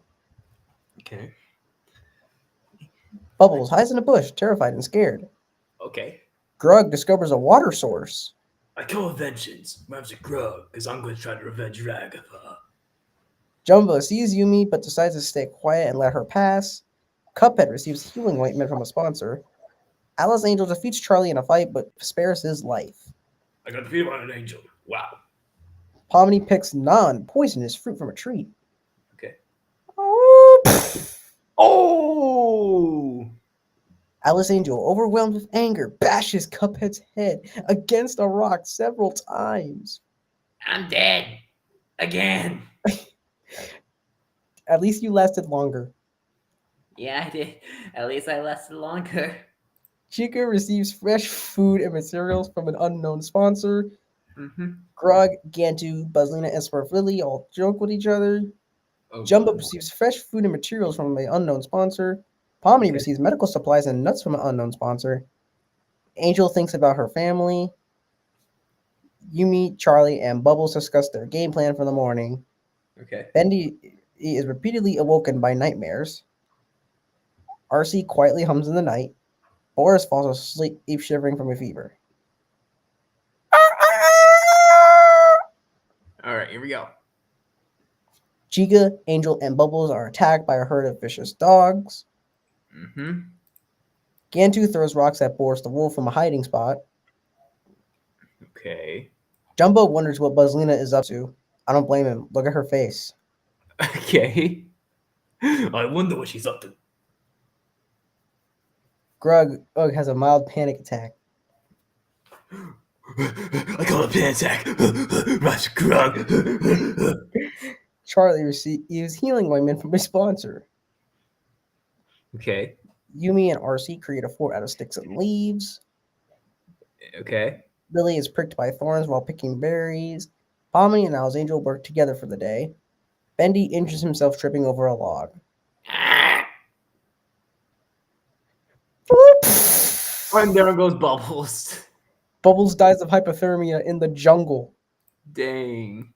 Okay.
Bubbles hides in a bush, terrified and scared.
Okay.
Grug discovers a water source.
I call vengeance. Grabs a grub, because I'm going to try to revenge Ragatha.
Jumbo sees Yumi but decides to stay quiet and let her pass. Cuphead receives healing ointment from a sponsor. Alice Angel defeats Charlie in a fight but spares his life.
I got the feel on an angel. Wow.
Pomni picks non-poisonous fruit from a tree.
Okay.
Oh!
Oh!
Alice Angel, overwhelmed with anger, bashes Cuphead's head against a rock several times.
I'm dead. Again.
At least you lasted longer.
Yeah, I did. At least I lasted longer.
Chica receives fresh food and materials from an unknown sponsor.
Mm-hmm.
Grug, Gantu, Buzzlina, and Smurfilly all joke with each other.
Oh,
Jumbo
God.
receives fresh food and materials from an unknown sponsor. Pomni
Okay.
receives medical supplies and nuts from an unknown sponsor. Angel thinks about her family. Yumi, Charlie, and Bubbles discuss their game plan for the morning.
Okay.
Bendy is repeatedly awoken by nightmares. Arcee quietly hums in the night. Boris falls asleep, shivering from a fever.
All right, here we go.
Chica, Angel, and Bubbles are attacked by a herd of vicious dogs.
Mm-hmm.
Gantu throws rocks at Boris the Wolf from a hiding spot.
Okay.
Jumbo wonders what Buzzlina is up to. I don't blame him. Look at her face.
Okay. I wonder what she's up to.
Grug has a mild panic attack.
I call a panic attack. Rush Grug.
Charlie receives healing ointment from his sponsor.
Okay.
Yumi and Arcee create a fort out of sticks and leaves.
Okay.
Lily is pricked by thorns while picking berries. Pomni and Alice Angel work together for the day. Bendy injures himself tripping over a log.
And there goes Bubbles.
Bubbles dies of hypothermia in the jungle.
Dang.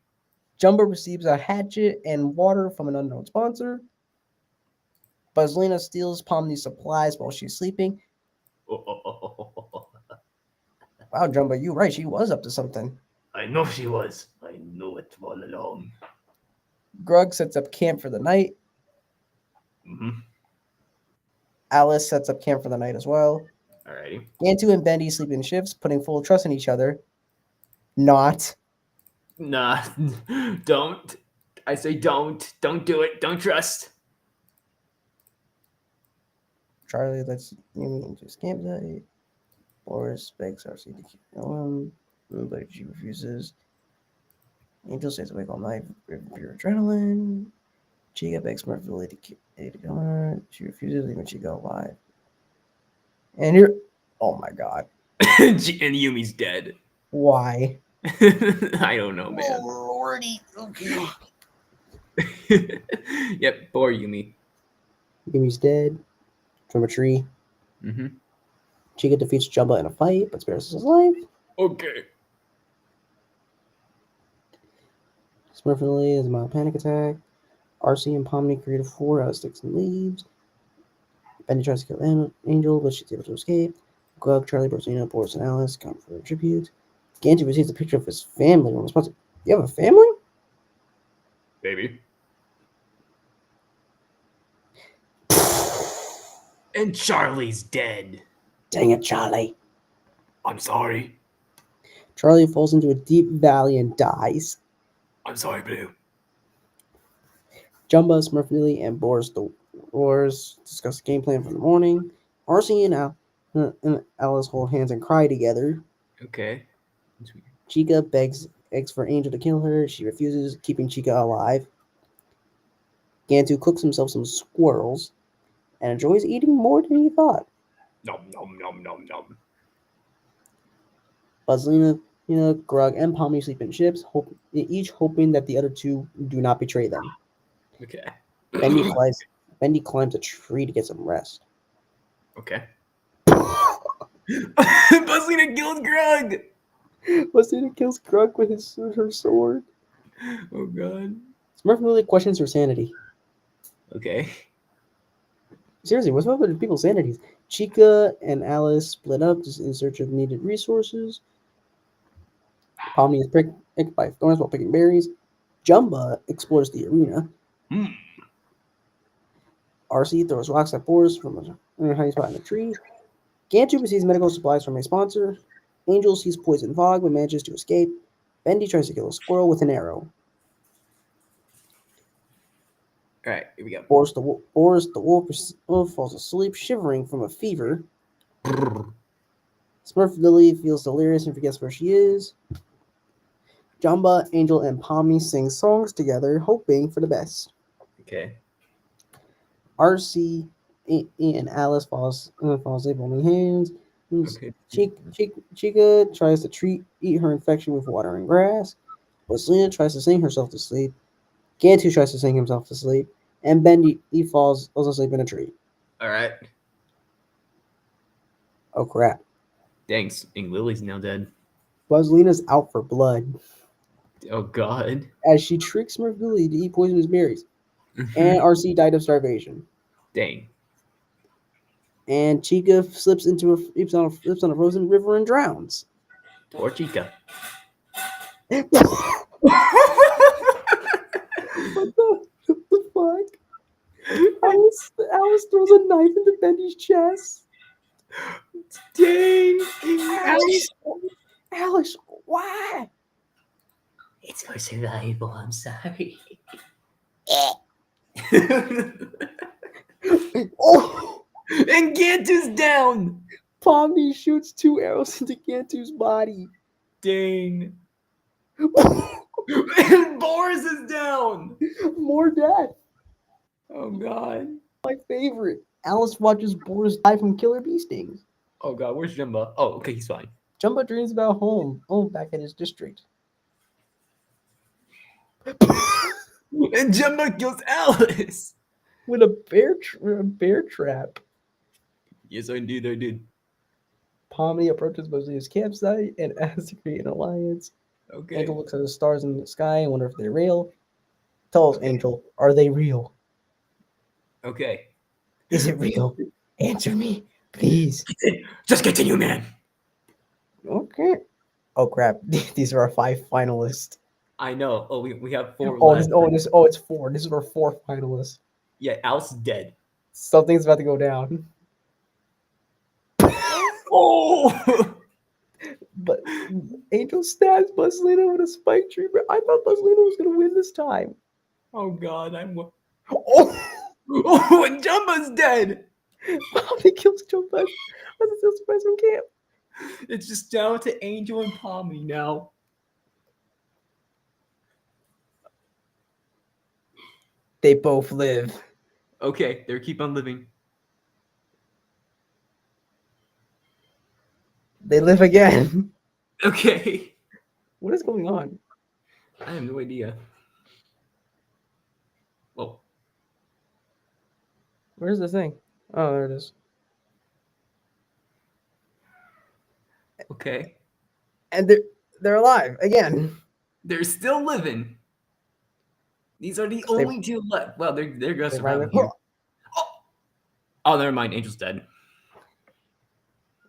Jumbo receives a hatchet and water from an unknown sponsor. Buzzlina steals Pomni's supplies while she's sleeping. Wow, Jumbo, you're right. She was up to something.
I know she was. I knew it all along.
Grug sets up camp for the night.
Mm-hmm.
Alice sets up camp for the night as well.
Alrighty.
Gantu and Bendy sleep in shifts, putting full trust in each other. Not.
Nah. Don't. I say don't. Don't do it. Don't trust.
Charlie lets Yumi into his campsite. Boris begs Arcee to kill him, but she refuses. Angel stays awake all night for pure adrenaline. Chica begs Smurfilly to kill her. She refuses, leaving Chica alive. And here, oh my god,
And Yumi's dead.
why?
I don't know, man.
Oh lordy, okay.
Yep, poor Yumi.
Yumi's dead from a tree.
Mm-hmm.
Chica defeats Jumbo in a fight, but spares his life.
Okay.
Smurfilly has a mild panic attack. Arcee and Pomni create a fort out of sticks and leaves. Bendy tries to kill Angel, but she's able to escape. Glug, Charlie, Buzzlina, Boris, and Alice come for a tribute. Gantu receives a picture of his family from a sponsor. You have a family?
Baby. And Charlie's dead.
Dang it, Charlie.
I'm sorry.
Charlie falls into a deep valley and dies.
I'm sorry, Blue.
Jumba, Smurfnilly, and Boris discuss the game plan for the morning. RC and Alice hold hands and cry together.
Okay.
Chica begs for Angel to kill her. She refuses, keeping Chica alive. Gantu cooks himself some squirrels and enjoys eating more than he thought.
Nom nom nom nom nom.
Buzzlina, Grug, and Pomni sleep in ships, each hoping that the other two do not betray them.
Okay.
Bendy climbs a tree to get some rest.
Okay. Buzzlina kills Grug.
Buzzlina kills Grug with her sword.
Oh god.
Smurfnilly questions her sanity.
Okay.
Seriously, what's up with people's sanities? Chica and Alice split up in search of needed resources. Pomni is pricked by thorns while picking berries. Jumba explores the arena. RC throws rocks at Boris from a hiding spot in a tree. Gantu receives medical supplies from a sponsor. Angel sees poison fog but manages to escape. Bendy tries to kill a squirrel with an arrow.
All right, here we go.
Boris the wolf falls asleep, shivering from a fever. Smurf Lily feels delirious and forgets where she is. Jumba, Angel, and Pomni sing songs together, hoping for the best.
Okay.
RC and Alice falls asleep holding hands.
Okay.
Chica tries to eat her infection with water and grass. Selena tries to sing herself to sleep. Gantu tries to sing himself to sleep. And Bendy falls asleep in a tree.
All right.
Oh crap.
Thanks. And Lily's now dead.
Buzzlina's out for blood
Oh god.
as she tricks Smurf Lily to eat poisonous berries. And RC died of starvation.
Dang.
And Chica slips on a frozen river and drowns.
Poor Chica.
What the fuck? Alice throws a knife into Bendy's chest.
Dang.
Alice, why?
It's for survival. I'm sorry.
Oh!
And Gantu's down.
Pomni shoots 2 arrows into Gantu's body.
Dang. And Boris is down.
More death.
Oh god.
My favorite. Alice watches Boris die from killer bee stings.
Oh god, where's Jumba? Oh, okay, he's fine.
Jumbo dreams about home back at his district.
And Jumba kills Alice.
With a bear trap.
Yes, I did.
Pomni approaches Buzzlina's campsite and asks to create an alliance.
Okay.
Angel looks at the stars in the sky and wonders if they're real. Tell us, Angel, are they real?
Okay.
Is it real? Answer me, please.
Just continue, man.
Okay. Oh crap! These are our 5 finalists.
I know. Oh, we have 4
Oh,
left.
it's 4. This is our 4 finalists.
Yeah, Alice is dead.
Something's about to go down.
Oh!
But Angel stabs Buzzlina with a spike tree. But I thought Buzzlina was gonna win this time.
Oh god,
Oh!
Oh, and Jumba's dead.
They kills Jumba. That's a still surprise from camp.
It's just down to Angel and Pomni now.
They both live.
Okay, they keep on living.
They live again.
Okay.
What is going on?
I have no idea. Oh.
Where's the thing? Oh, there it is.
Okay.
And they're alive again.
They're still living. These are the only 2 left. Well, they're gonna
They
survive
ran
here. Oh, never mind. Angel's dead.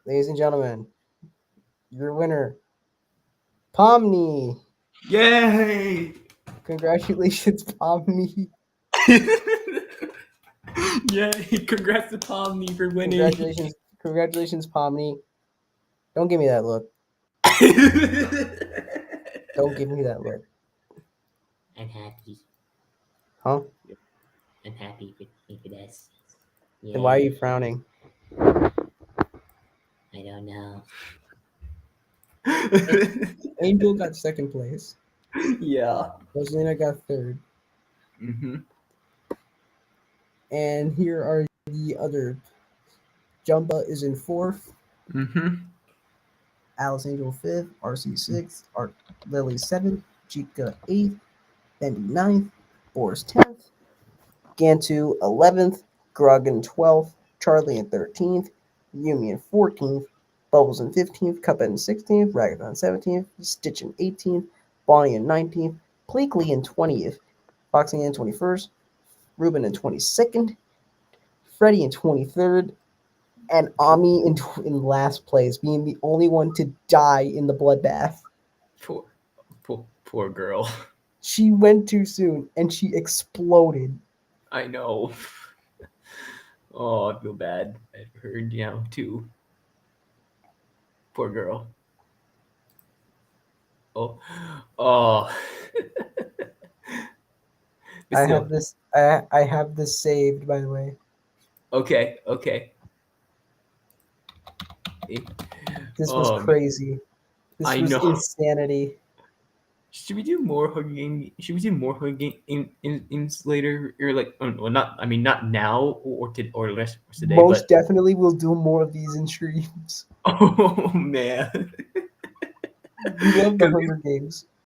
Ladies and gentlemen, your winner, Pomni.
Yay!
Congratulations, Pomni.
Yeah, congrats to Pomni for winning.
Congratulations, Pomni. Don't give me that look. Don't give me that look.
I'm happy.
Huh?
I'm happy for this.
Then why are you
Yay.
frowning?
I don't know.
Angel got second place.
Yeah.
Rosalina got third.
Mm-hmm.
And here are the other. Jumba is in fourth.
Mm-hmm.
Alice Angel fifth. RC sixth. Art Lily seventh. Chica eighth. Bendy ninth. Boris 10th. Gantu 11th. Grogan 12th. Charlie in 13th. Yumi in 14th. Bubbles in 15th. Cuphead in 16th. Ragathon 17th. Stitch in 18th. Bonnie in 19th. Pleakley in 20th. Foxing in 21st. Ruben in 22nd. Freddie in 23rd. And Ami in last place, being the only one to die in the bloodbath.
Poor girl.
She went too soon and she exploded.
I know. Oh, I feel bad. I've heard, too. Poor girl. Oh, oh. But
I
still,
have this. I have this saved, by the way.
okay.
This was
Man,
crazy. This
I
was
know.
insanity.
Should we do more hugging? Should we do more hugging in later or like? Well, not. I mean, not now or less today.
Most
But
definitely, we'll do more of these in streams.
oh man,
We love the
'Cause
Hunger Games.